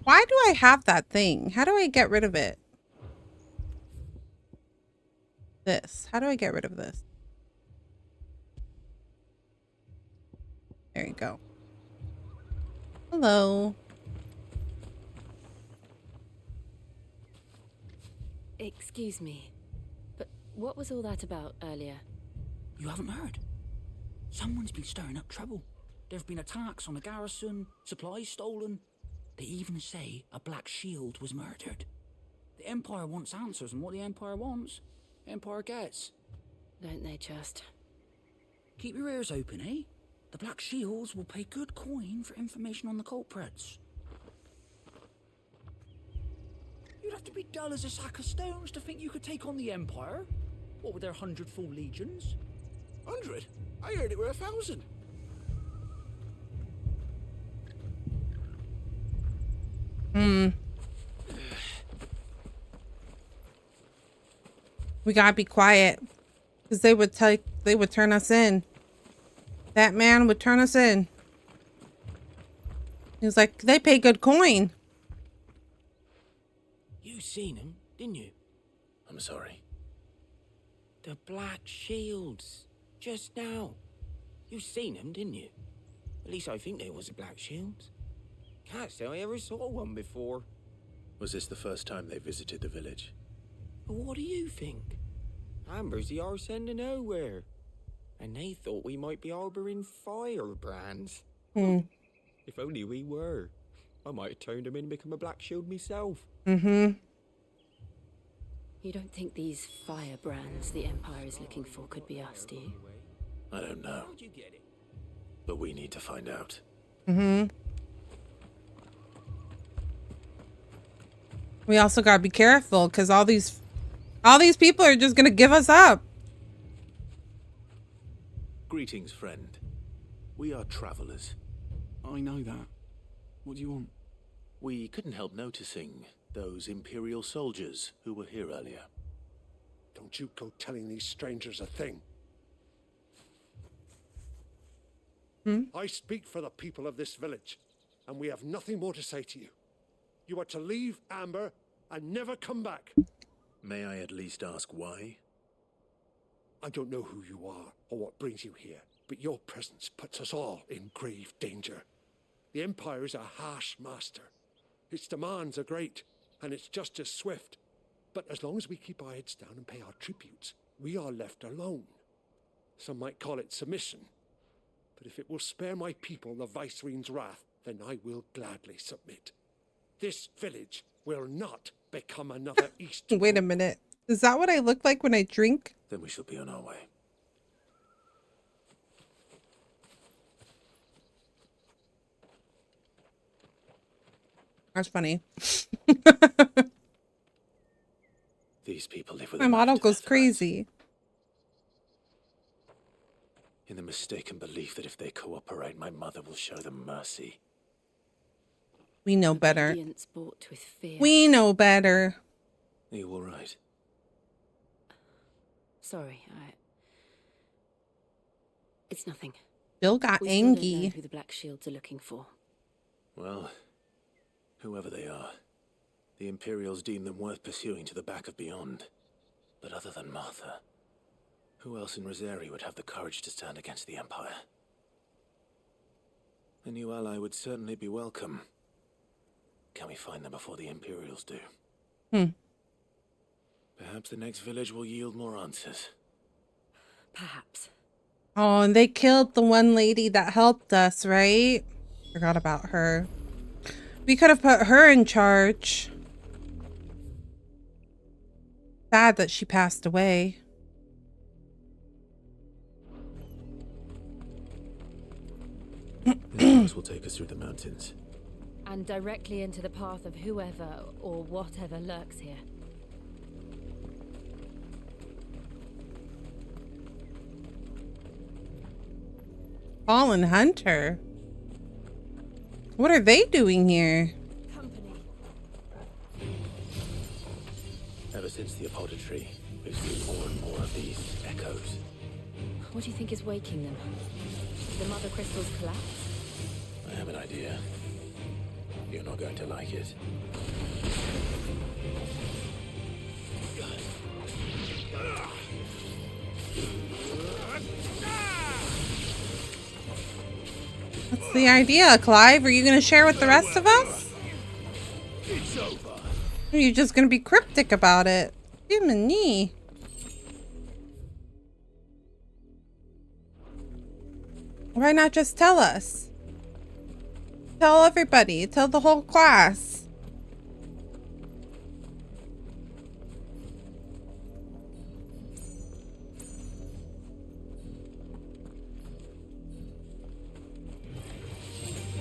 Why do I have that thing? How do I get rid of it? This. How do I get rid of this? There you go. Hello. Excuse me, but what was all that about earlier? You haven't heard? Someone's been stirring up trouble. There have been attacks on the garrison, supplies stolen. They even say a Black Shield was murdered. The Empire wants answers, and what the Empire wants, Empire gets. Don't they just? Keep your ears open, eh? The Black Shields will pay good coin for information on the culprits. You'd have to be dull as a sack of stones to think you could take on the Empire. What with their 100 full legions? 100? I heard it were 1,000. We gotta be quiet, because they would turn us in. That man would turn us in. He was like, they pay good coin. You seen him, didn't you? I'm sorry. The Black Shields. Just now. You seen him, didn't you? At least I think there was a Black Shields. Can't say I ever saw one before. Was this the first time they visited the village? But what do you think? Amber's the arse end of nowhere. And they thought we might be harboring firebrands. If only we were. I might have turned him in and become a Black Shield myself. You don't think these firebrands the Empire is looking for could be us, do you? I don't know. How'd you get it? But we need to find out. We also gotta be careful, because all these people are just gonna give us up. Greetings, friend. We are travelers. I know that. What do you want? We couldn't help noticing those Imperial soldiers who were here earlier. Don't you go telling these strangers a thing. I speak for the people of this village, and we have nothing more to say to you. You are to leave Amber and never come back. May I at least ask why? I don't know who you are or what brings you here, but your presence puts us all in grave danger. The Empire is a harsh master. Its demands are great, and its justice swift. But as long as we keep our heads down and pay our tributes, we are left alone. Some might call it submission. But if it will spare my people the Viceroy's wrath, then I will gladly submit. This village will not become another East. Wait a minute. Is that what I look like when I drink? Then we shall be on our way. That's funny. These these people live with My a model knife to goes their throats. crazy. In the mistaken belief that if they cooperate, my mother will show them mercy. We know better. Obedience bought with fear. We know better. Are you all right? Sorry, it's nothing. Bill got We still don't know angry. who the Black Shields are looking for. Well, whoever they are, the Imperials deem them worth pursuing to the back of beyond. But other than Martha, who else in Rosari would have the courage to stand against the Empire? A new ally would certainly be welcome. Can we find them before the Imperials do? Perhaps the next village will yield more answers. Perhaps. Oh, and they killed the one lady that helped us, right? Forgot about her. We could have put her in charge. Sad that she passed away. This will take us through the mountains. And directly into the path of whoever or whatever lurks here. Fallen Hunter. What are they doing here? Ever since the Apodatory, we've seen more and more of these echoes. What do you think is waking them? The Mother Crystal's collapse? I have an idea. You're not going to like it. What's the idea, Clive? Are you going to share with the rest of us? It's over. Or are you just going to be cryptic about it? Jiminy. Why not just tell us? Tell everybody. Tell the whole class.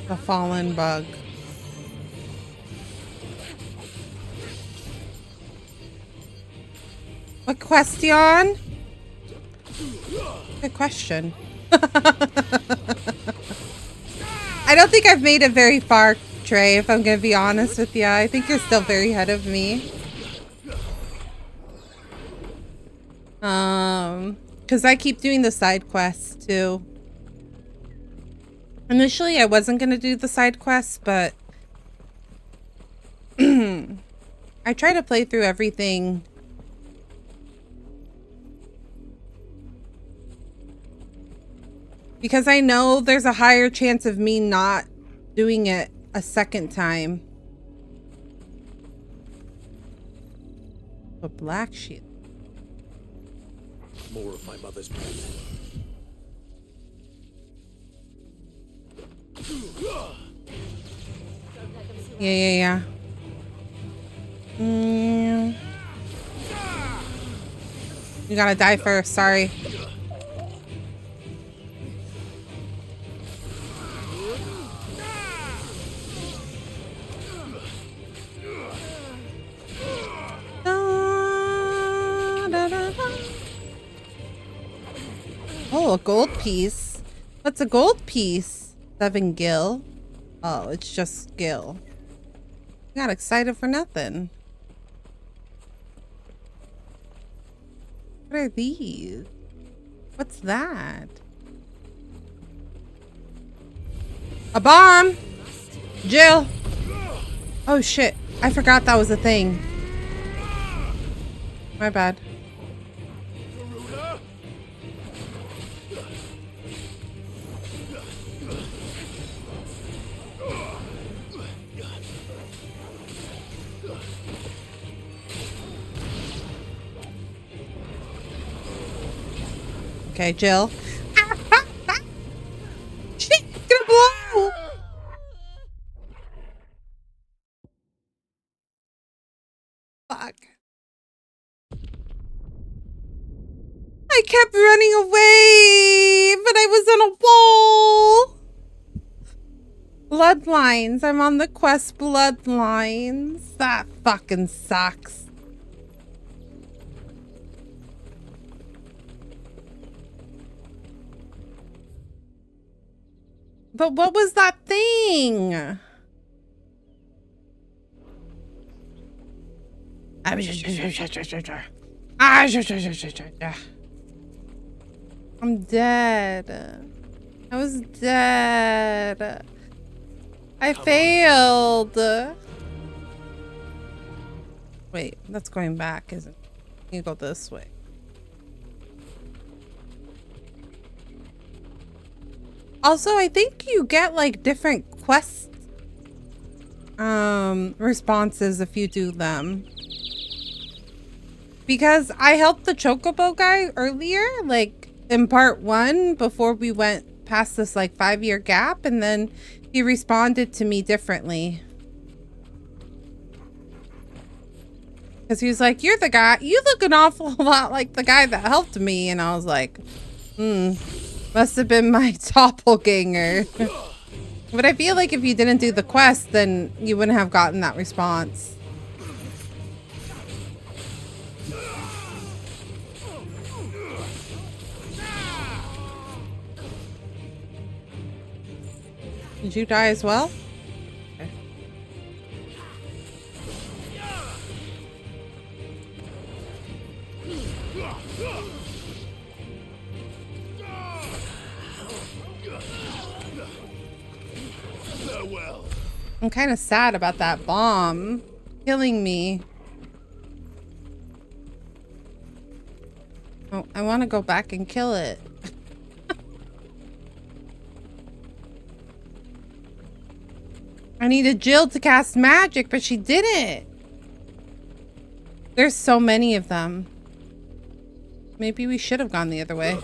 A fallen bug. What question? Good question. I don't think I've made it very far, Trey, if I'm going to be honest with you. I think you're still very ahead of me. Because I keep doing the side quests, too. Initially, I wasn't going to do the side quests, but I try to play through everything. Because I know there's a higher chance of me not doing it a second time. A black sheep. More of my mother's blood. Yeah. You gotta die first, sorry. Oh, a gold piece. What's a gold piece? 7 gil. Oh, it's just gil. Got excited for nothing. What are these? What's that? A bomb! Jill! Oh shit, I forgot that was a thing. My bad. Okay, Jill. She's gonna blow! Fuck. I kept running away, but I was on a wall. Bloodlines. I'm on the quest Bloodlines. That fucking sucks. But what was that thing? I'm dead. I was dead. I failed. Wait, that's going back, isn't it? You go this way. Also, I think you get like different quest responses if you do them. Because I helped the Chocobo guy earlier, like in part 1 before we went past this like 5-year gap, and then he responded to me differently. Because he was like, you're the guy, you look an awful lot like the guy that helped me. And I was like, must have been my doppelganger. But I feel like if you didn't do the quest, then you wouldn't have gotten that response. Did you die as well? Okay. I'm kind of sad about that bomb killing me. Oh, I want to go back and kill it. I needed Jill to cast magic, but she didn't. There's so many of them. Maybe we should have gone the other way.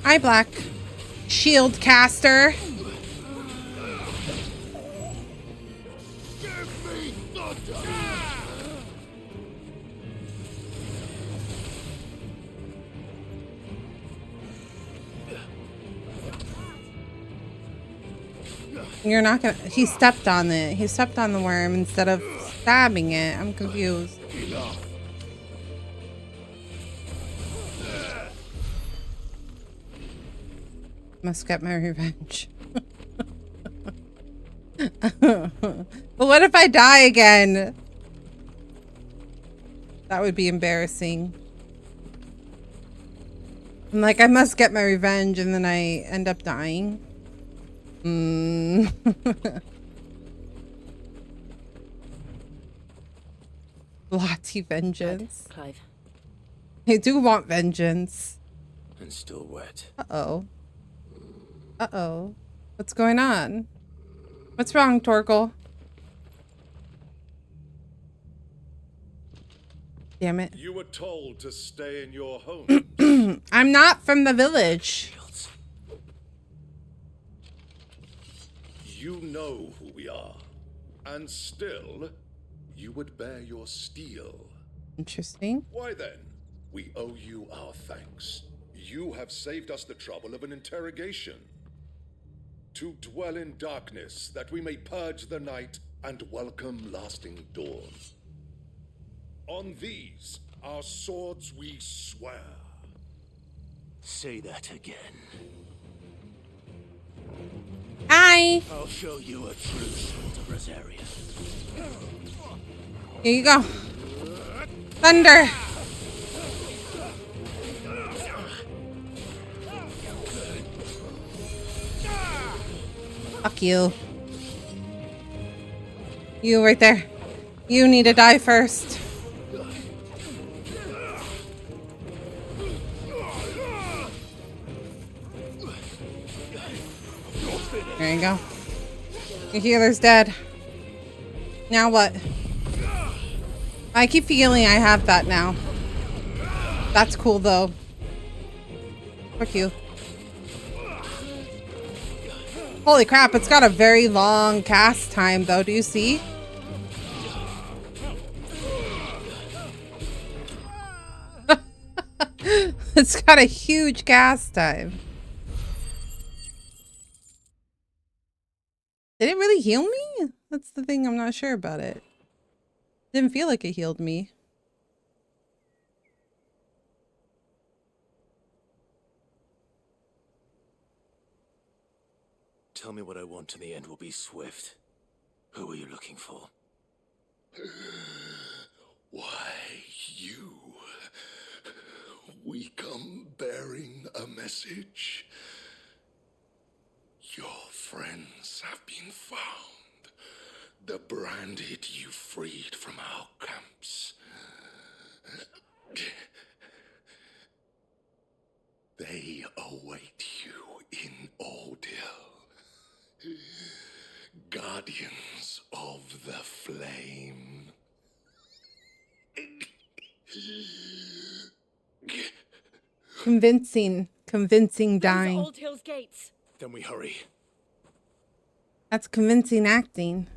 Hi, Black. Shield caster. You're not gonna. He stepped on it. He stepped on the worm instead of stabbing it. I'm confused. Must get my revenge. But what if I die again? That would be embarrassing. I'm like, I must get my revenge, and then I end up dying. Lottie vengeance. Clive. I do want vengeance. And still wet. Uh-oh. Uh-oh. What's going on? What's wrong, Torgal? Damn it. You were told to stay in your home. I'm not from the village. You know who we are. And still, you would bear your steel. Interesting. Why then? We owe you our thanks. You have saved us the trouble of an interrogation. To dwell in darkness, that we may purge the night and welcome lasting dawn. On these, our swords we swear. Say that again. Hi. I'll show you a true sword of Rosaria. Here you go. Thunder. Fuck you. You right there. You need to die first. There you go. Your healer's dead. Now what? I keep feeling I have that now. That's cool though. Fuck you. Holy crap, it's got a very long cast time though. Do you see? It's got a huge cast time. Did it really heal me? That's the thing. I'm not sure about it. Didn't feel like it healed me. Tell me what I want and the end will be swift. Who are you looking for? Why, you. We come bearing a message. Your friends have been found. The branded you freed from our camps. They await you in Ordeal. Guardians of the Flame. Convincing dying. Old Hill's gates. Then we hurry. That's convincing acting.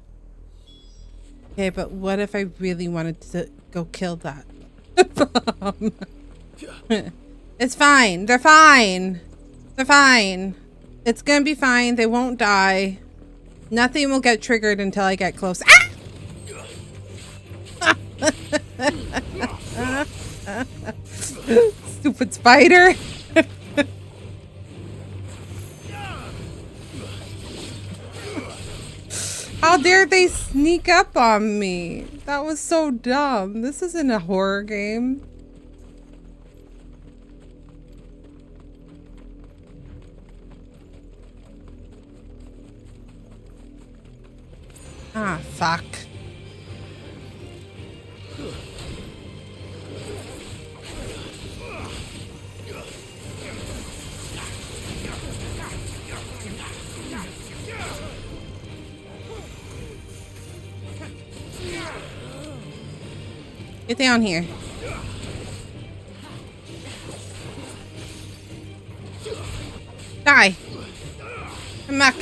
Okay, but what if I really wanted to go kill that bomb? It's fine. They're fine. They're fine. It's gonna be fine. They won't die. Nothing will get triggered until I get close. Ah! Stupid spider. How dare they sneak up on me? That was so dumb. This isn't a horror game. Ah, fuck. Get down here. Die. Come back.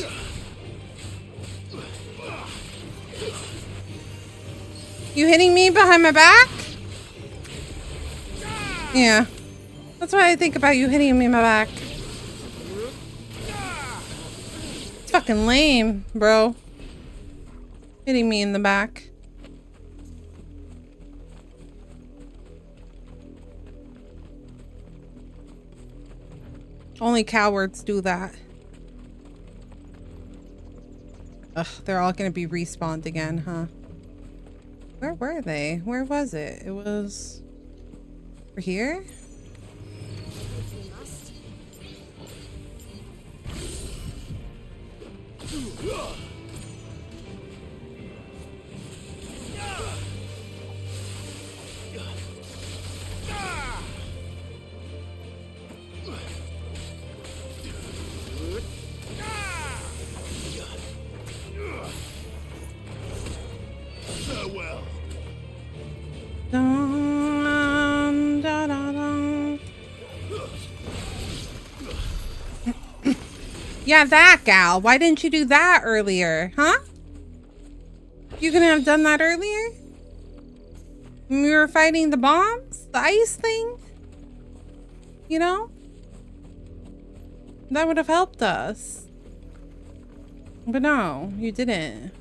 You hitting me behind my back? Yeah. That's what I think about you hitting me in my back. It's fucking lame, bro. Hitting me in the back. Only cowards do that. Ugh, they're all gonna be respawned again, huh? Where were they? Where was it? It was... over here? Farewell. Dun, da, da, dun. Yeah, that gal. Why didn't you do that earlier? Huh? You couldn't have done that earlier? When we were fighting the bombs? The ice thing? You know? That would have helped us. But no, you didn't.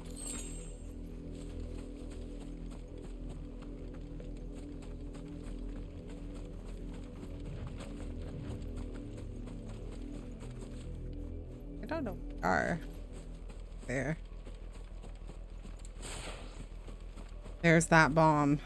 I don't know. Are there? There's that bomb.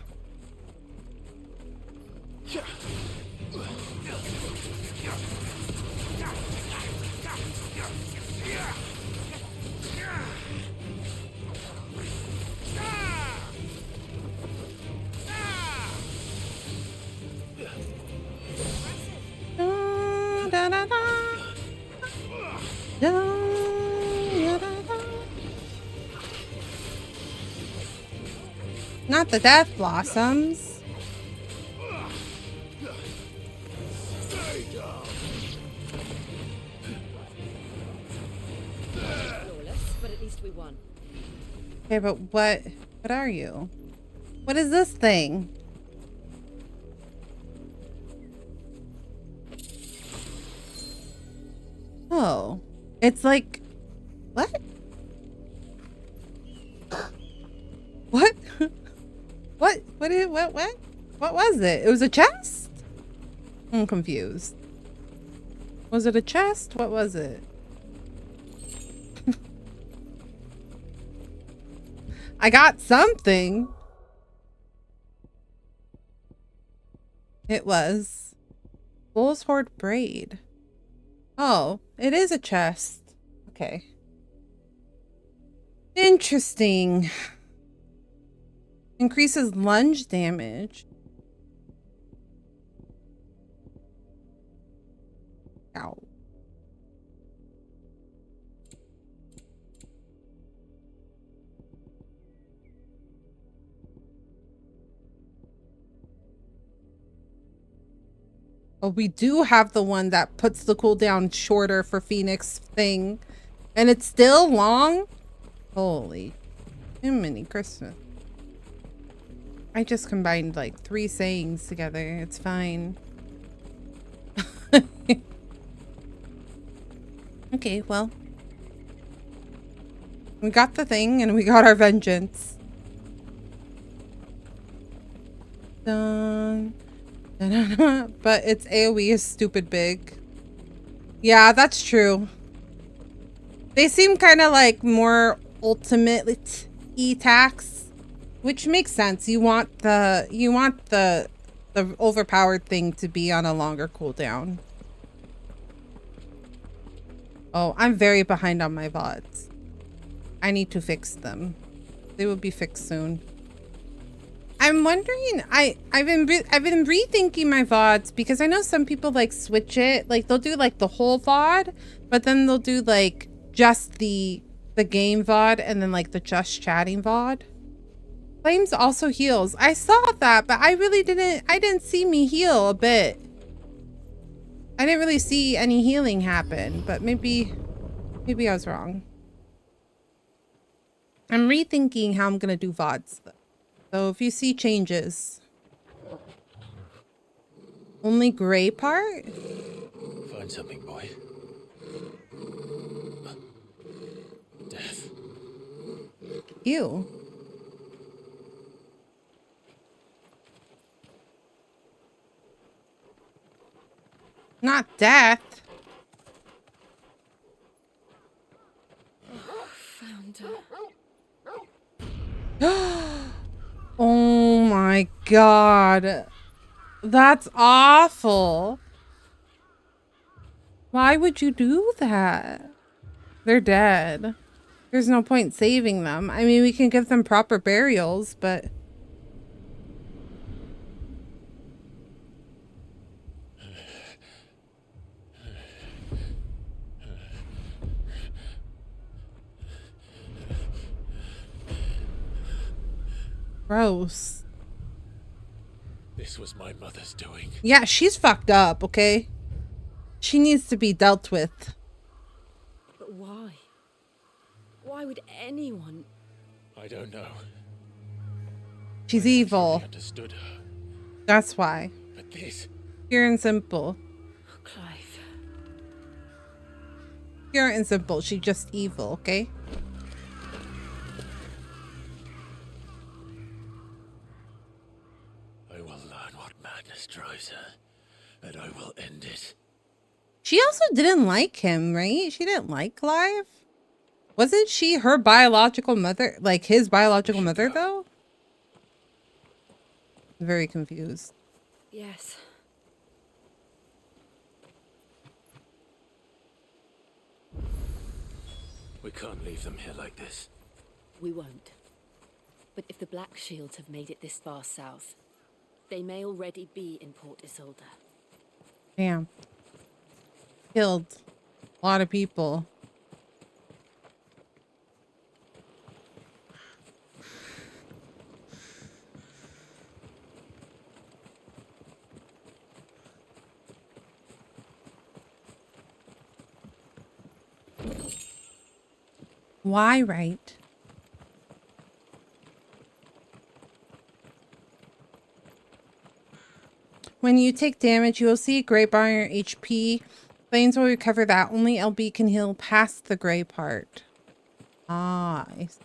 Da, da, da. Da, da, da. Not the death blossoms. But at least we won. Okay, but what are you? What is this thing? Oh, it's like, what? What was it? It was a chest? I'm confused. Was it a chest? What was it? I got something. It was Bull's Horde Braid. Oh, it is a chest. Okay. Interesting. Increases lunge damage. Ow. Oh, we do have the one that puts the cooldown shorter for Phoenix thing. And it's still long? Holy. Mini Christmas. I just combined like 3 sayings together. It's fine. Okay, well. We got the thing and we got our vengeance. Dun. But its AoE is stupid big. Yeah, that's true. They seem kind of like more ultimate attacks, which makes sense. You want the overpowered thing to be on a longer cooldown. Oh, I'm very behind on my VODs. I need to fix them. They will be fixed soon. I'm wondering, I've been rethinking my VODs because I know some people like switch it. Like they'll do like the whole VOD, but then they'll do like just the game VOD and then like the just chatting VOD. Flames also heals. I saw that, but I didn't see me heal a bit. I didn't really see any healing happen, but maybe I was wrong. I'm rethinking how I'm gonna do VODs though. So if you see changes, only gray part? Find something, boy. Death. Ew. Not death. Found her. Oh my god. That's awful. Why would you do that? They're dead. There's no point saving them. I mean, we can give them proper burials, but... Gross. This was my mother's doing. Yeah, she's fucked up, okay? She needs to be dealt with. But why? Why would anyone? I don't know. She's evil. Understood her. That's why. But this... Pure and simple. Clive. Pure and simple. She's just evil, okay? I will learn what madness drives her, and I will end it. She also didn't like him, right? She didn't like Clive? Wasn't she her biological mother? Like his biological mother, though? Very confused. Yes. We can't leave them here like this. We won't. But if the Black Shields have made it this far south, they may already be in Port Isolde. Damn. Killed a lot of people. Why, right? When you take damage, you will see a gray bar on your HP. Flames will recover that. Only LB can heal past the gray part. Ah, I see.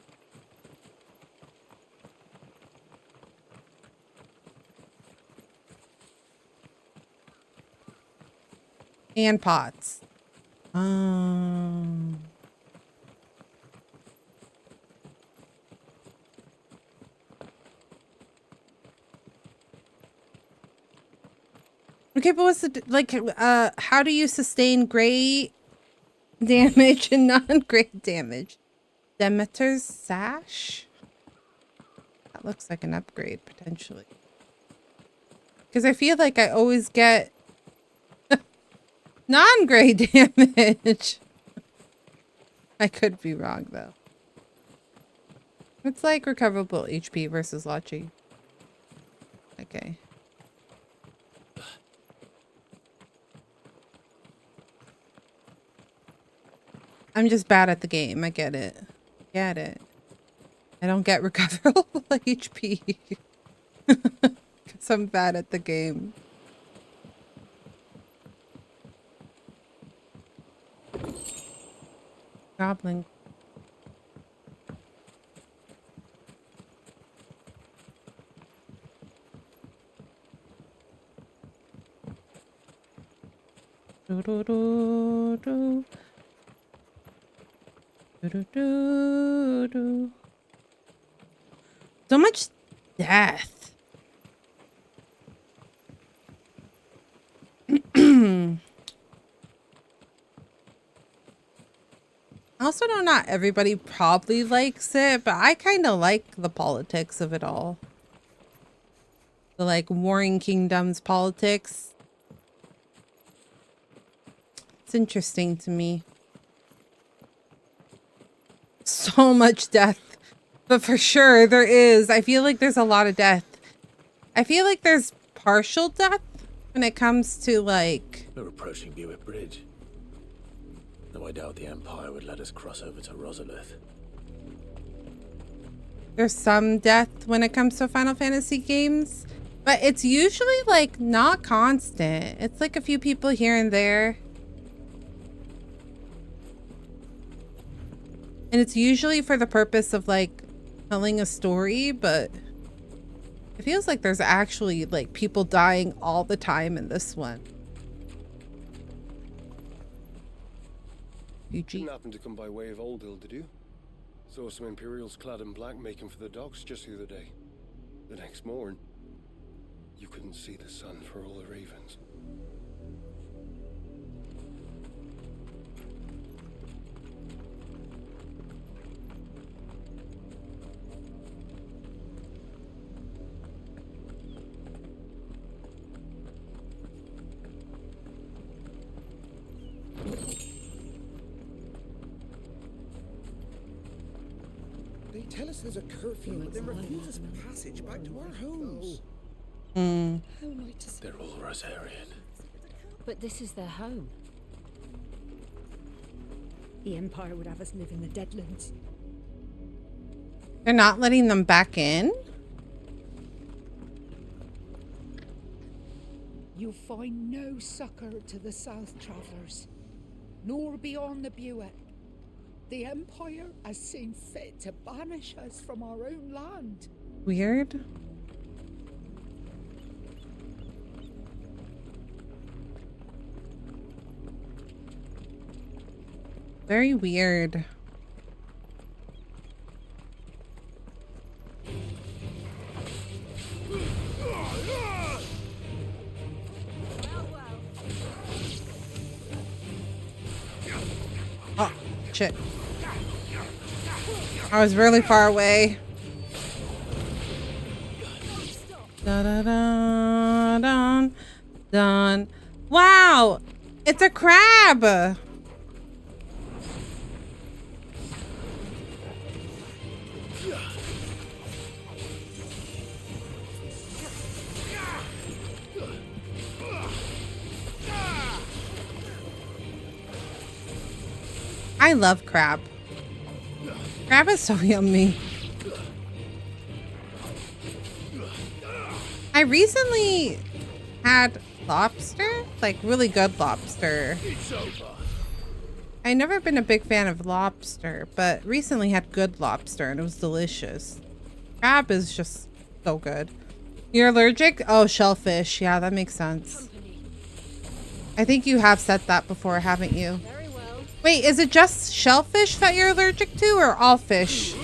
And pots. Okay, but what's the like? How do you sustain great damage and non-great damage? Demeter's Sash. That looks like an upgrade potentially. Because I feel like I always get non-great damage. I could be wrong though. It's like recoverable HP versus Lottie. Okay. I'm just bad at the game. I get it. Get it. I don't get recoverable HP. Because I'm bad at the game. Goblin. Do, do, do, do. Do, do, do, do. So much death. I also know not everybody probably likes it, but I kind of like the politics of it all. The like warring kingdoms politics. It's interesting to me. So much death. But for sure there is. I feel like there's a lot of death. I feel like there's partial death when it comes to like... We're approaching Buick Bridge. No, I doubt the Empire would let us cross over to Rosalith. There's some death when it comes to Final Fantasy games. But it's usually like not constant. It's like a few people here and there. And it's usually for the purpose of like telling a story, but it feels like there's actually like people dying all the time in this one. Didn't happen to come by way of Old Hill, did you? Saw some Imperials clad in black making for the docks just the other day. The next morn, you couldn't see the sun for all the ravens. They tell us there's a curfew, but then refuse us passage back to our homes. They're all Rosarian. But this is their home. The Empire would have us live in the Deadlands. They're not letting them back in? You'll find no succor to the South Travellers, nor beyond the Buick. The Empire has seen fit to banish us from our own land. Weird. Very weird. Oh, shit. I was really far away. Da da da dun dun. Wow! It's a crab! I love crab. Crab is so yummy. I recently had lobster, like really good lobster. I've never been a big fan of lobster, but recently had good lobster and it was delicious. Crab is just so good. You're allergic? Oh, shellfish. Yeah, that makes sense. I think you have said that before, haven't you? Wait, is it just shellfish that you're allergic to, or all fish?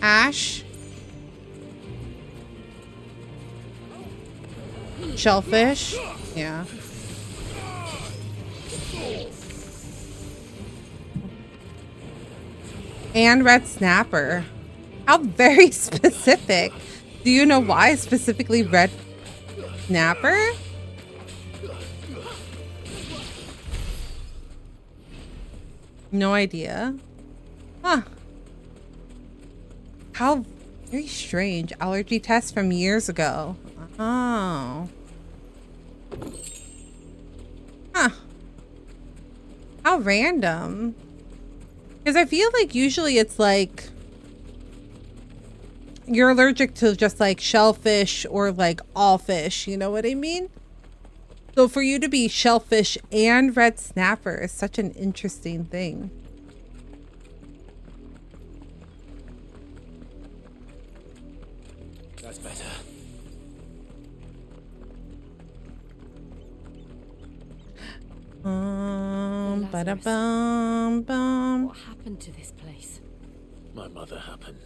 Ash? Shellfish? Yeah. And red snapper. How very specific. Do you know why specifically red snapper? No idea. Huh. How very strange. Allergy test from years ago. Oh. Huh. How random. Because I feel like usually it's like you're allergic to just like shellfish or like all fish. You know what I mean? So for you to be shellfish and red snapper is such an interesting thing. That's better. Ba-da-bum-bum. What happened to this place? My mother happened.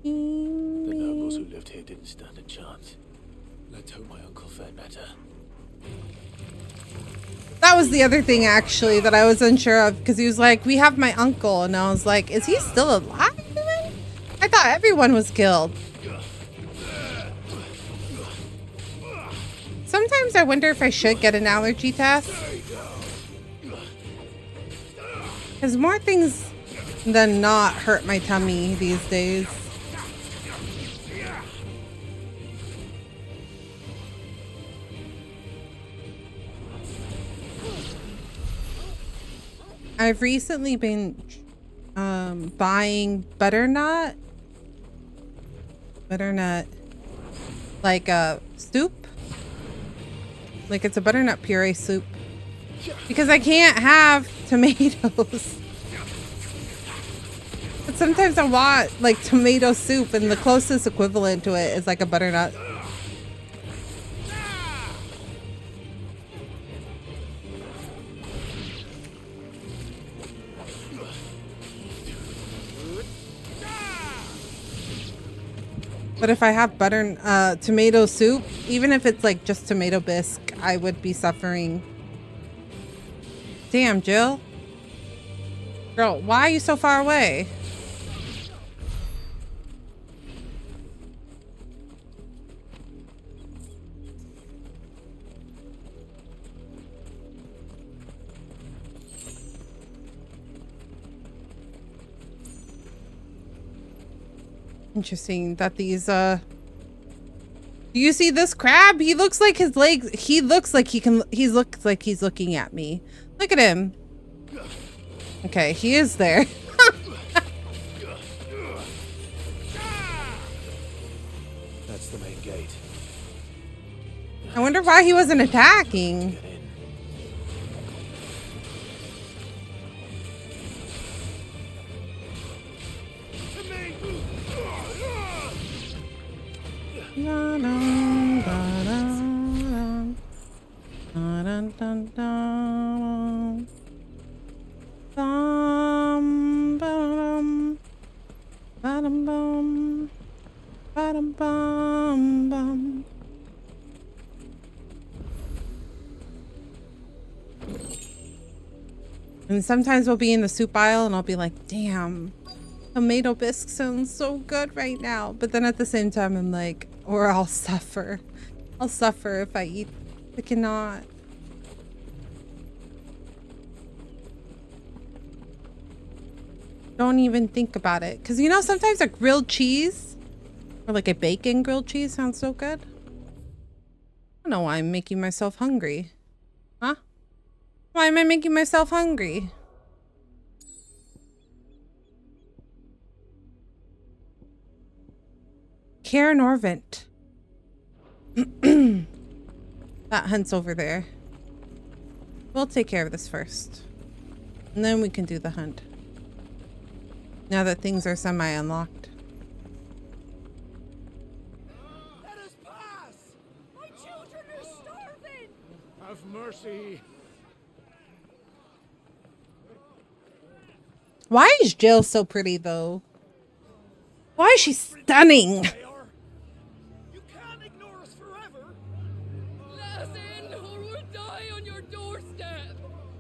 The nobles who lived here didn't stand a chance. Let's hope my uncle fared better. That was the other thing, actually, that I was unsure of, because he was like, we have my uncle, and I was like, is he still alive? I thought everyone was killed. Sometimes I wonder if I should get an allergy test. Because more things than not hurt my tummy these days. I've recently been buying butternut like a soup, like it's a butternut puree soup, because I can't have tomatoes. But sometimes I want like tomato soup, and the closest equivalent to it is like a butternut. But if I have tomato soup, even if it's like just tomato bisque, I would be suffering. Damn, Jill. Girl, why are you so far away? Interesting that these do you see this crab? He looks like his legs, he looks like he looks like he's looking at me. Look at him. Okay, he is there. That's the main gate. I wonder why he wasn't attacking. And sometimes we'll be in the soup aisle and I'll be like, damn, tomato bisque sounds so good right now. But then at the same time, I'm like, or I'll suffer. I'll suffer if I eat. I cannot. Don't even think about it. Because, you know, sometimes a grilled cheese or like a bacon grilled cheese sounds so good. I don't know why I'm making myself hungry. Huh? Why am I making myself hungry? Care Norvent. That hunt's over there. We'll take care of this first. And then we can do the hunt. Now that things are semi-unlocked. Let us pass! My children are starving! Have mercy. Why is Jill so pretty, though? Why is she stunning? You can't ignore us forever. Let us in, or we'll die on your doorstep.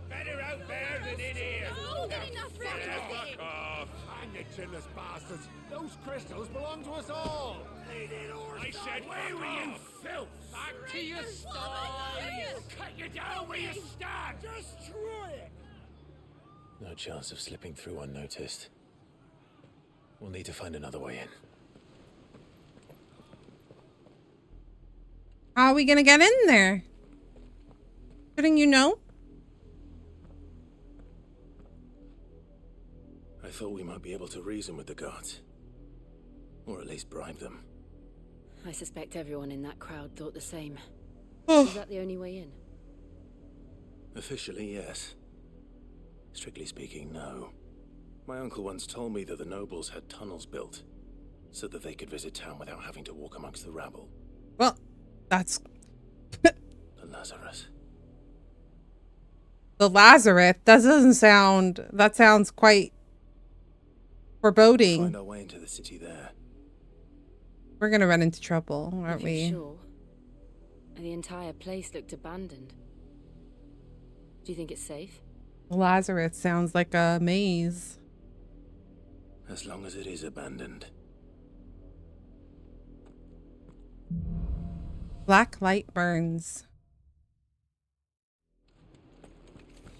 Better out there than in here. More than enough for everything. Fuck off. Hang it, chinless bastards. Those crystals belong to us all. I said, where were you, filth? Back to your sties. Cut you down where you stand. Destroy it. No chance of slipping through unnoticed. We'll need to find another way in. How are we gonna get in there? Shouldn't you know? I thought we might be able to reason with the guards. Or at least bribe them. I suspect everyone in that crowd thought the same. Oh. Is that the only way in? Officially, yes. Strictly speaking, no. My uncle once told me that the nobles had tunnels built, so that they could visit town without having to walk amongst the rabble. Well, that's... The Lazarus. The Lazarus? That doesn't sound... That sounds quite foreboding. Find our way into the city there. We're gonna run into trouble, aren't If we? you're sure. And the entire place looked abandoned. Do you think it's safe? Lazarus sounds like a maze. As long as it is abandoned. Black light burns.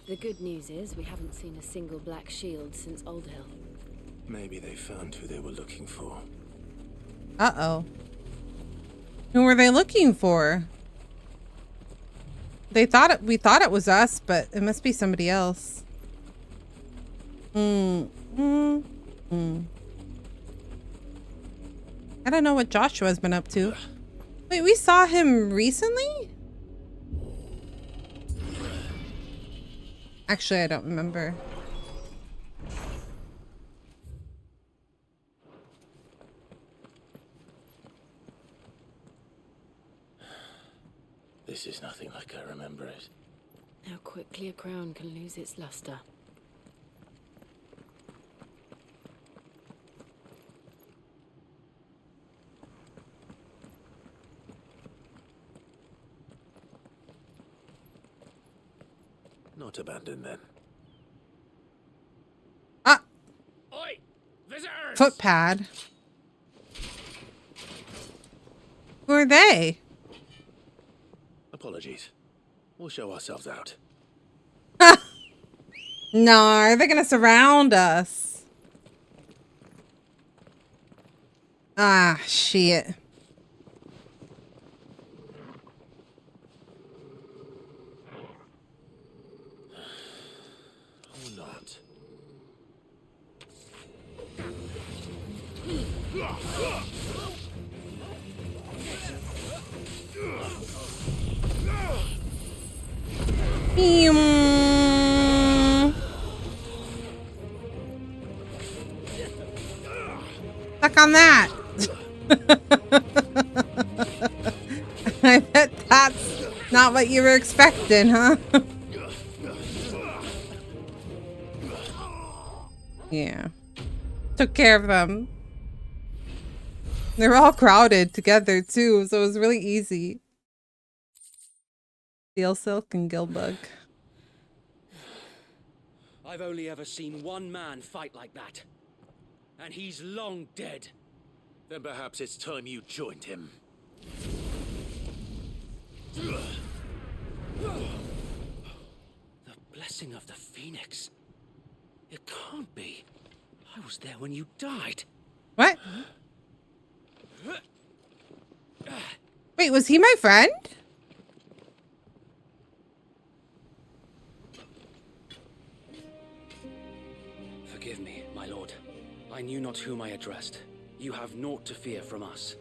The good news is we haven't seen a single black shield since Old Hill. Maybe they found who they were looking for. Uh-oh. Who were they looking for? We thought it was us, but it must be somebody else. I don't know what Joshua's been up to. Wait, we saw him recently? Actually, I don't remember. This is nothing like I remember it. How quickly a crown can lose its luster. Not abandoned then. Ah! Oi! Visitors! Footpad. Who are they? Apologies. We'll show ourselves out. No, they're gonna surround us. Ah, shit. Or not. Stuck on that. I bet that's not what you were expecting, huh? Yeah. Took care of them. They were all crowded together too, so it was really easy. Steel Silk and Gilbug. I've only ever seen one man fight like that. And he's long dead. Then perhaps it's time you joined him. The blessing of the Phoenix. It can't be. I was there when you died. What? Wait, was he my friend? Forgive me, my lord. I knew not whom I addressed. You have naught to fear from us.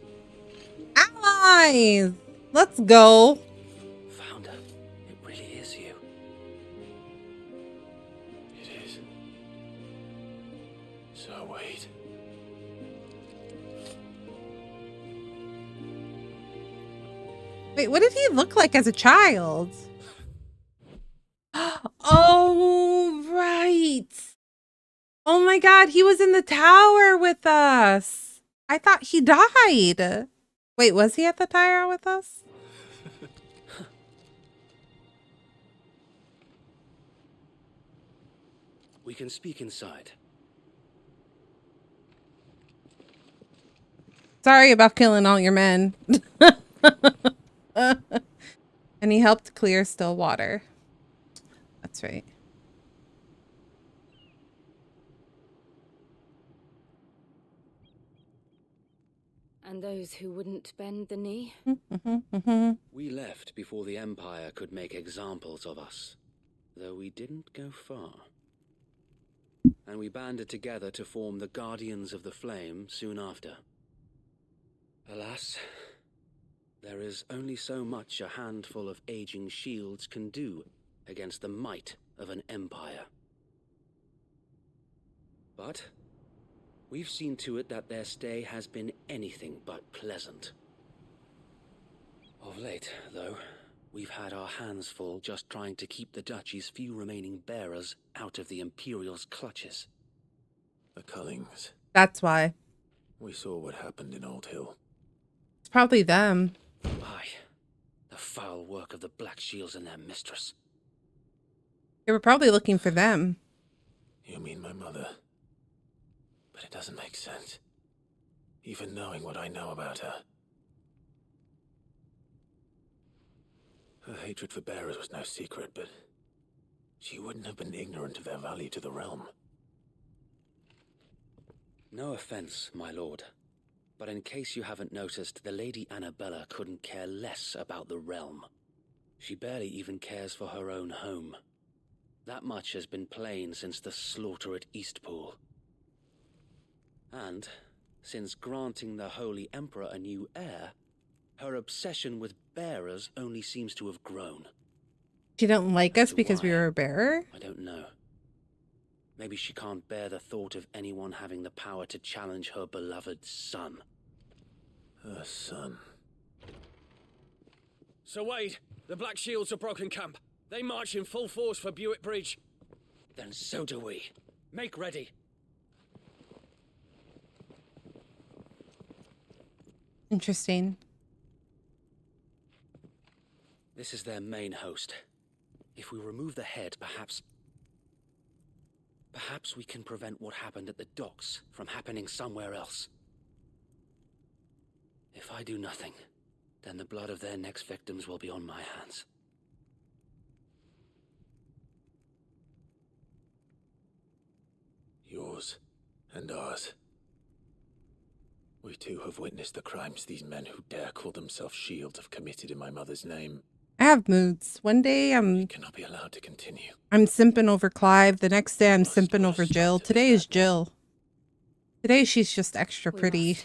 Allies! Let's go. Founder, it really is you. It is. So wait. Wait, what did he look like as a child? Oh, right. Oh my god, he was in the tower with us. I thought he died. Wait, was he at the tower with us? We can speak inside. Sorry about killing all your men. And he helped clear still water. That's right. And those who wouldn't bend the knee? We left before the Empire could make examples of us, though we didn't go far. And we banded together to form the Guardians of the Flame soon after. Alas, there is only so much a handful of aging shields can do against the might of an empire. But we've seen to it that their stay has been anything but pleasant. Of late, though, we've had our hands full just trying to keep the Duchy's few remaining bearers out of the Imperial's clutches. The Cullings. That's why. We saw what happened in Old Hill. It's probably them. Aye. The foul work of the Black Shields and their mistress. They were probably looking for them. You mean my mother? But it doesn't make sense. Even knowing what I know about her. Her hatred for bearers was no secret, but she wouldn't have been ignorant of their value to the realm. No offense, my lord. But in case you haven't noticed, the Lady Annabella couldn't care less about the realm. She barely even cares for her own home. That much has been plain since the slaughter at Eastpool. And, since granting the Holy Emperor a new heir, her obsession with bearers only seems to have grown. She didn't like us because we were a bearer? I don't know. Maybe she can't bear the thought of anyone having the power to challenge her beloved son. Her son. Sir Wade, the Black Shields have broken camp. They march in full force for Buick Bridge. Then so do we. Make ready. Interesting. This is their main host. If we remove the head, perhaps we can prevent what happened at the docks from happening somewhere else. If I do nothing, then the blood of their next victims will be on my hands. Yours and ours. We too have witnessed the crimes these men who dare call themselves shields have committed in my mother's name. I have moods. One day Cannot be allowed to continue. I'm simping over Clive. The next day I'm simping over Jill. Today is Jill. Today she's just extra pretty.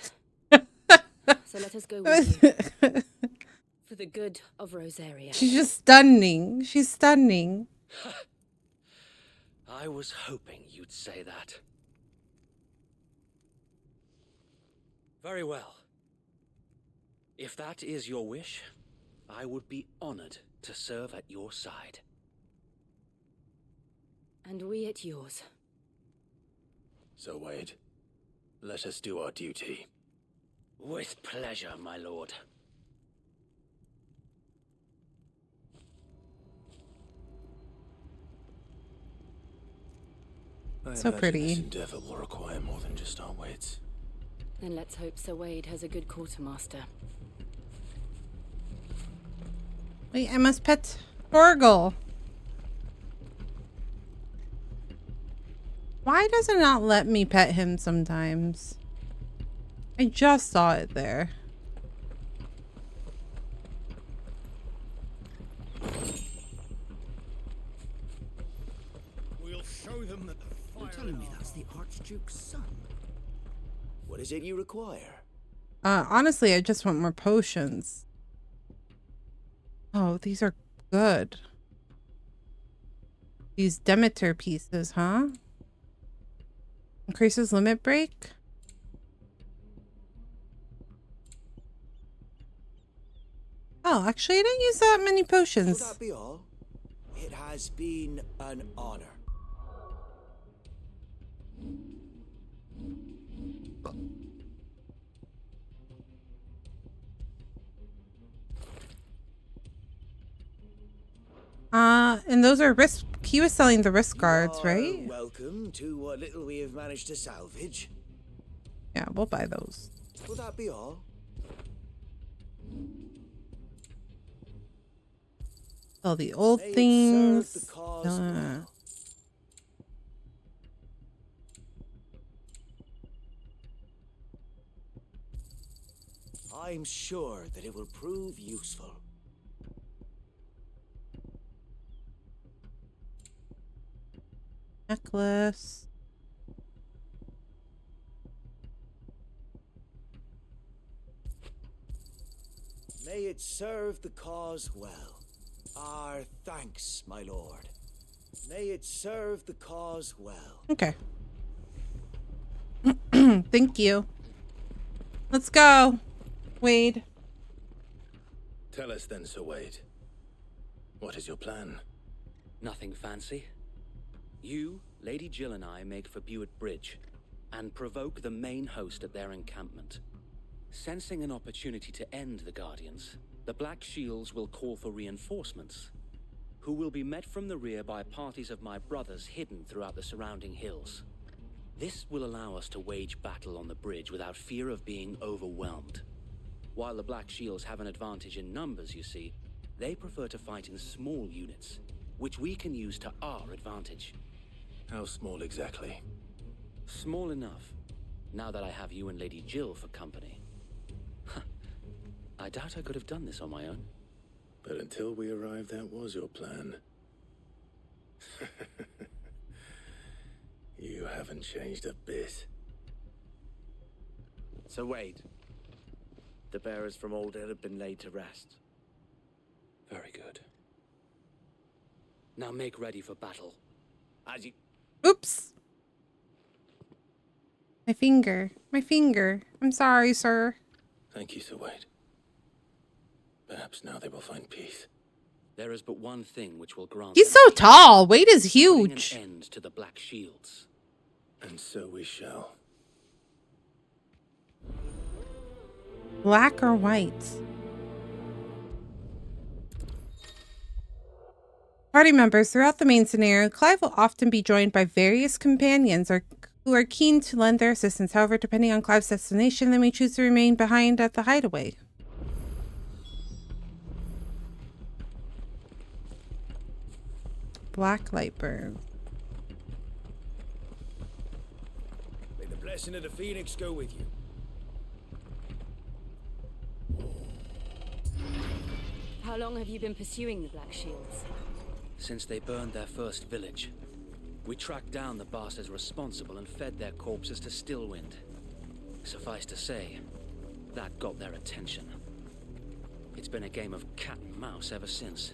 So let us go with you. For the good of Rosaria. She's just stunning. She's stunning. I was hoping you'd say that. Very well. If that is your wish, I would be honored to serve at your side. And we at yours. So, Wade, let us do our duty. With pleasure, my lord. So pretty. This endeavor will require more than just our wits. Then let's hope Sir Wade has a good quartermaster. Wait, I must pet Borgle. Why does it not let me pet him sometimes? I just saw it there. We'll show them that the fire. You're telling me that's the Archduke's son? What is it you require? Honestly, I just want more potions. Oh, these are good. These Demeter pieces, huh? Increases limit break. Oh, actually, I didn't use that many potions. Will that be all? It has been an honor. And those are wrist. He was selling the wrist guards, right? Welcome to what little we have managed to salvage. Yeah, we'll buy those. Will that be all? All the old May it things. serve the cause well. I'm sure that it will prove useful. Necklace. May it serve the cause well. Our thanks, my lord. May it serve the cause well. Okay. Thank you. Let's go, Wade. Tell us then, Sir Wade. What is your plan? Nothing fancy. You, Lady Jill and I make for Buett Bridge and provoke the main host at their encampment. Sensing an opportunity to end the Guardians, the Black Shields will call for reinforcements, who will be met from the rear by parties of my brothers hidden throughout the surrounding hills. This will allow us to wage battle on the bridge without fear of being overwhelmed. While the Black Shields have an advantage in numbers, you see, they prefer to fight in small units, which we can use to our advantage. How small exactly? Small enough, now that I have you and Lady Jill for company. I doubt I could have done this on my own. But until we arrived, that was your plan. You haven't changed a bit. So Wade, the bearers from Old Hill have been laid to rest. Very good. Now make ready for battle. As you... Oops. My finger. My finger. I'm sorry, sir. Thank you, Sir Wade. Perhaps now they will find peace. There is but one thing which will grant. He's so tall. Wade is huge. Putting an end to the Black Shields. And so we shall. Black or white? Party members throughout the main scenario, Clive will often be joined by various companions who are keen to lend their assistance. However, depending on Clive's destination, they may choose to remain behind at the hideaway. Black light burn. May the blessing of the Phoenix go with you. How long have you been pursuing the Black Shields? Since they burned their first village. We tracked down the bastards responsible and fed their corpses to Stillwind. Suffice to say, that got their attention. It's been a game of cat and mouse ever since.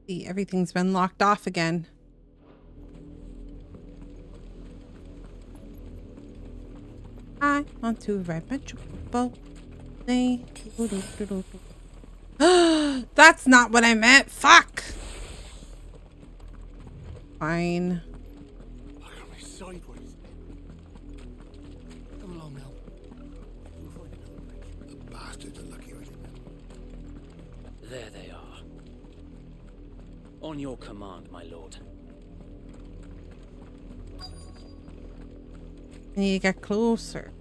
See, everything's been locked off again. I want to ride my triple. That's not what I meant. Fuck. Fine. Look at me sideways. Come along now. We'll find another place. The bastards are lucky I didn't. There they are. On your command, my lord. I need to get closer.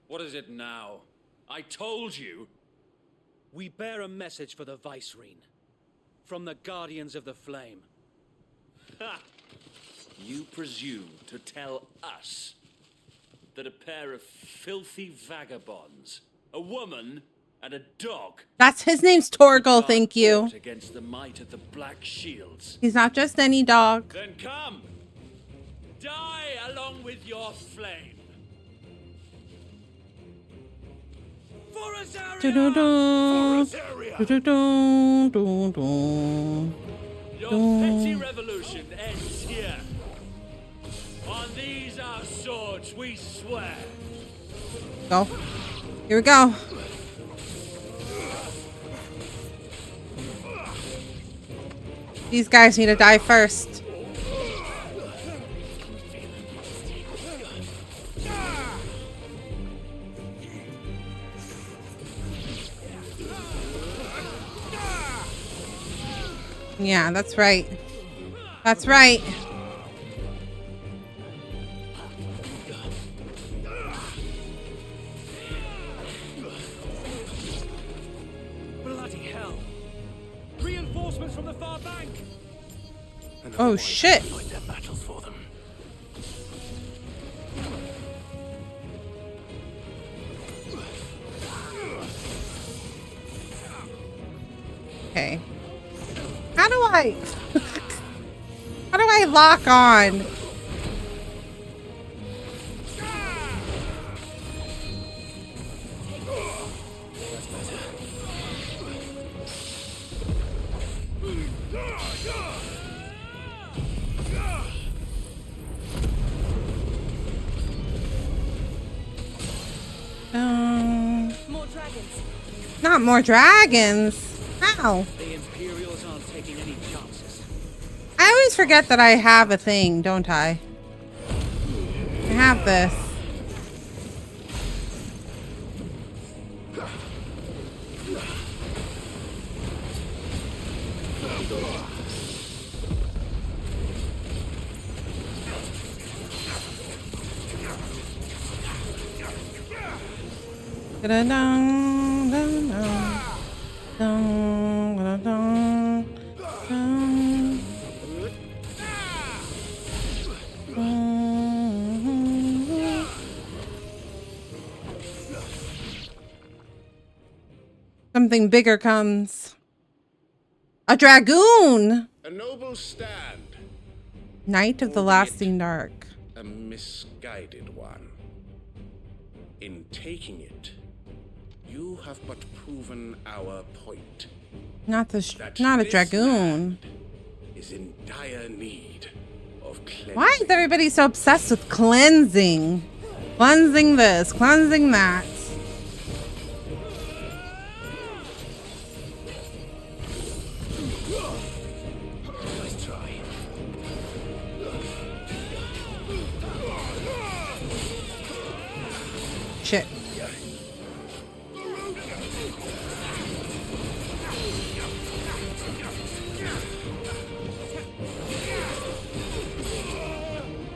What is it now? I told you! We bear a message for the Vicereine. From the Guardians of the Flame. Ha! You presume to tell us that a pair of filthy vagabonds, a woman and a dog... That's his name's Torgal, thank you. ...against the might of the Black Shields. He's not just any dog. Then come! Die along with your flame! For Your petty revolution ends here. On these our swords we swear. Go. Here we go. These guys need to die first. Yeah, that's right. That's right. Bloody hell! Reinforcements from the far bank! Oh shit! Fight their battles for them. Okay. How do I how do I lock on? More dragons! Not more dragons. How? The Imperials aren't taking any chances. I always forget that I have a thing, don't I? I have this. Da-da-dum, da-dum, dum, da-da-dum, dum. Something bigger comes. A dragoon! A noble stand. Knight of the Lasting Dark. A misguided one. In taking it, you have but proven our point. Not a That dragoon. Is in dire need of cleansing. Why is everybody so obsessed with cleansing? Cleansing this, cleansing that. Nice try. Shit.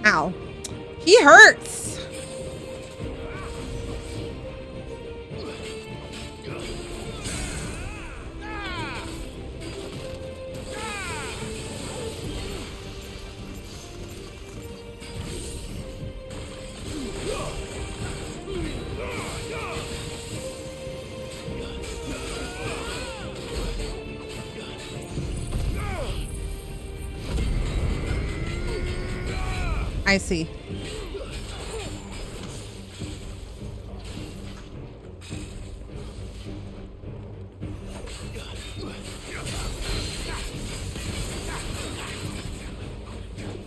Ow. He hurts. I see.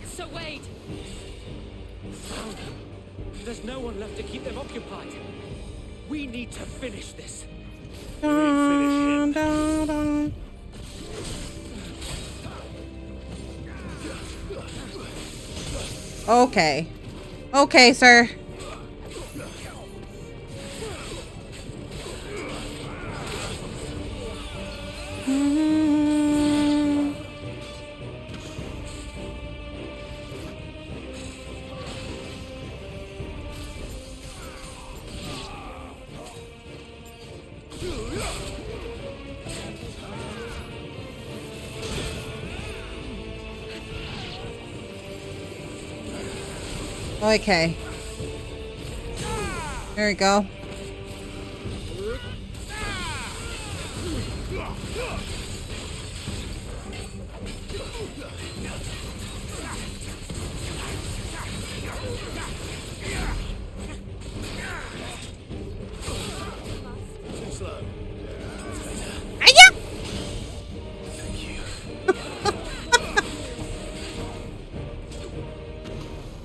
So wait! There's no one left to keep them occupied. We need to finish this. Dun, dun, dun. Okay. Okay, sir. Okay. There we go.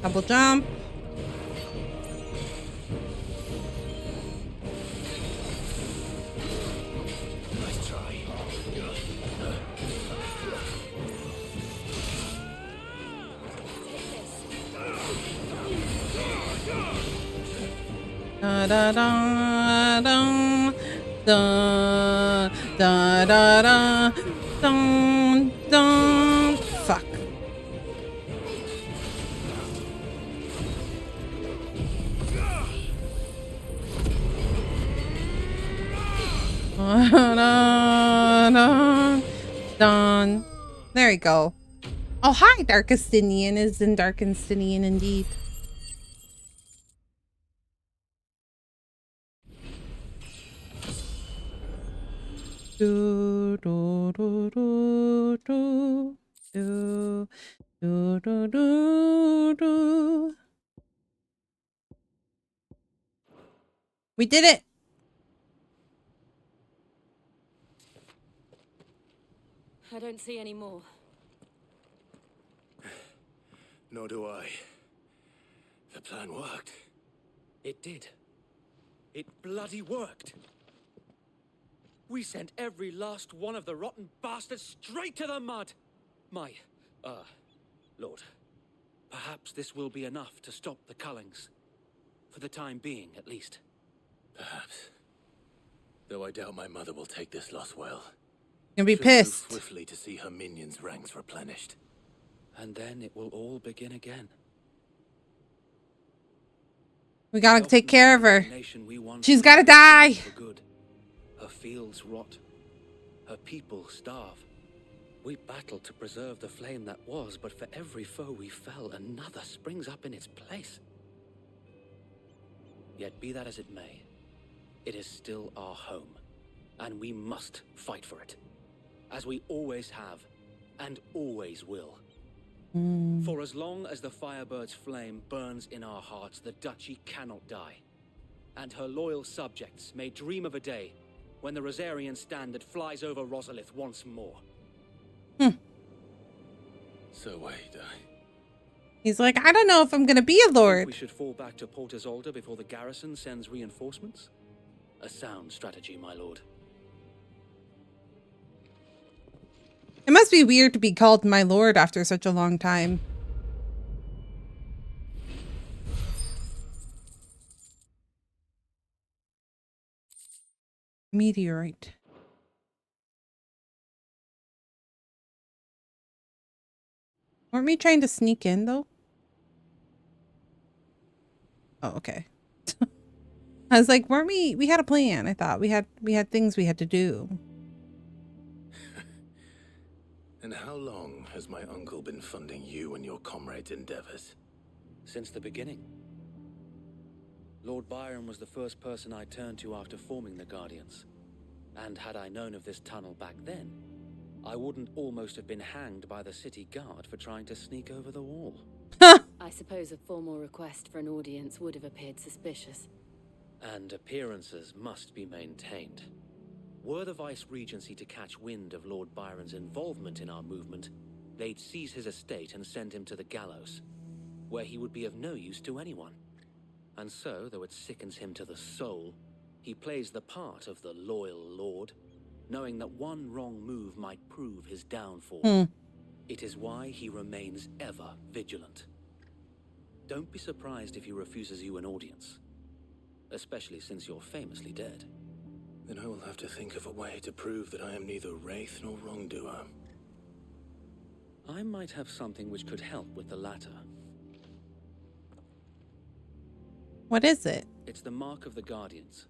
Double jump. Nice try. da da da da da da da dun dun. Fuck. Dun. There you go. Oh, hi, Darkestinian is in Darkestinian indeed. Do do do do do do do do do do. We did it. I don't see any more. Nor do I. The plan worked. It did. It bloody worked. We sent every last one of the rotten bastards straight to the mud. My, Lord, perhaps this will be enough to stop the Cullings. For the time being, at least. Perhaps. Though I doubt my mother will take this loss well. You'll be She'll move pissed. swiftly to see her minions' ranks replenished. And then it will all begin again. We gotta take care of her. She's gotta die. For good. Her fields rot. Her people starve. We battled to preserve the flame that was, but for every foe we fell, another springs up in its place. Yet be that as it may, it is still our home, and we must fight for it, as we always have, and always will. For as long as the Firebird's flame burns in our hearts, the Duchy cannot die. And her loyal subjects may dream of a day when the Rosarian standard flies over Rosalith once more. So wait, He's like, I don't know if I'm gonna be a lord. We should fall back to Port Isolde before the garrison sends reinforcements? A sound strategy, my lord. It must be weird to be called my lord after such a long time. Meteorite. Weren't we trying to sneak in though? Oh, okay. I was like, weren't we had a plan. I thought we had things we had to do. And how long has my uncle been funding you and your comrades' endeavors? Since the beginning. Lord Byron was the first person I turned to after forming the Guardians. And had I known of this tunnel back then, I wouldn't almost have been hanged by the city guard for trying to sneak over the wall. I suppose a formal request for an audience would have appeared suspicious. And appearances must be maintained. Were the Vice-Regency to catch wind of Lord Byron's involvement in our movement, they'd seize his estate and send him to the gallows, where he would be of no use to anyone. And so, though it sickens him to the soul, he plays the part of the loyal lord, knowing that one wrong move might prove his downfall. It is why he remains ever vigilant. Don't be surprised if he refuses you an audience, especially since you're famously dead. Then I will have to think of a way to prove that I am neither wraith nor wrongdoer. I might have something which could help with the latter. What is it? It's the mark of the Guardians.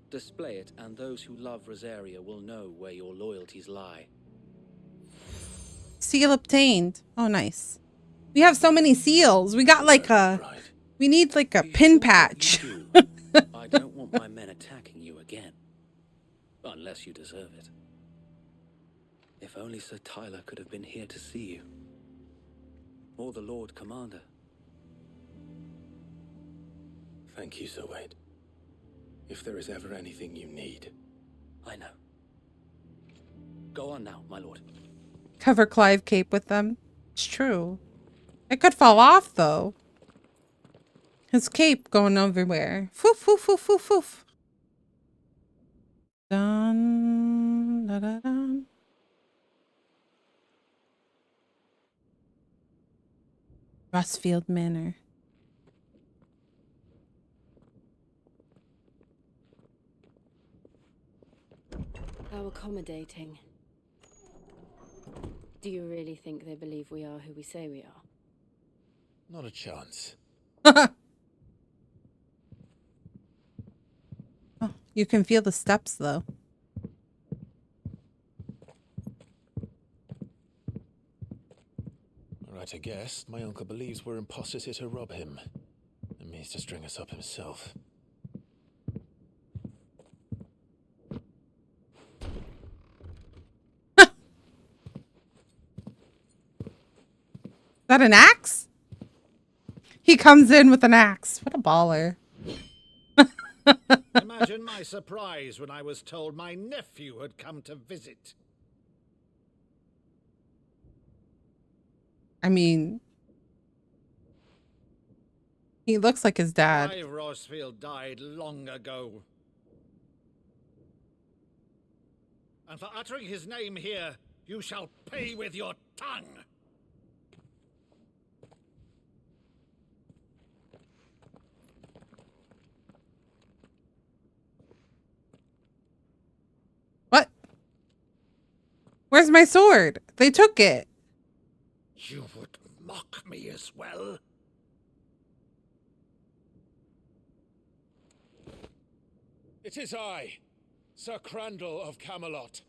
Display it, and those who love Rosaria will know where your loyalties lie. Seal obtained. Oh, nice. We have so many seals. We got like we need like a pin patch. I don't want my men attacking you again. Unless you deserve it. If only Sir Tyler could have been here to see you. Or the Lord Commander. Thank you, Sir Wade. If there is ever anything you need. I know. Go on now, my lord. Cover Clive cape with them. It's true. It could fall off though. His cape going everywhere. Foof, foof, foof, foof, foof. Dun, da, da, dun. Rustfield Manor. How accommodating. Do you really think they believe we are who we say we are? Not a chance. Oh, you can feel the steps, though. Right, I guess. My uncle believes we're imposters here to rob him. And means to string us up himself. Is that an axe? He comes in with an axe. What a baller. Imagine my surprise when I was told my nephew had come to visit. I mean, he looks like his dad. Clive Rosefield died long ago. And for uttering his name here, you shall pay with your tongue. What? Where's my sword? They took it. You would mock me as well? It is I, Sir Crandall of Camelot,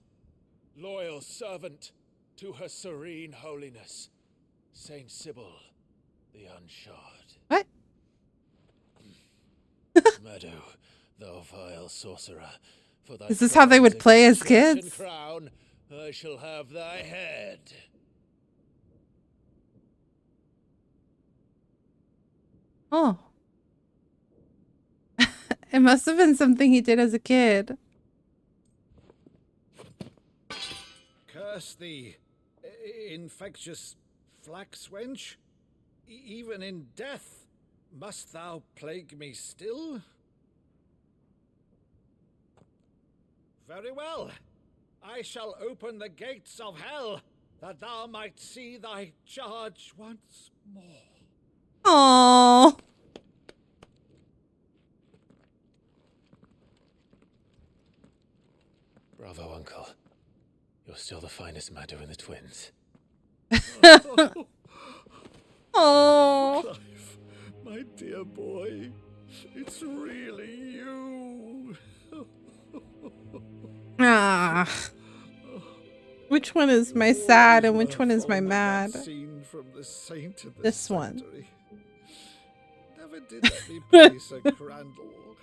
loyal servant to her serene holiness, Saint Sybil the Unshod. What? Meadow, thou vile sorcerer, for thy Is this how they would play as kids? Crown, I shall have thy head. Oh. It must have been something he did as a kid. Curse thee, infectious flax wench. Even in death, must thou plague me still? Very well. I shall open the gates of hell, that thou might see thy charge once more. Aww. Bravo, Uncle. You're still the finest Meadow in the twins. Oh, Clive, my dear boy, it's really you. Ah. Which one is my sad and which one is my mad? Scene from the Saint of the This one. Sanctuary. Never did let me play Sir Crandall.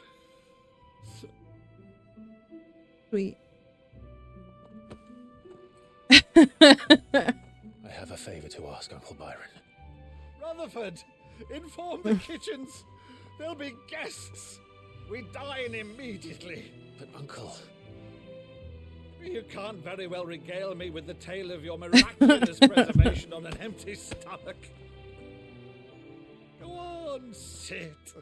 Sweet. I have a favor to ask, Uncle Byron. Rutherford, inform the kitchens. There'll be guests. We dine immediately. But, Uncle... You can't very well regale me with the tale of your miraculous preservation on an empty stomach. Go on, sit.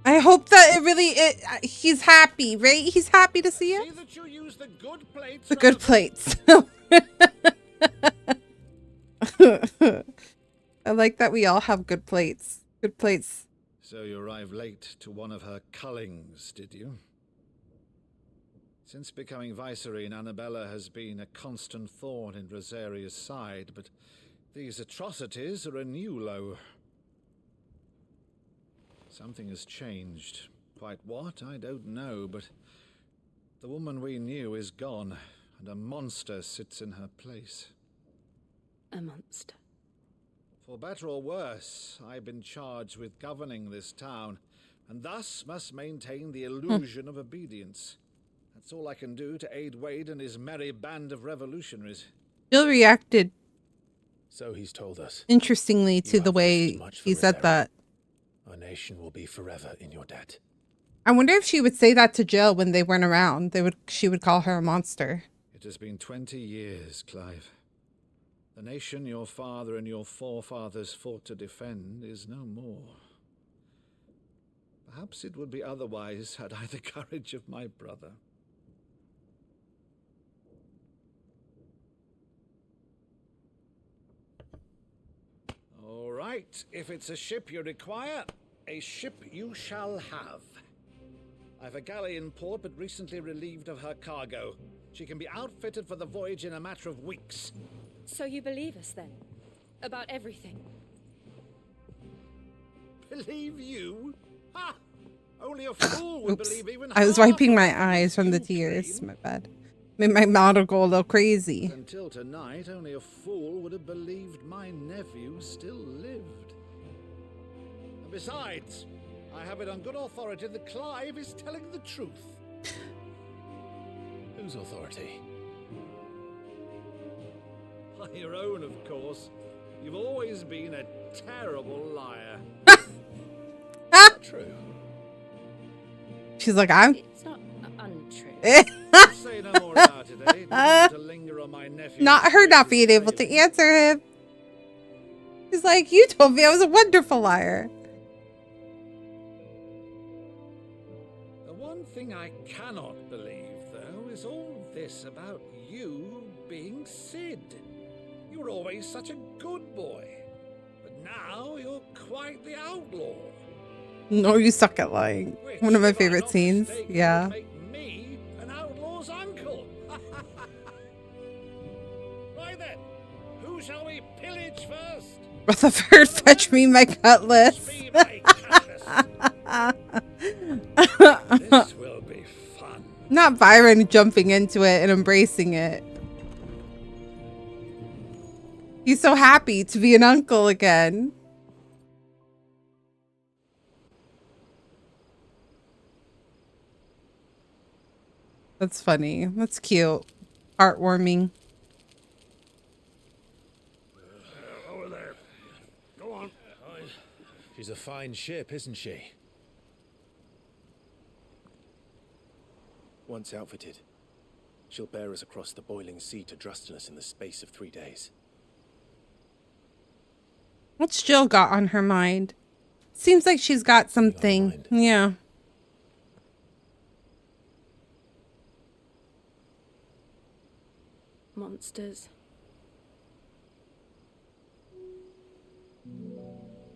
I hope that he's happy, right? He's happy to see See it. that you use the good plates. The good plates. I like that we all have good plates. Good plates. So you arrived late to one of her cullings, did you? Since becoming Vicereine, Annabella has been a constant thorn in Rosaria's side, but these atrocities are a new low. Something has changed. Quite what, I don't know, but the woman we knew is gone, and a monster sits in her place. A monster. For better or worse, I've been charged with governing this town, and thus must maintain the illusion of obedience. That's all I can do to aid Wade and his merry band of revolutionaries. Jill reacted So he's told us. interestingly to the way he said that. Our nation will be forever in your debt. I wonder if she would say that to Jill when they weren't around. She would call her a monster. It has been 20 years, Clive. The nation your father and your forefathers fought to defend is no more. Perhaps it would be otherwise had I the courage of my brother. All right, if it's a ship you require, a ship you shall have. I've a galley in port, but recently relieved of her cargo. She can be outfitted for the voyage in a matter of weeks. So you believe us then? About everything? Believe you? Ha! Only a fool would Oops. believe even I was half wiping my eyes from the tears. My bad. Made my mouth go a little crazy. Until tonight, only a fool would have believed my nephew still lived. And besides, I have it on good authority that Clive is telling the truth. Whose authority? By your own, of course. You've always been a terrible liar. True. She's like, I'm. It's not untrue. Say no more about it, eh? Don't want to linger on my nephew. Not her not being able to answer him. She's like, you told me I was a wonderful liar. The one thing I cannot believe, though, is all this about you being Sid. You were always such a good boy. But now you're quite the outlaw. No, you suck at lying. One of my favorite scenes. Yeah. Me, an outlaw's uncle. Right then, who shall we pillage first? Rutherford, fetch me my cutlass. This will be fun. Not Byron jumping into it and embracing it. He's so happy to be an uncle again. That's funny. That's cute. Heartwarming. Over there. Go on. She's a fine ship, isn't she? Once outfitted, she'll bear us across the boiling sea to Drustinus in the space of 3 days. What's Jill got on her mind? Seems like she's got something. Yeah. Monsters.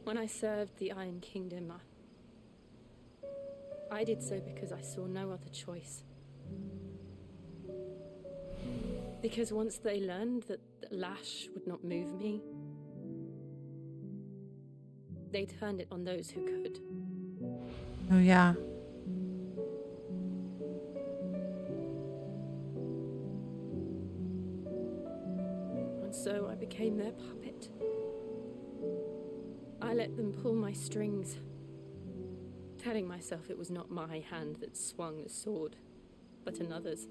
When I served the Iron Kingdom, I did so because I saw no other choice. Because once they learned that the lash would not move me, they turned it on those who could. Oh, yeah. And so I became their puppet. I let them pull my strings, telling myself it was not my hand that swung a sword, but another's.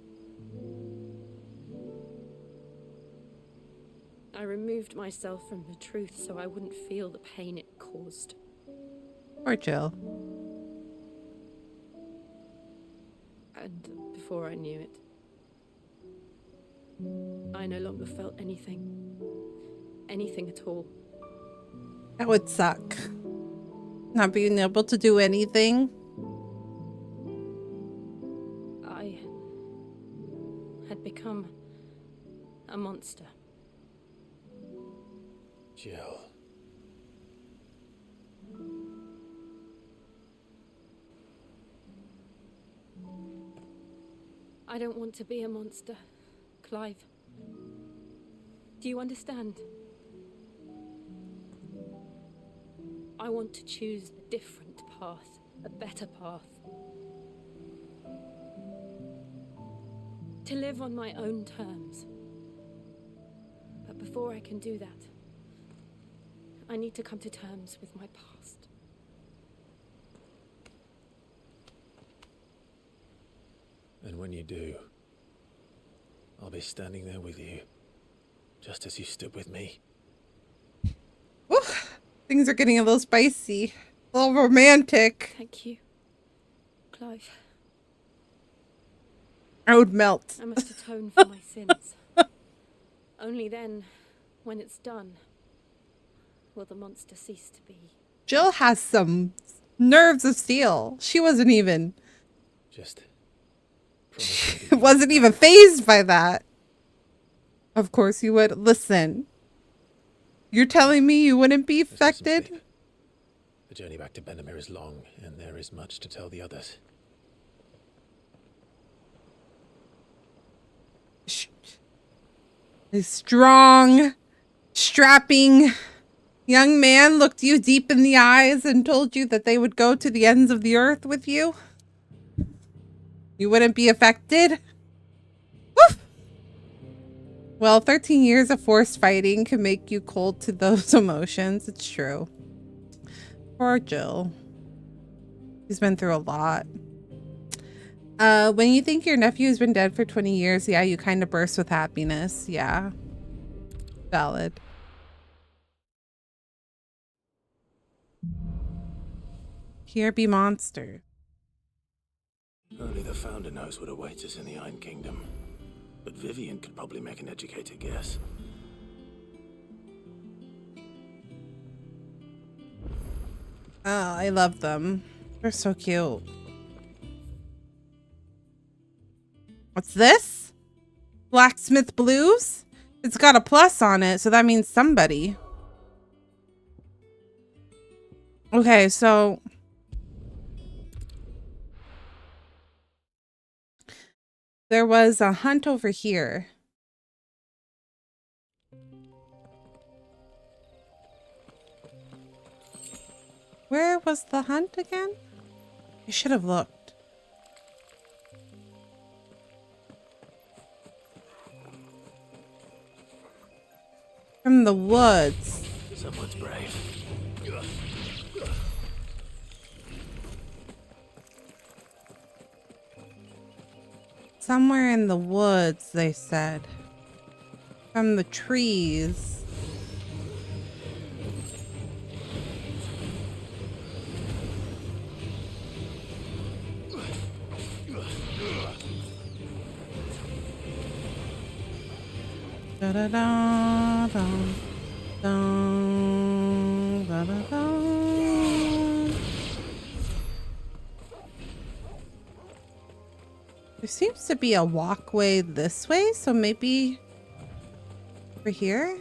I removed myself from the truth so I wouldn't feel the pain it caused. Poor Jill. And before I knew it, I no longer felt anything. Anything at all. That would suck. Not being able to do anything. I had become a monster. Jill. I don't want to be a monster, Clive. Do you understand? I want to choose a different path, a better path. To live on my own terms. But before I can do that, I need to come to terms with my past. And when you do, I'll be standing there with you, just as you stood with me. Oof. Things are getting a little spicy. A little romantic. Thank you, Clive. I would melt. I must atone for my sins. Only then, when it's done, will the monster cease to be. Jill has some nerves of steel. She wasn't even. Just. Wasn't even fazed by that. Of course you would. Listen. You're telling me you wouldn't be affected? The journey back to Benamir is long, and there is much to tell the others. A strong, strapping young man looked you deep in the eyes and told you that they would go to the ends of the earth with you. You wouldn't be affected. Woof! Well, 13 years of forced fighting can make you cold to those emotions. It's true. Poor Jill. He's been through a lot. When you think your nephew's been dead for 20 years, yeah, you kind of burst with happiness. Yeah. Valid. Here be monsters. Only the Founder knows what awaits us in the Iron Kingdom. But Vivian could probably make an educated guess. Oh, I love them. They're so cute. What's this? Blacksmith Blues? It's got a plus on it, so that means somebody. Okay, so... there was a hunt over here. Where was the hunt again? I should have looked. From the woods. Someone's brave. Somewhere in the woods, they said. From the trees. Da da da da da da da. There seems to be a walkway this way, so maybe over here.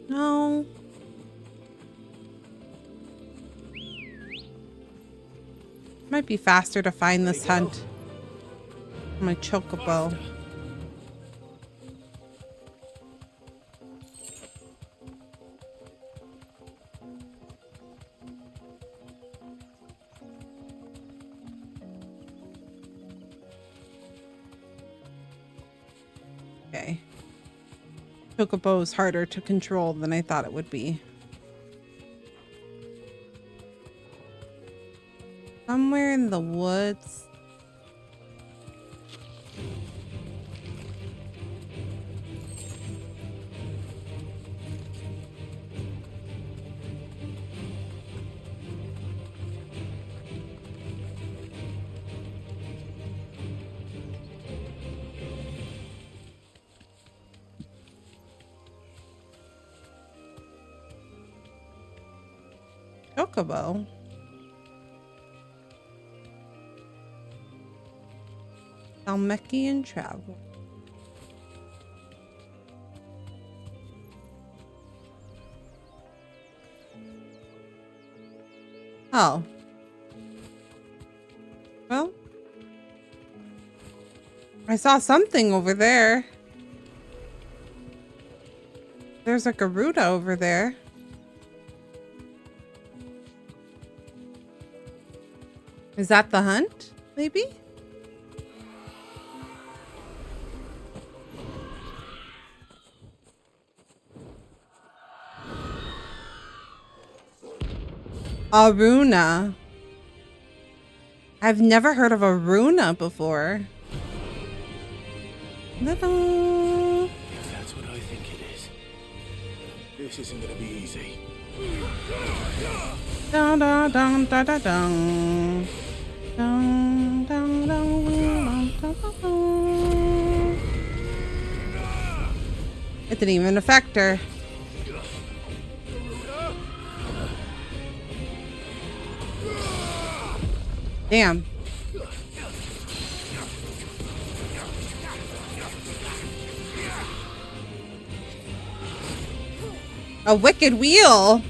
No. Might be faster to find this hunt. My chocobo. Okay. Chocobo is harder to control than I thought it would be. Somewhere in the woods. Chocobo. Almekian travel. Oh. Well. I saw something over there. There's a Garuda over there. Is that the hunt? Maybe? Aruna. I've never heard of Aruna before. That's what I think it is. This isn't gonna be easy. Dun, dun, dun, dun, dun, dun. Dun, dun, dun, dun, dun, dun, dun. It didn't even affect her. Damn. A wicked wheel.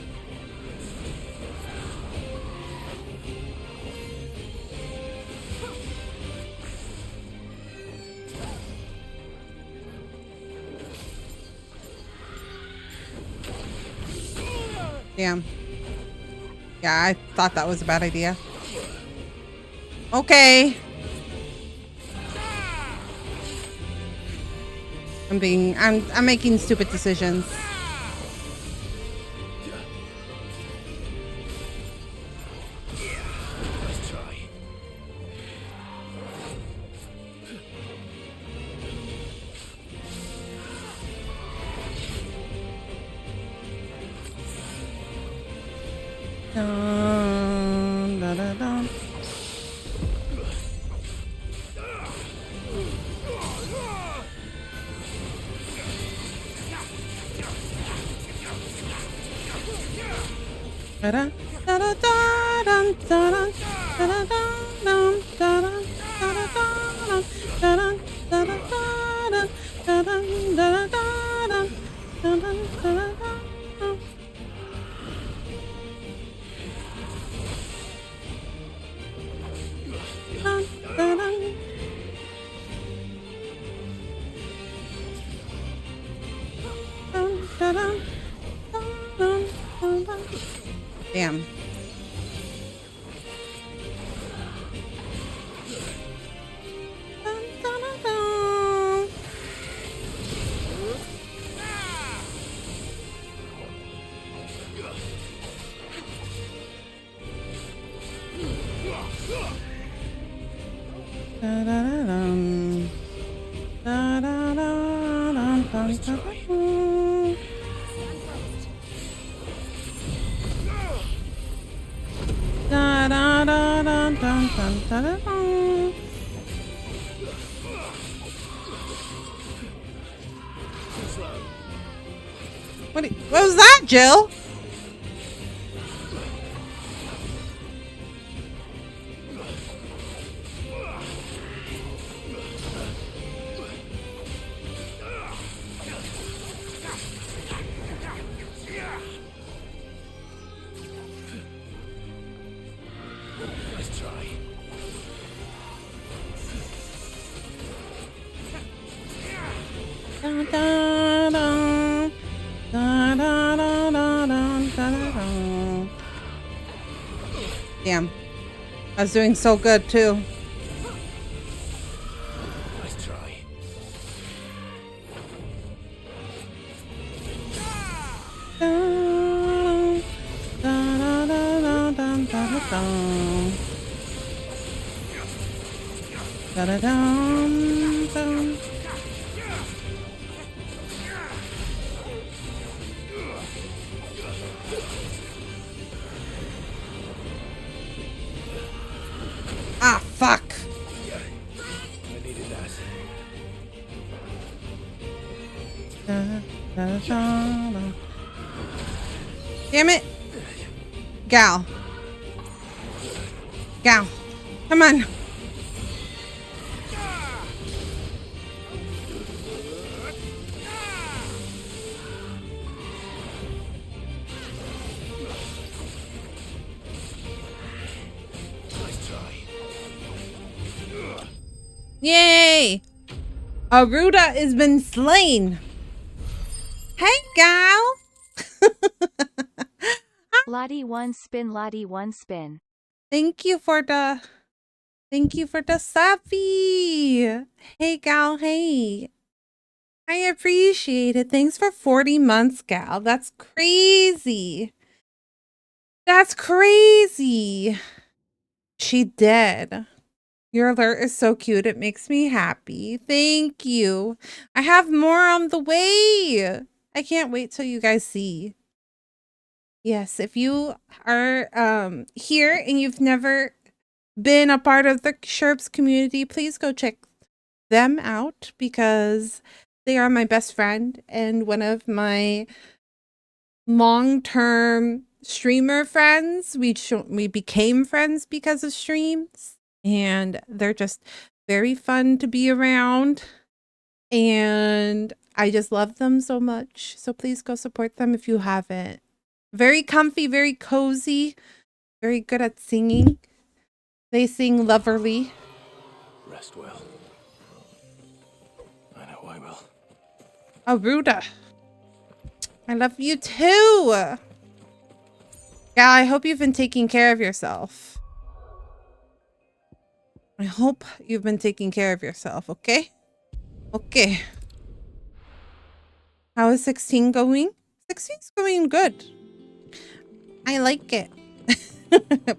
Damn. Yeah, I thought that was a bad idea. Okay. I'm making stupid decisions. Dun, dun, dun, dun. Da-da, da-da, da-dun, da-dun, da-da, da-dun, da-dun, da-da, da-dun, da-dun, da-da, da-dun, da-dun, da-da, da-dun, da-da, da-dun. Dun, da-dun. Dun, da-dun, dun, dun, dun. Damn. Dun, dun, dun, dun. Da-da-da-dum. Da-da-da-dum, dum, dum. Da da da da dun dun da da dun. What was that, Jill? Dun, dun, dun. Dun, dun, dun, dun, dun, dun, dun. Damn. I was doing so good too. Nice try. Dun, dun, dun, dun, dun, dun, dun. Da da dum dum. Ah, fuck. I needed that. Da, da, da, da. Damn it. Gal. Gal. Come on. Yay! Aruda has been slain. Hey, gal. Lottie one spin, Lottie one spin. Thank you for the Safi. Hey, gal. Hey. I appreciate it. Thanks for 40 months, gal. That's crazy. That's crazy. She did. Your alert is so cute. It makes me happy. Thank you. I have more on the way. I can't wait till you guys see. Yes, if you are here and you've never been a part of the Sherps community, please go check them out because they are my best friend and one of my long-term streamer friends. We became friends because of streams, and they're just very fun to be around, and I just love them so much. So please go support them if you haven't. Very comfy, very cozy, very good at singing. They sing loverly. Rest well. I know I will. Oh, Ruda. I love you too. Yeah, I hope you've been taking care of yourself. I hope you've been taking care of yourself, okay? Okay. How is 16 going? 16's going good. I like it.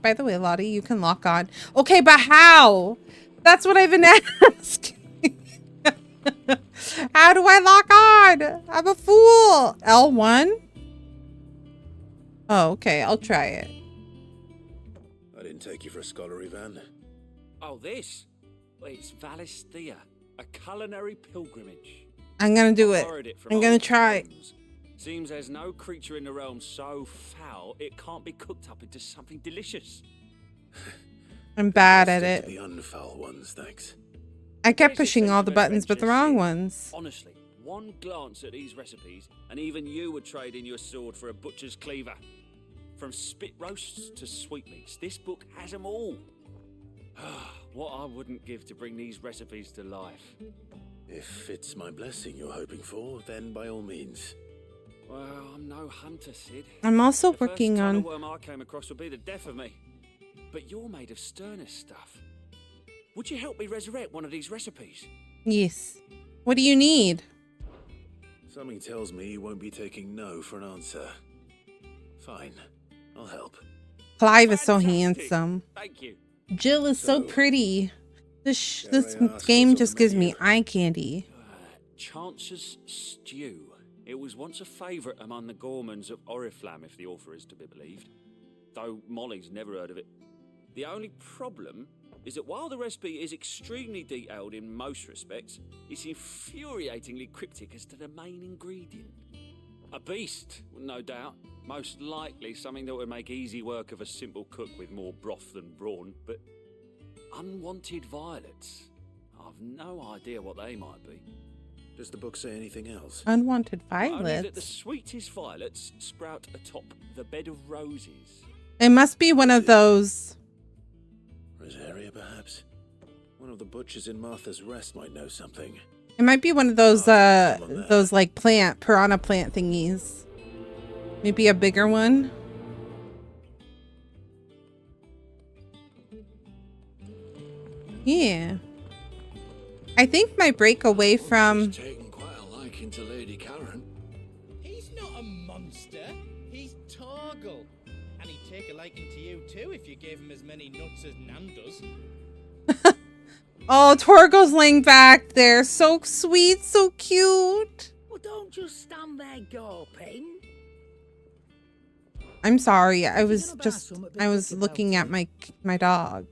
By the way, Lottie, you can lock on. Okay, but how? That's what I've been asking. How do I lock on? I'm a fool. L1? Oh, okay. I'll try it. I didn't take you for a scholarly van. Oh, this? Well, it's Valisthea, a culinary pilgrimage. I'm gonna do it. Borrowed from I'm gonna old try. friends. Seems there's no creature in the realm so foul it can't be cooked up into something delicious. I'm bad at it. The unfoul ones, thanks. I kept pushing all the buttons, but the wrong ones. Honestly, one glance at these recipes, and even you would trade in your sword for a butcher's cleaver. From spit roasts to sweetmeats, this book has them all. What I wouldn't give to bring these recipes to life. If it's my blessing you're hoping for, then by all means. Well, I'm no hunter, Sid. I'm also the working first on... tunnel worm I came across would be the death of me. But you're made of sterner stuff. Would you help me resurrect one of these recipes? Yes. What do you need? Something tells me you won't be taking no for an answer. Fine, I'll help. Clive is so handsome. Thank you. Jill is so pretty. This game just gives me eye candy. Chance's Stew. It was once a favourite among the Gormans of Oriflamme, if the author is to be believed. Though Molly's never heard of it. The only problem is that while the recipe is extremely detailed in most respects, it's infuriatingly cryptic as to the main ingredient. A beast, no doubt. Most likely something that would make easy work of a simple cook with more broth than brawn, but unwanted violets. I've no idea what they might be. Does the book say anything else? Unwanted Only that the violets. sweetest violets sprout atop the bed of roses. It must be one of those. Rosaria, perhaps? One of the butchers in Martha's Rest might know something. It might be one of those like piranha plant thingies. Maybe a bigger one. Yeah. I think my break away from... Taken quite a liking to Lady Karen. He's not a monster. He's Torgal. And he'd take a liking to you too if you gave him as many nuts as Nan does. Oh, Torgo's laying back there. So sweet, so cute. Well, don't just stand there gawping. I'm sorry. I was looking at my dog.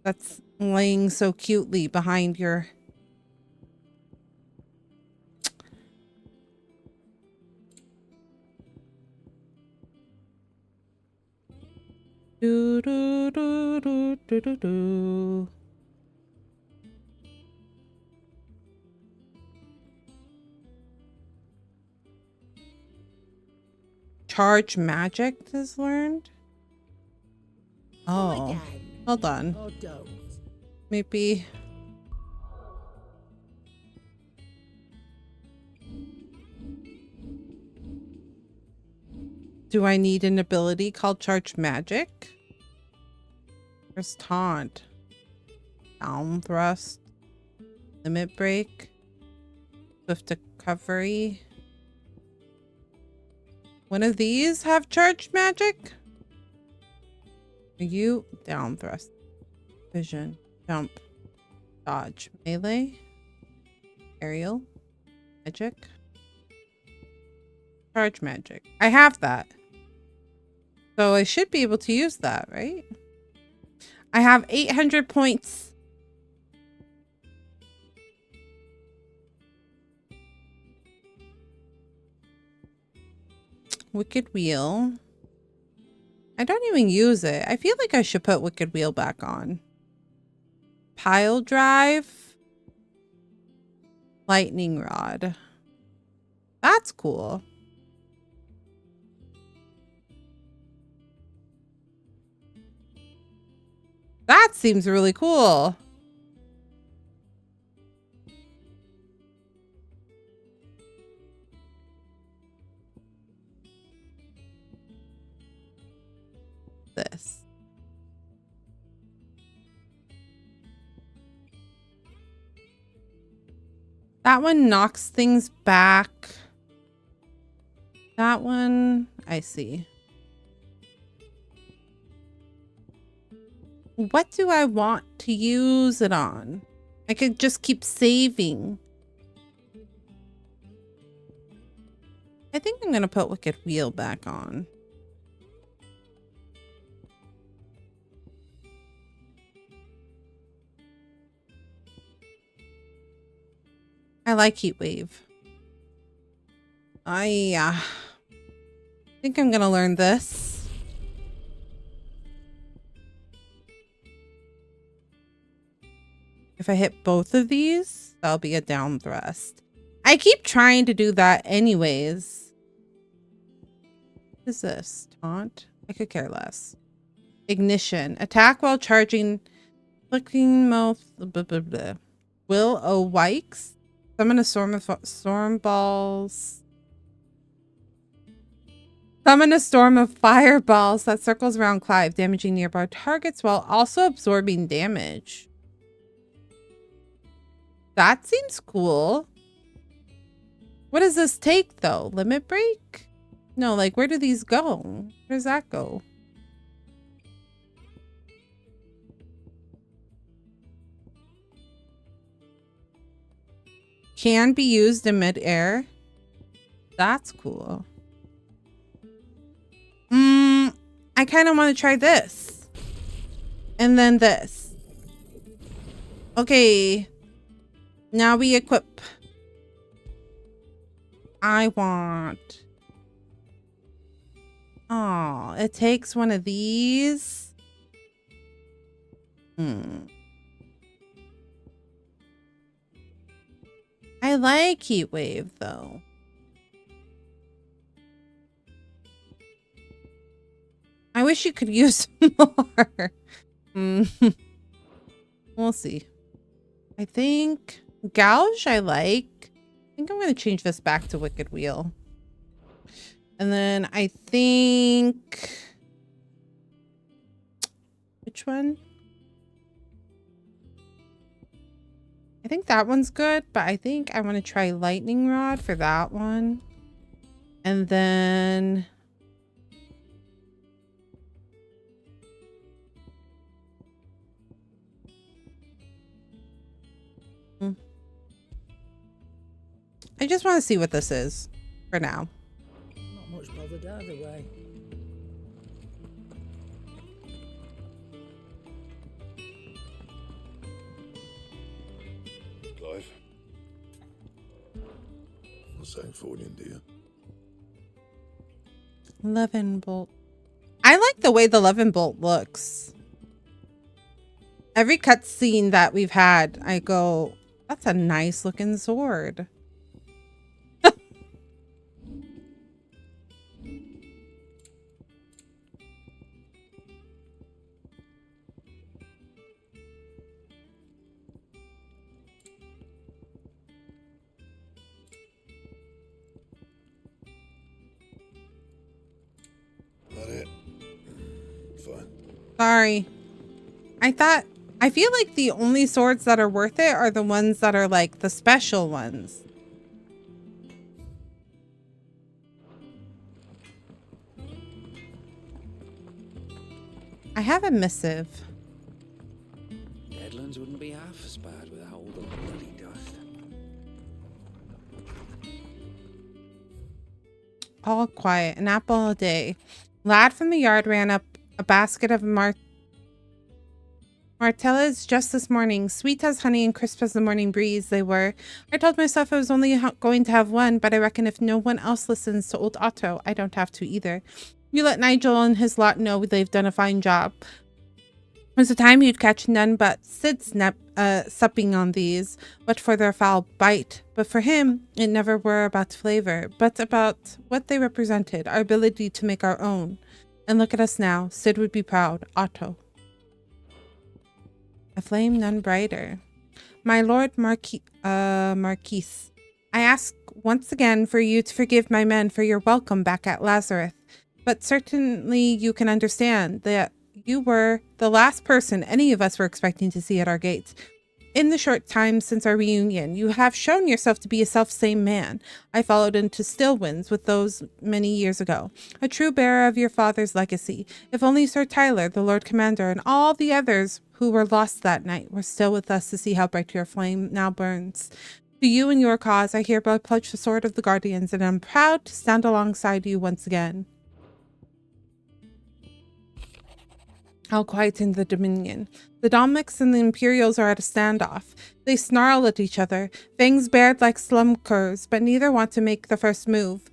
That's laying so cutely behind your... Do do do do do do do. Charge magic is learned. Oh, hold on. Oh, don't. Maybe. Do I need an ability called Charge Magic? There's Taunt. Down Thrust. Limit Break. Swift Recovery. One of these have Charge Magic? Are you? Down Thrust. Vision. Jump. Dodge. Melee. Aerial. Magic. Charge magic. I have that. So I should be able to use that, right? I have 800 points. Wicked Wheel. I don't even use it. I feel like I should put Wicked Wheel back on. Pile Drive. Lightning Rod. That's cool. That seems really cool. This. That one knocks things back. That one, I see. What do I want to use it on? I could just keep saving. I think I'm going to put Wicked Wheel back on. I like Heat Wave. I think I'm going to learn this. If I hit both of these, that'll be a down thrust. I keep trying to do that anyways. What is this? Taunt? I could care less. Ignition. Attack while charging. Flicking mouth. Blah, blah, blah. Will O Wikes. Summon a storm balls. Summon a storm of fireballs that circles around Clive, damaging nearby targets while also absorbing damage. That seems cool. What does this take, though? Limit break? No, like, where do these go? Where does that go? Can be used in midair. That's cool. I kind of want to try this. And then this. Okay. Now we equip. I want... Oh, it takes one of these. I like Heat Wave, though. I wish you could use more. We'll see. I think Gouge I like. I think I'm going to change this back to Wicked Wheel. And then I think... Which one? I think that one's good, but I think I want to try Lightning Rod for that one. And then... I just want to see what this is for now. Not much bothered either way. Clive? What's that for you, dear? Levin Bolt. I like the way the Levin Bolt looks. Every cutscene that we've had, I go, that's a nice looking sword. Not it. Fine. Sorry. I feel like the only swords that are worth it are the ones that are like the special ones. I have a missive. Deadlands wouldn't be half as bad without all the bloody dust. all quiet, an apple a day. Lad from the yard ran up a basket of Martellas just this morning, sweet as honey and crisp as the morning breeze they were. I told myself I was only going to have one, but I reckon if no one else listens to old Otto, I don't have to either. You let Nigel and his lot know they've done a fine job. There's a time you'd catch none but Sid supping on these, but for their foul bite. But for him, it never were about flavor, but about what they represented, our ability to make our own. And look at us now. Sid would be proud. Otto. A flame none brighter. My Lord Marquis, I ask once again for you to forgive my men for your welcome back at Lazarus, but certainly you can understand that you were the last person any of us were expecting to see at our gates. In the short time since our reunion, you have shown yourself to be a self-same man. I followed into Stillwinds with those many years ago, a true bearer of your father's legacy. If only Sir Tyler, the Lord Commander, and all the others who were lost that night were still with us to see how bright your flame now burns. To you and your cause, I hereby pledge the sword of the Guardians, and am proud to stand alongside you once again. How quiet in the Dominion. The Dominics and the Imperials are at a standoff. They snarl at each other, fangs bared like slum curs, but neither want to make the first move.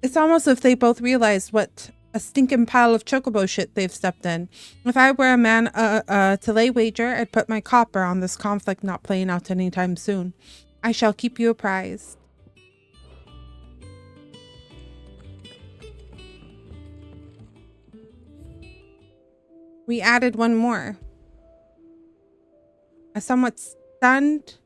It's almost as if they both realized what a stinking pile of chocobo shit they've stepped in. If I were a man to lay wager, I'd put my copper on this conflict not playing out anytime soon. I shall keep you apprised. We added one more. A somewhat stunted,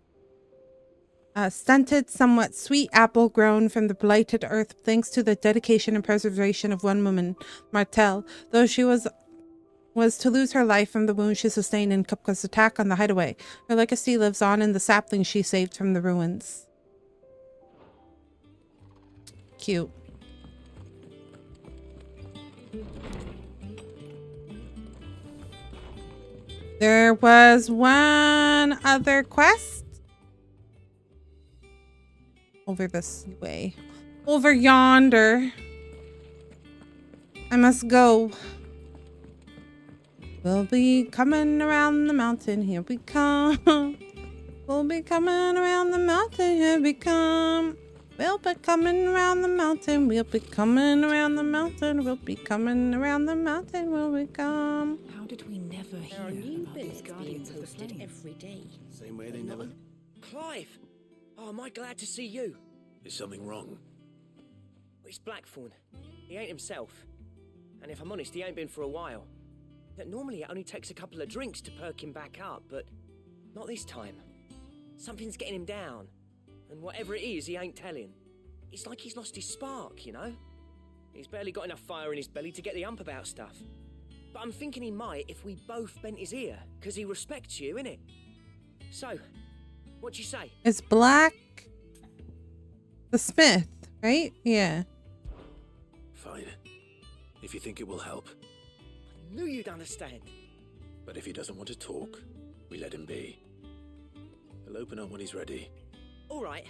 somewhat sweet apple grown from the blighted earth thanks to the dedication and preservation of one woman, Martel, though she was to lose her life from the wound she sustained in Kupka's attack on the hideaway. Her legacy lives on in the sapling she saved from the ruins. Cute. There was one other quest. Over this way. Over yonder. I must go. We'll be coming around the mountain. Here we come. We'll be coming around the mountain. Here we come. We'll be coming around the mountain. We'll be coming around the mountain. We'll be coming around the mountain. Will we come? How did we never hear about these Guardians of the Flame every day? Same way they never... Clive! Oh, am I glad to see you? Is something wrong? It's Blackthorn. He ain't himself. And if I'm honest, he ain't been for a while. Normally it only takes a couple of drinks to perk him back up, but not this time. Something's getting him down. And whatever it is, he ain't telling. It's like he's lost his spark, you know? He's barely got enough fire in his belly to get the ump about stuff. But I'm thinking he might if we both bent his ear, because he respects you, innit? So, what you say? It's Black the Smith, right? Yeah. Fine. If you think it will help. I knew you'd understand. But if he doesn't want to talk, we let him be. He'll open up when he's ready. All right.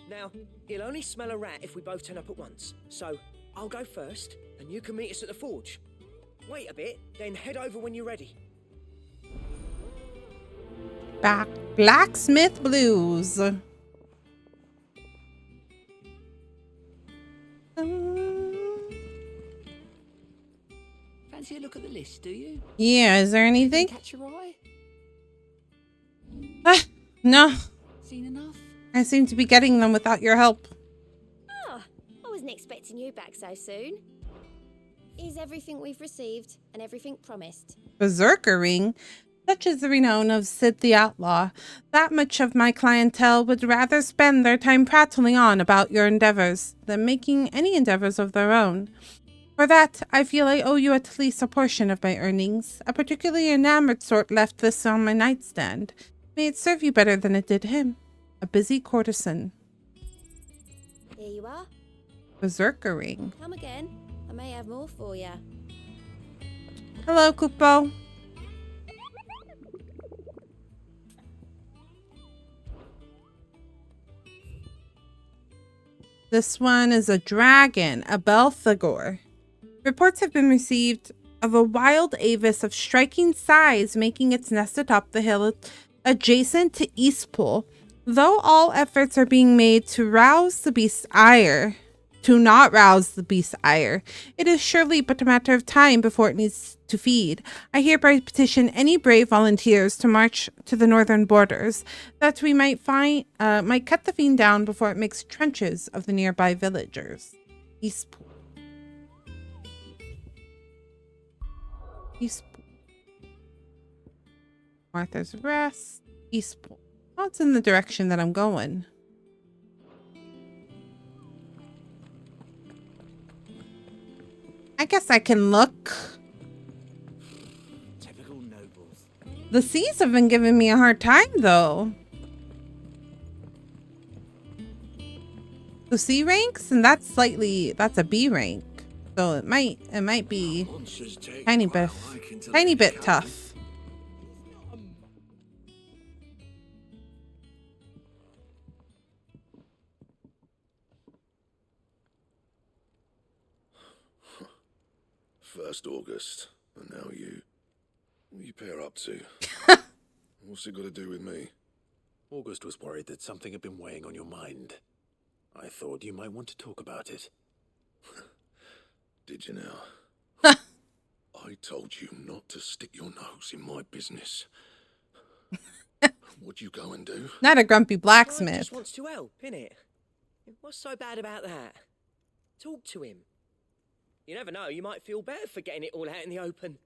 Now, he'll only smell a rat if we both turn up at once. So, I'll go first, and you can meet us at the forge. Wait a bit, then head over when you're ready. Blacksmith Blues. Fancy a look at the list, do you? Yeah, is there anything? Catch your eye? No. Seen enough? I seem to be getting them without your help. Ah, I wasn't expecting you back so soon. Is everything we've received and everything promised? Berserker ring? Such is the renown of Sid the Outlaw. That much of my clientele would rather spend their time prattling on about your endeavors than making any endeavors of their own. For that, I feel I owe you at least a portion of my earnings, a particularly enamored sort left this on my nightstand. May it serve you better than it did him. A busy courtesan. Here you are. Berserker ring. Come again. I may have more for you. Hello, Kupo. This one is a dragon, a Belphegor. Reports have been received of a wild avis of striking size making its nest atop the hill adjacent to Eastpool. Though all efforts are being made to rouse the beast's ire, it is surely but a matter of time before it needs to feed. I hereby petition any brave volunteers to march to the northern borders, that we might cut the fiend down before it makes trenches of the nearby villagers. Eastpool. Martha's Rest. Eastpool. Oh, it's in the direction that I'm going. I guess I can look. Typical nobles. The C's have been giving me a hard time, though. The C ranks, and that's a B rank. So it might be tiny bit tough. First August, and now you. What are you pair up to? What's it got to do with me? August was worried that something had been weighing on your mind. I thought you might want to talk about it. Did you now? I told you not to stick your nose in my business. What'd you go and do? Not a grumpy Clive blacksmith. just wants to help, innit? What's so bad about that? Talk to him. You never know, you might feel better for getting it all out in the open.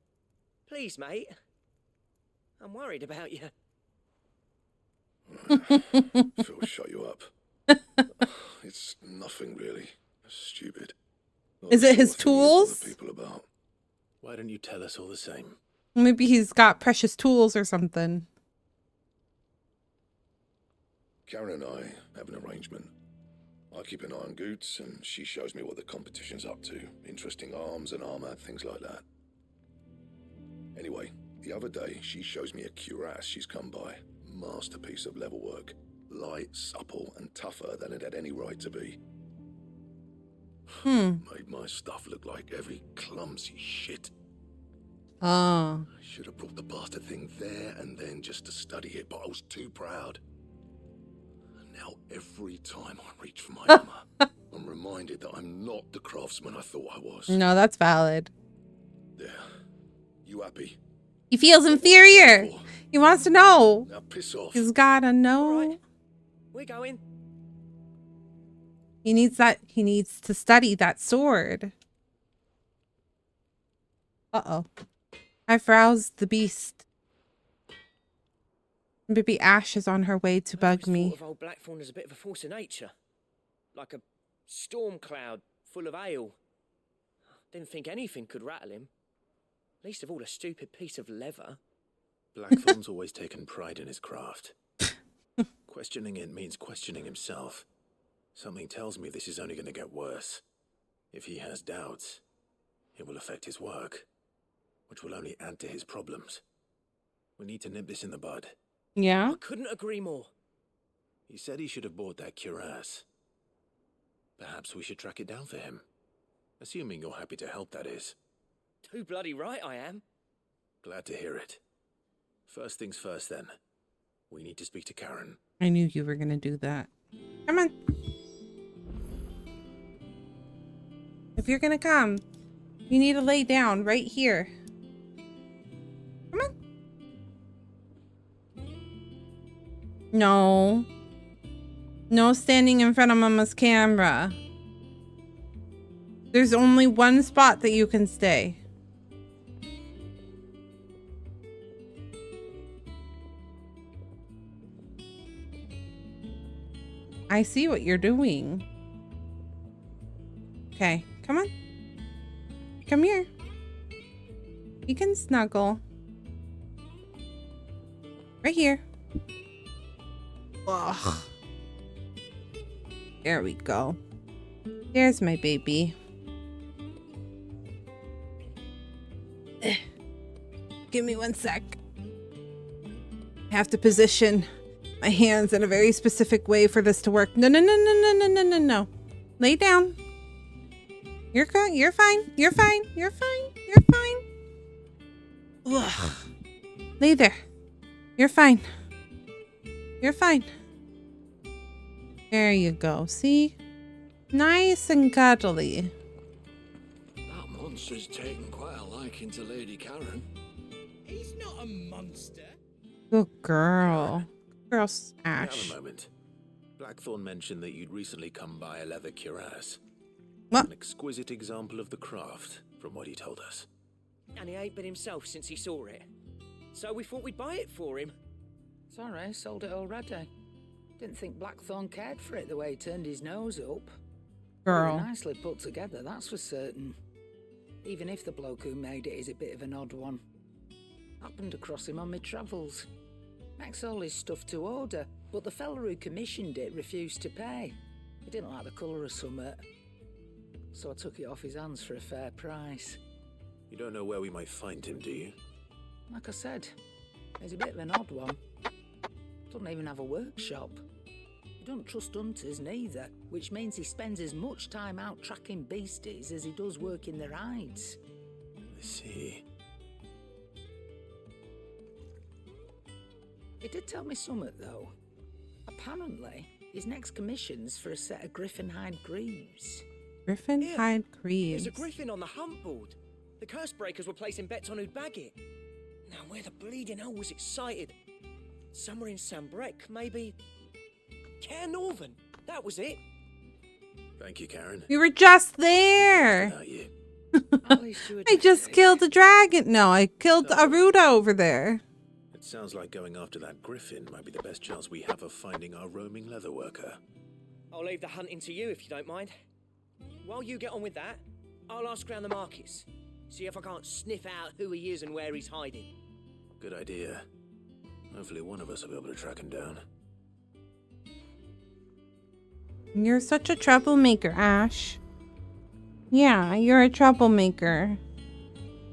Please, mate. I'm worried about you. Phil, shut you up. It's nothing really. Stupid. Is it his tools? People about. Why don't you tell us all the same? Maybe he's got precious tools or something. Karen and I have an arrangement. I keep an eye on Goots, and she shows me what the competition's up to. Interesting arms and armor, things like that. Anyway, the other day, she shows me a cuirass she's come by. Masterpiece of level work. Light, supple, and tougher than it had any right to be. Made my stuff look like every clumsy shit. Oh. I should have brought the bastard thing there and then just to study it, but I was too proud. And now every time I reach for my hammer, I'm reminded that I'm not the craftsman I thought I was. No, that's valid. There. You happy? He feels inferior. He wants to know. Now piss off. He's gotta know. All right. We're going. He needs to study that sword. Uh-oh. I've roused the beast. Maybe Ash is on her way to bug me. Thought of old Blackthorn as a bit of a force of nature. Like a storm cloud full of ale. Didn't think anything could rattle him. Least of all a stupid piece of leather. Blackthorn's always taken pride in his craft. Questioning it means questioning himself. Something tells me this is only going to get worse. If he has doubts, it will affect his work, which will only add to his problems. We need to nip this in the bud. Yeah? I couldn't agree more. He said he should have bought that cuirass. Perhaps we should track it down for him. Assuming you're happy to help, that is. Too bloody right I am. Glad to hear it. First things first, then. We need to speak to Karen. I knew you were gonna do that. Come on. If you're gonna come, you need to lay down right here. Come on. No. No standing in front of Mama's camera. There's only one spot that you can stay. I see what you're doing. Okay, come on. Come here. You can snuggle. Right here. Ugh. There we go. There's my baby. Give me 1 sec. I have to position my hands in a very specific way for this to work. No, no, no, no, no, no, no, no, no. Lay down. You're good. You're fine. You're fine. You're fine. You're fine. Ugh. Lay there. You're fine. You're fine. There you go. See? Nice and cuddly. That monster's taken quite a liking to Lady Karen. He's not a monster. Good girl. Girl, Ash. Have a moment. Blackthorn mentioned that you'd recently come by a leather cuirass. What? An exquisite example of the craft, from what he told us. And he ain't been himself since he saw it. So we thought we'd buy it for him. Sorry, sold it already. Didn't think Blackthorn cared for it the way he turned his nose up. Girl. Very nicely put together, that's for certain. Even if the bloke who made it is a bit of an odd one. Happened across him on my travels. Makes all his stuff to order, but the fella who commissioned it refused to pay. He didn't like the colour of summit. So I took it off his hands for a fair price. You don't know where we might find him, do you? Like I said, he's a bit of an odd one. Doesn't even have a workshop. He don't trust hunters neither, which means he spends as much time out tracking beasties as he does working their hides. I see. He did tell me something, though. Apparently, his next commission's for a set of griffin hide greaves. Griffin hide greaves. There's a griffin on the hunt board. The curse breakers were placing bets on who'd bag it. Now, where the bleeding hell was it sighted? Somewhere in Sambrec, maybe. Care Northern. That was it. Thank you, Karen. We were just there. You. I just killed a dragon. No, I killed Aruda over there. It sounds like going after that griffin might be the best chance we have of finding our roaming leather worker. I'll leave the hunting to you if you don't mind. While you get on with that, I'll ask around the markets. See if I can't sniff out who he is and where he's hiding. Good idea. Hopefully one of us will be able to track him down. You're such a troublemaker, Ash. Yeah, you're a troublemaker.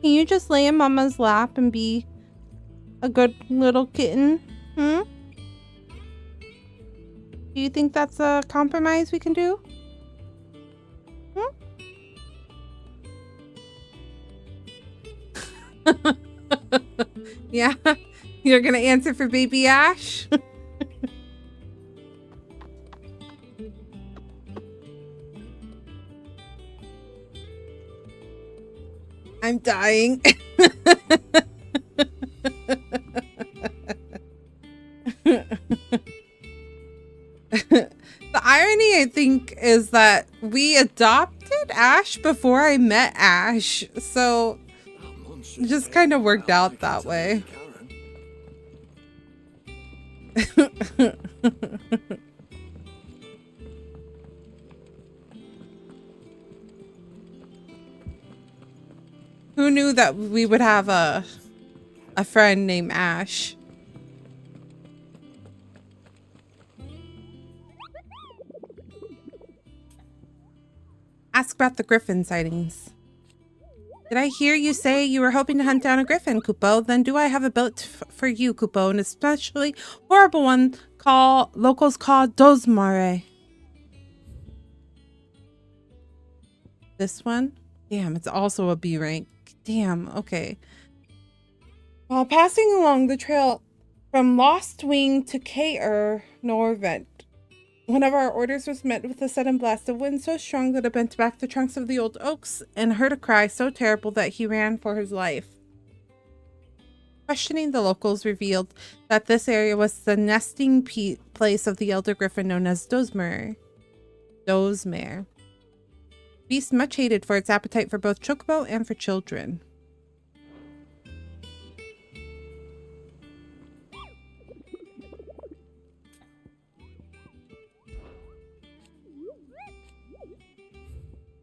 Can you just lay in Mama's lap and be a good little kitten? Do you think that's a compromise we can do? Yeah, you're gonna answer for baby Ash? I'm dying. The irony, I think, is that we adopted Ash before I met Ash, so it just kind of worked out that way. Who knew that we would have a friend named Ash? Ask about the griffin sightings. Did I hear you say you were hoping to hunt down a griffin, Kupo? Then do I have a boat for you, Kupo, an especially horrible one locals call Dosmare. This one? Damn, it's also a B rank. Damn, okay. While passing along the trail from Lost Wing to Kaer Norvent, one of our orders was met with a sudden blast of wind so strong that it bent back the trunks of the old oaks and heard a cry so terrible that he ran for his life. Questioning the locals revealed that this area was the nesting place of the elder griffin known as Dosmare. Beast much hated for its appetite for both chocobo and for children.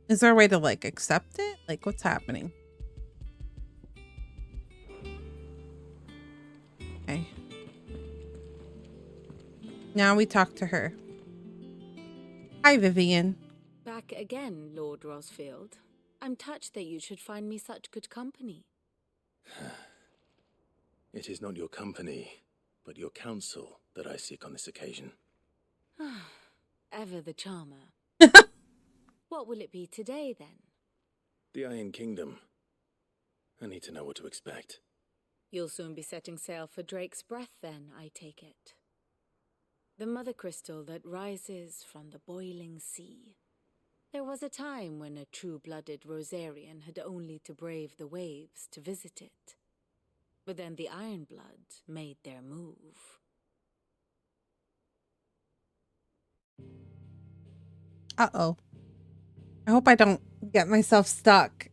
Is there a way to, like, accept it? Like, what's happening? Okay. Now we talk to her. Hi, Vivian. Back again, Lord Rosfield. I'm touched that you should find me such good company. It is not your company, but your counsel that I seek on this occasion. Ever the charmer. What will it be today, then? The Iron Kingdom. I need to know what to expect. You'll soon be setting sail for Drake's Breath, then, I take it. The mother crystal that rises from the boiling sea. There was a time when a true-blooded Rosarian had only to brave the waves to visit it. But then the Ironblood made their move. Uh-oh. I hope I don't get myself stuck.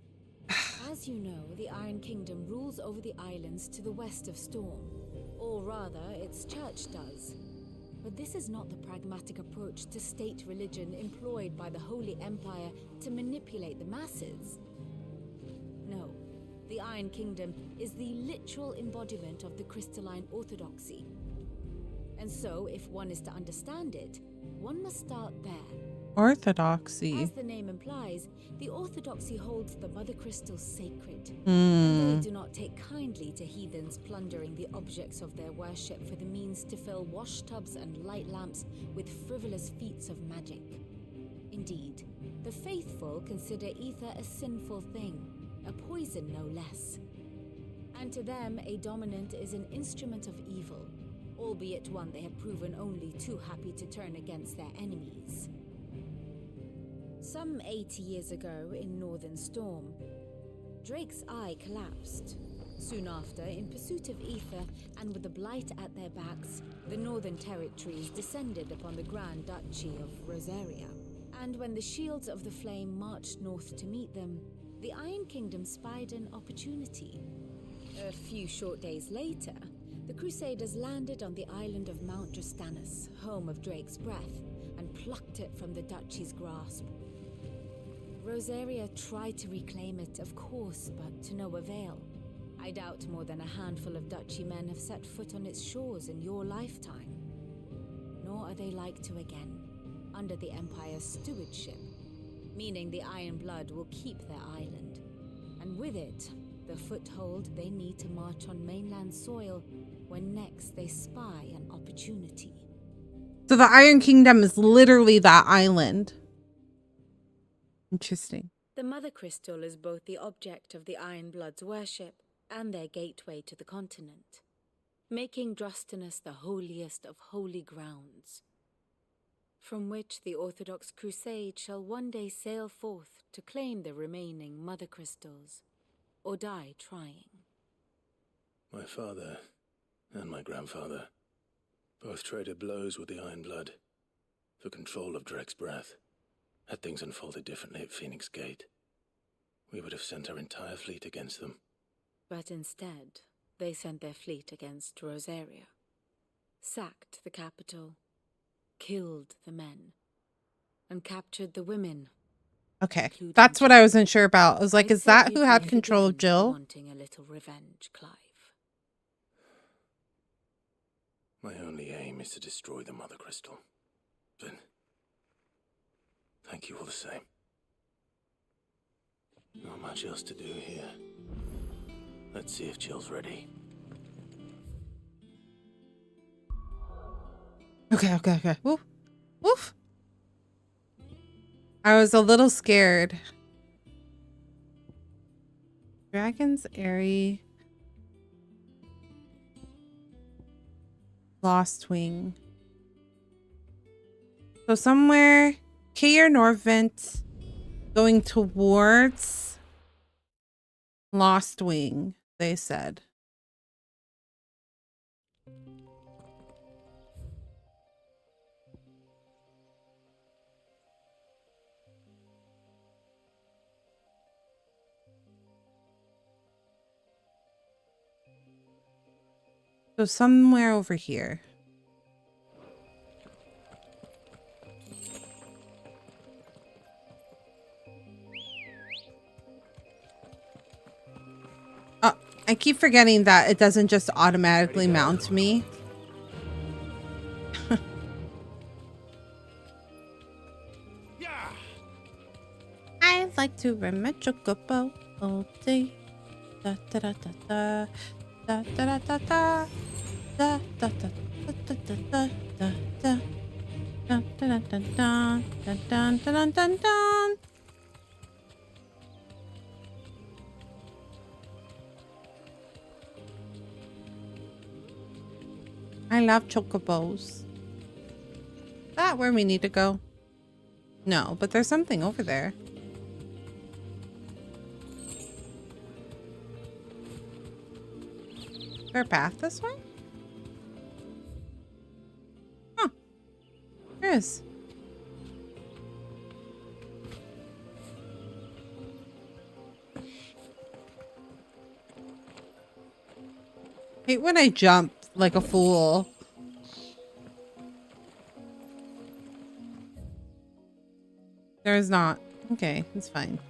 As you know, the Iron Kingdom rules over the islands to the west of Storm. Or rather, its church does. But this is not the pragmatic approach to state religion employed by the Holy Empire to manipulate the masses. No, the Iron Kingdom is the literal embodiment of the crystalline orthodoxy. And so, if one is to understand it, one must start there. Orthodoxy. As the name implies, the orthodoxy holds the mother crystals sacred. Hmm. And they do not take kindly to heathens plundering the objects of their worship for the means to fill washtubs and light lamps with frivolous feats of magic. Indeed, the faithful consider ether a sinful thing, a poison no less. And to them, a dominant is an instrument of evil, albeit one they have proven only too happy to turn against their enemies. Some 80 years ago in Northern Storm, Drake's eye collapsed. Soon after, in pursuit of ether and with the blight at their backs, the Northern Territories descended upon the Grand Duchy of Rosaria. And when the Shields of the Flame marched north to meet them, the Iron Kingdom spied an opportunity. A few short days later, the Crusaders landed on the island of Mount Drastanus, home of Drake's Breath, and plucked it from the duchy's grasp. Rosaria tried to reclaim it, of course, but to no avail. I doubt more than a handful of duchy men have set foot on its shores in your lifetime. Nor are they like to again, under the Empire's stewardship, meaning the Ironblood will keep their island, and with it, the foothold they need to march on mainland soil when next they spy an opportunity. So the Iron Kingdom is literally that island. Interesting. The Mother Crystal is both the object of the Ironblood's worship and their gateway to the continent, making Drastanus the holiest of holy grounds, from which the Orthodox Crusade shall one day sail forth to claim the remaining Mother Crystals, or die trying. My father and my grandfather both traded blows with the Ironblood for control of Drake's Breath. Had things unfolded differently at Phoenix Gate, we would have sent our entire fleet against them. But instead, they sent their fleet against Rosaria, sacked the capital, killed the men, and captured the women. Okay, that's what I wasn't sure about. I was like, is that who had control of Jill? Wanting a little revenge, Clive. My only aim is to destroy the Mother Crystal. But thank you all the same. Not much else to do here. Let's see if Jill's ready. Okay. Woof. Woof. I was a little scared. Dragon's Airy. Lost Wing. So somewhere, Kaer Norvent going towards Lost Wing, they said. So somewhere over here. Oh, I keep forgetting that it doesn't just automatically mount me. I like to ride my chocobo all day. Da da da da da. Da da da da da. Da da da da da da da da. Dun dun dun dun dun dun dun dun dun. I love chocobos. That where we need to go? No, but there's something over there. Is there a path this way? Huh. There is. Hate when I jump like a fool. There's not. Okay, it's fine.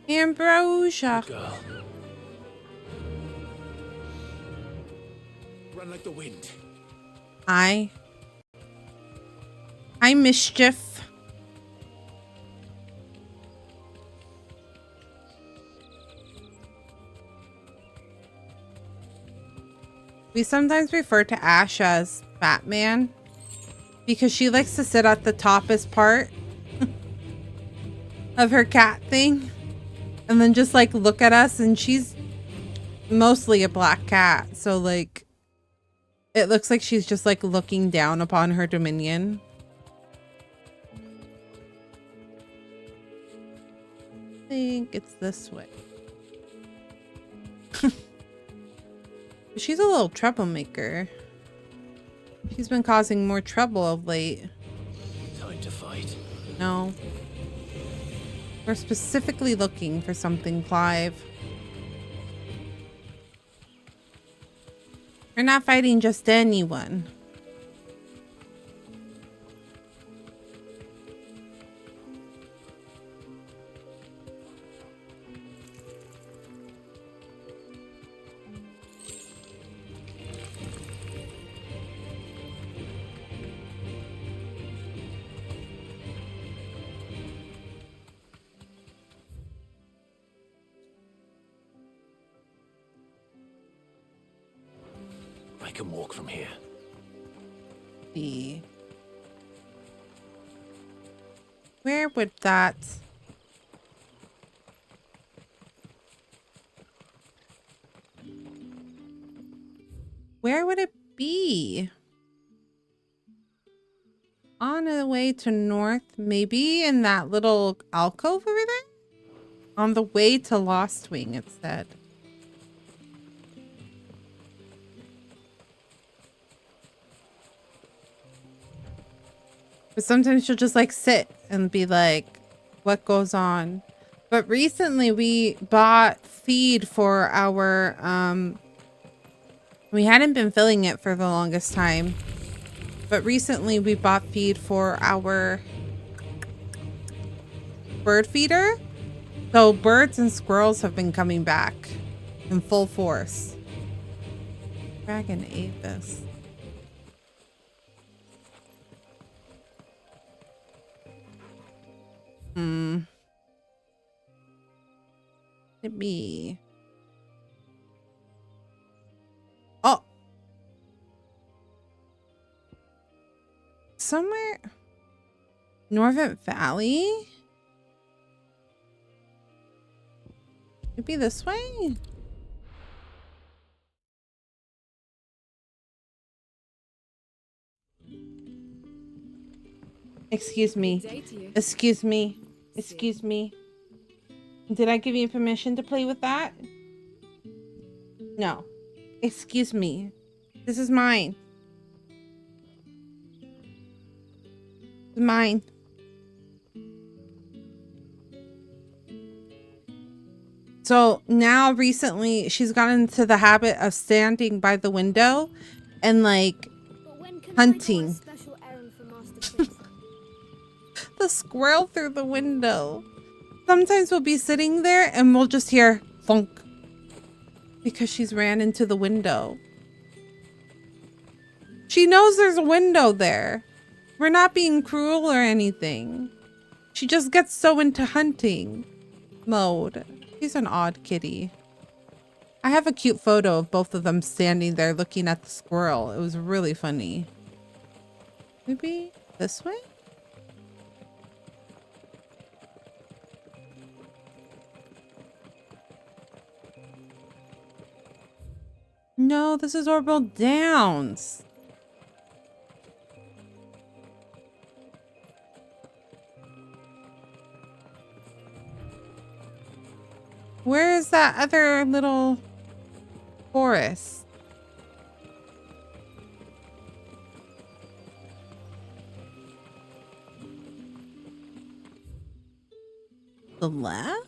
Ambrosia. Run like the wind. Hi, Mischief. We sometimes refer to Ash as Batman because she likes to sit at the toppest part of her cat thing and then just like look at us, and she's mostly a black cat, so like it looks like she's just like looking down upon her dominion. I think it's this way. She's a little troublemaker. She's been causing more trouble of late. Time to fight. No. We're specifically looking for something, Clive. We're not fighting just anyone. I can walk from here. Where would that... Where would it be? On the way to north, maybe in that little alcove over there? On the way to Lost Wing, it said. But sometimes she'll just like sit and be like, what goes on? But recently we bought feed for our, we hadn't been filling it for the longest time. But recently we bought feed for our bird feeder. So birds and squirrels have been coming back in full force. Dragon ate this. It be. Oh. Somewhere. Norvent Valley? Maybe this way? Excuse me. Excuse me. Excuse me. Did I give you permission to play with that? No. Excuse me. This is mine. It's mine. So now recently she's gotten into the habit of standing by the window and like hunting. The squirrel through the window. Sometimes we'll be sitting there and we'll just hear thunk because she's ran into the window. She knows there's a window there. We're not being cruel or anything. She just gets so into hunting mode. She's an odd kitty. I have a cute photo of both of them standing there looking at the squirrel. It was really funny. Maybe this way? No, this is Orbital Downs. Where is that other little forest? The left?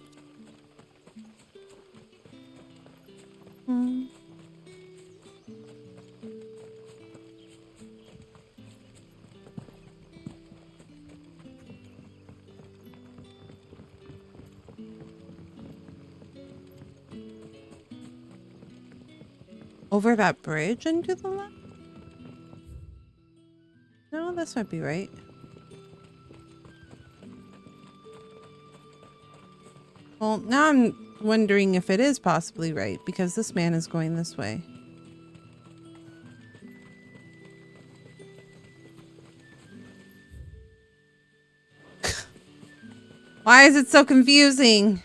Over that bridge and to the left? No, this might be right. Well, now I'm wondering if it is possibly right, because this man is going this way. Why is it so confusing?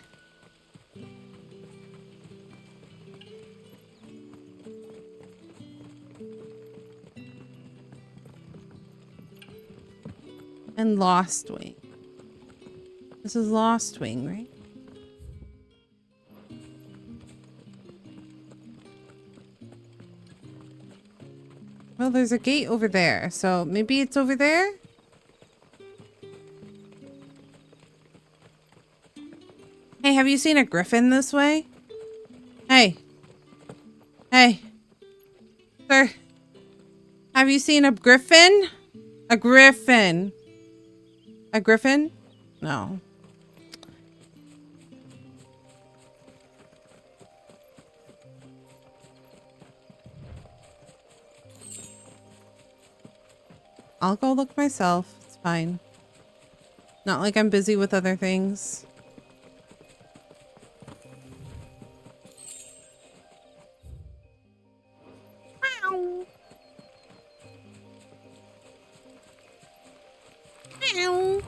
And Lost Wing. This is Lost Wing, right? Well, there's a gate over there, so maybe it's over there? Hey, have you seen a griffin this way? Hey. Hey. Sir. Have you seen a griffin? A griffin. A griffin? No. I'll go look myself. It's fine. Not like I'm busy with other things. Meow. Meow.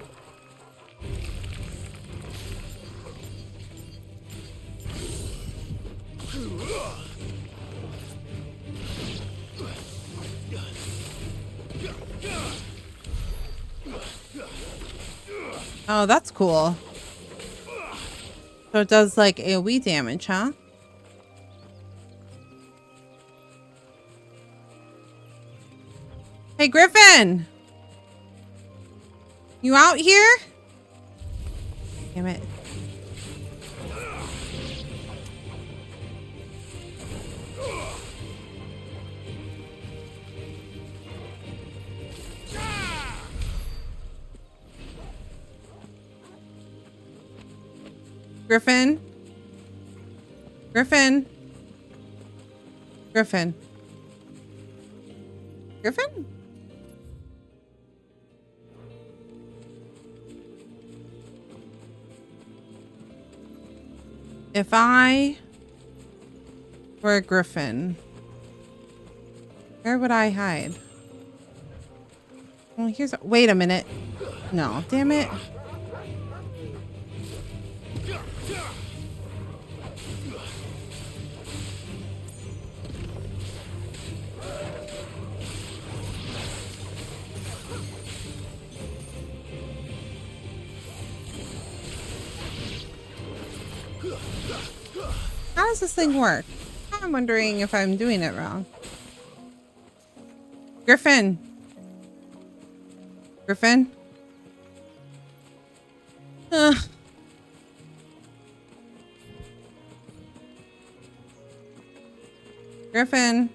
Oh, that's cool. So it does like AoE damage, huh? Hey, Griffin! You out here? Damn it. Griffin? Griffin? Griffin? Griffin? If I were a griffin, where would I hide? Well, here's... Wait a minute. No, damn it. How does this thing work? I'm wondering if I'm doing it wrong. Griffin. Griffin. Griffin.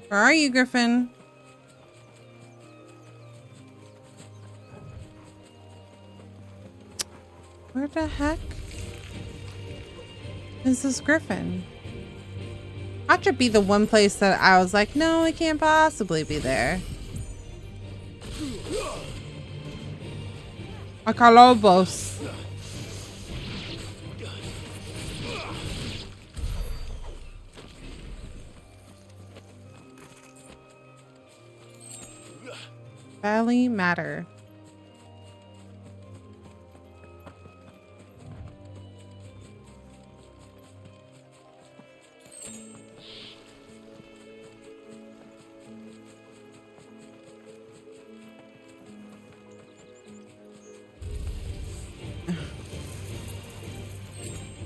Where are you, Griffin? Where the heck is this Griffin? That should be the one place that I was like, no, it can't possibly be there. Acalobos. Valley Matter.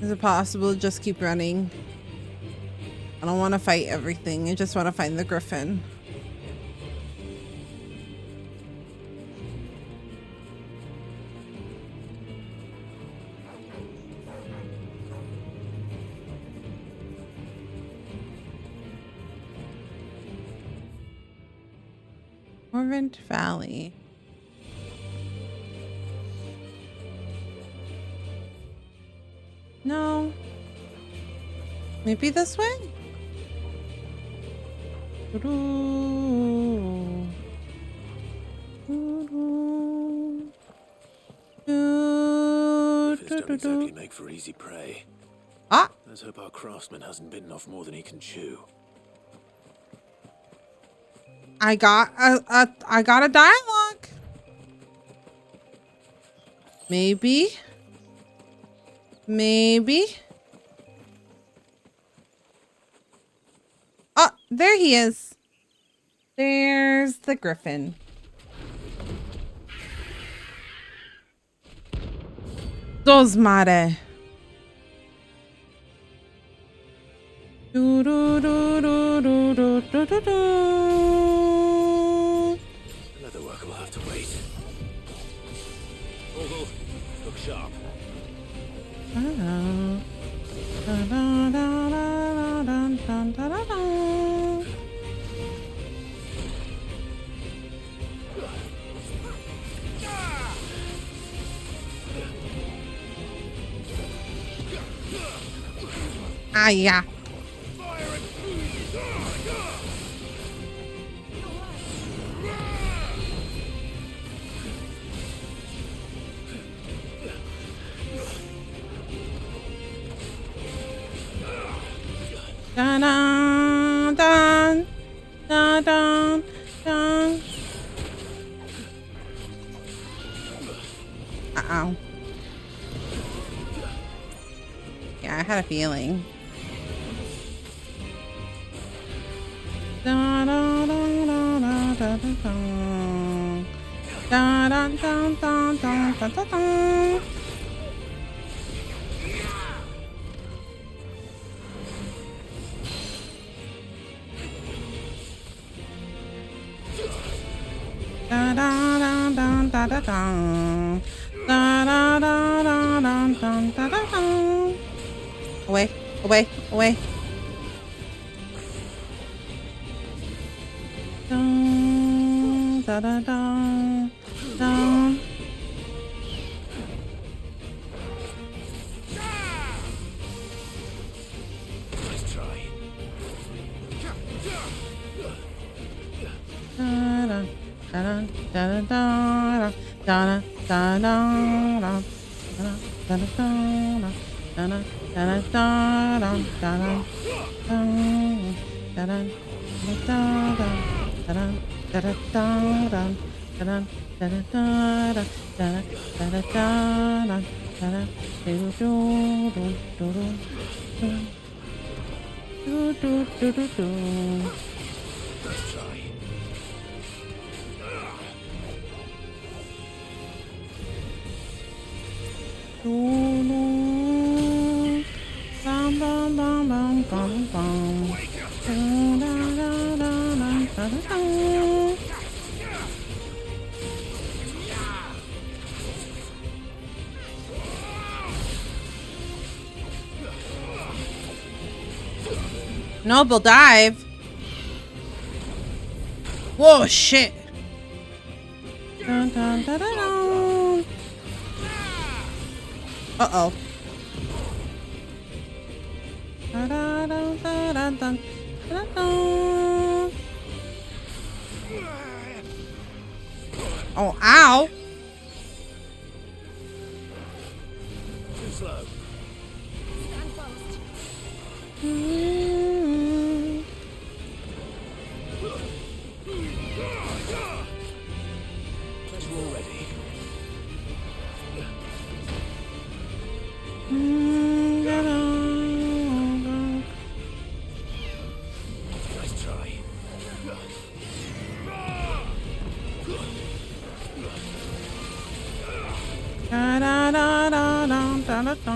Is it possible to just keep running? I don't want to fight everything. I just want to find the griffin. Morvant Valley. No. Maybe this way? Griffins don't exactly make for easy prey. Ah! Let's hope our craftsman hasn't bitten off more than he can chew. I got a dialogue. Maybe. Maybe. Oh, there he is. There's the griffin. Dos mare. Do do do do do do do do do. Leather work will have to wait. Oh, look sharp. Ah, yeah. Dun dun dun dun dun dun. Uh-oh. Yeah, I had a feeling. Dun dun dun dun dun dun dun. Dun dun dun dun dun dun dun dun. Da da da da da da da da da da da da da da. Away, away, away. Dun, da da da da. Nice try. Da da da da da da da da da Nice try. Bum bum bum bum bum bum. Da da da da da da da. Noble dive. Whoa, shit. Dun, dun, dun, dun, dun. Uh-oh. Da, da, da, da, da, da, da, da. Oh, ow. Too slow. Mm. Guess we're all ready. Da, da, da. Nice try. Da, da, da, da, da, da, da, da.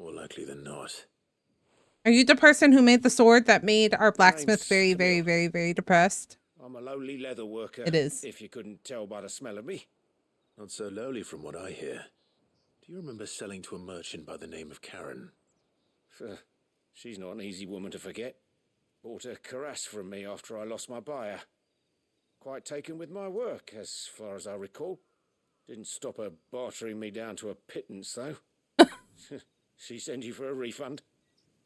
More likely than not. Are you the person who made the sword that made our blacksmith very, very, very, very depressed? I'm a lowly leather worker. It is. If you couldn't tell by the smell of me. Not so lowly from what I hear. Do you remember selling to a merchant by the name of Karen? She's not an easy woman to forget. Bought a cuirass from me after I lost my buyer. Quite taken with my work, as far as I recall. Didn't stop her bartering me down to a pittance, though. She sent you for a refund?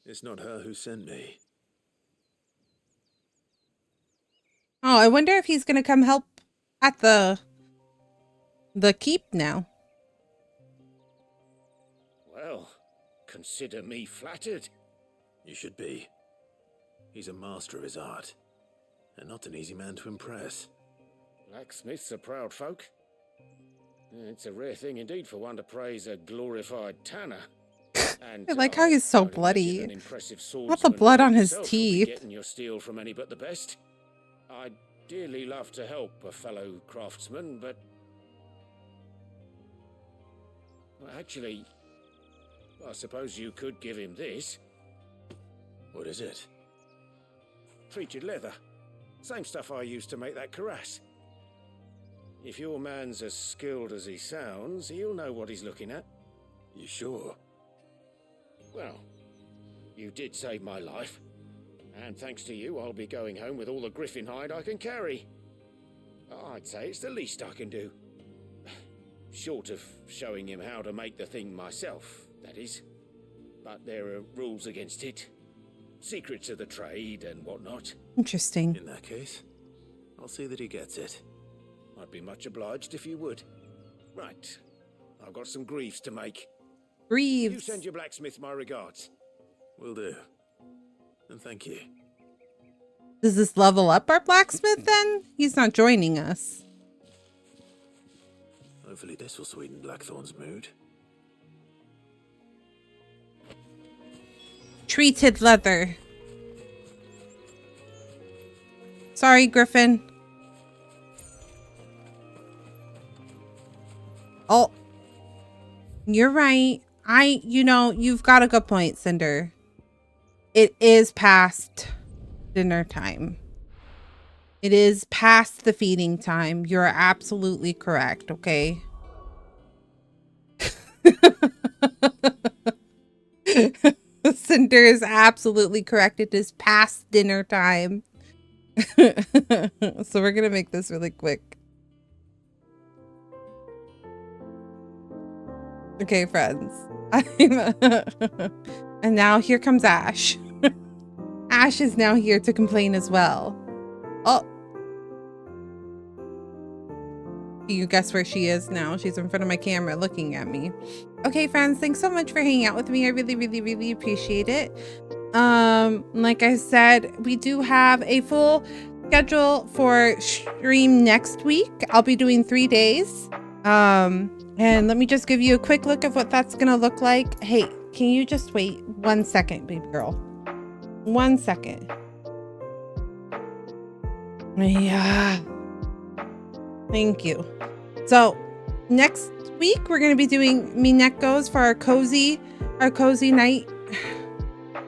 It's not her who sent me. Oh, I wonder if he's going to come help at the keep now. Well, consider me flattered. You should be. He's a master of his art, and not an easy man to impress. Blacksmiths are proud folk. It's a rare thing indeed for one to praise a glorified tanner. And I like how he's so bloody. Not the blood on his teeth. Getting your steel from any but the best. I'd dearly love to help a fellow craftsman, but well, actually, I suppose you could give him this. What is it? Treated leather. Same stuff I used to make that cuirass. If your man's as skilled as he sounds, he'll know what he's looking at. You sure? Well, you did save my life. And thanks to you, I'll be going home with all the griffin hide I can carry. I'd say it's the least I can do. Short of showing him how to make the thing myself, that is. But there are rules against it. Secrets of the trade and whatnot. Interesting. In that case, I'll see that he gets it. I'd be much obliged if you would. Right. I've got some greaves to make. Greaves. You send your blacksmith my regards. Will do. And thank you. Does this level up our blacksmith then? He's not joining us. Hopefully this will sweeten Blackthorn's mood. Treated leather. Sorry, Griffin. Oh. You're right. You've got a good point, Cinder. It is past dinner time. It is past the feeding time. You're absolutely correct, okay? Cinder is absolutely correct. It is past dinner time. So we're gonna make this really quick. Okay, friends. And now here comes Ash. Ash is now here to complain as well. Oh. You guess where she is now? She's in front of my camera looking at me. Okay, friends, thanks so much for hanging out with me. I really, really, really appreciate it. Like I said, we do have a full schedule for stream next week. I'll be doing 3 days. And let me just give you a quick look of what that's gonna look like. Hey, can you just wait 1 second, baby girl? 1 second. Yeah. Thank you. So next week we're gonna be doing Minekos for our cozy night,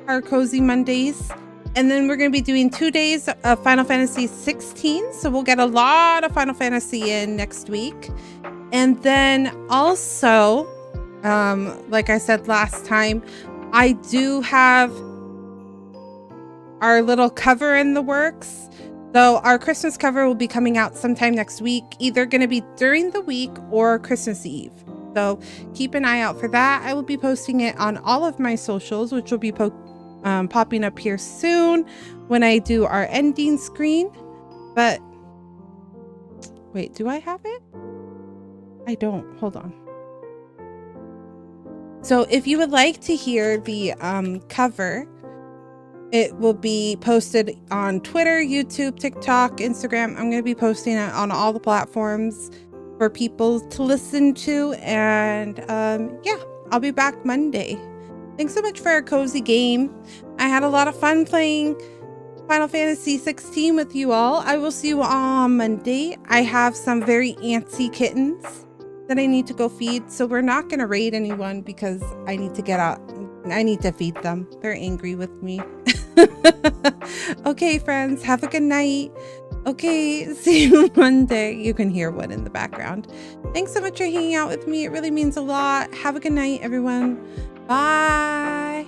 our cozy Mondays. And then we're gonna be doing 2 days of Final Fantasy 16. So we'll get a lot of Final Fantasy in next week. And then also, like I said last time, I do have our little cover in the works. So our Christmas cover will be coming out sometime next week, either going to be during the week or Christmas Eve. So keep an eye out for that. I will be posting it on all of my socials, which will be popping up here soon when I do our ending screen. But wait, do I have it? I don't. Hold on. So if you would like to hear the cover, it will be posted on Twitter, YouTube, TikTok, Instagram. I'm going to be posting it on all the platforms for people to listen to. And yeah, I'll be back Monday. Thanks so much for a cozy game. I had a lot of fun playing Final Fantasy 16 with you all. I will see you all on Monday. I have some very antsy kittens that I need to go feed. So we're not going to raid anyone because I need to get out I need to feed them. They're angry with me. Okay, friends, have a good night. Okay, see you Monday. You can hear one in the background. Thanks so much for hanging out with me. It really means a lot. Have a good night, everyone. Bye.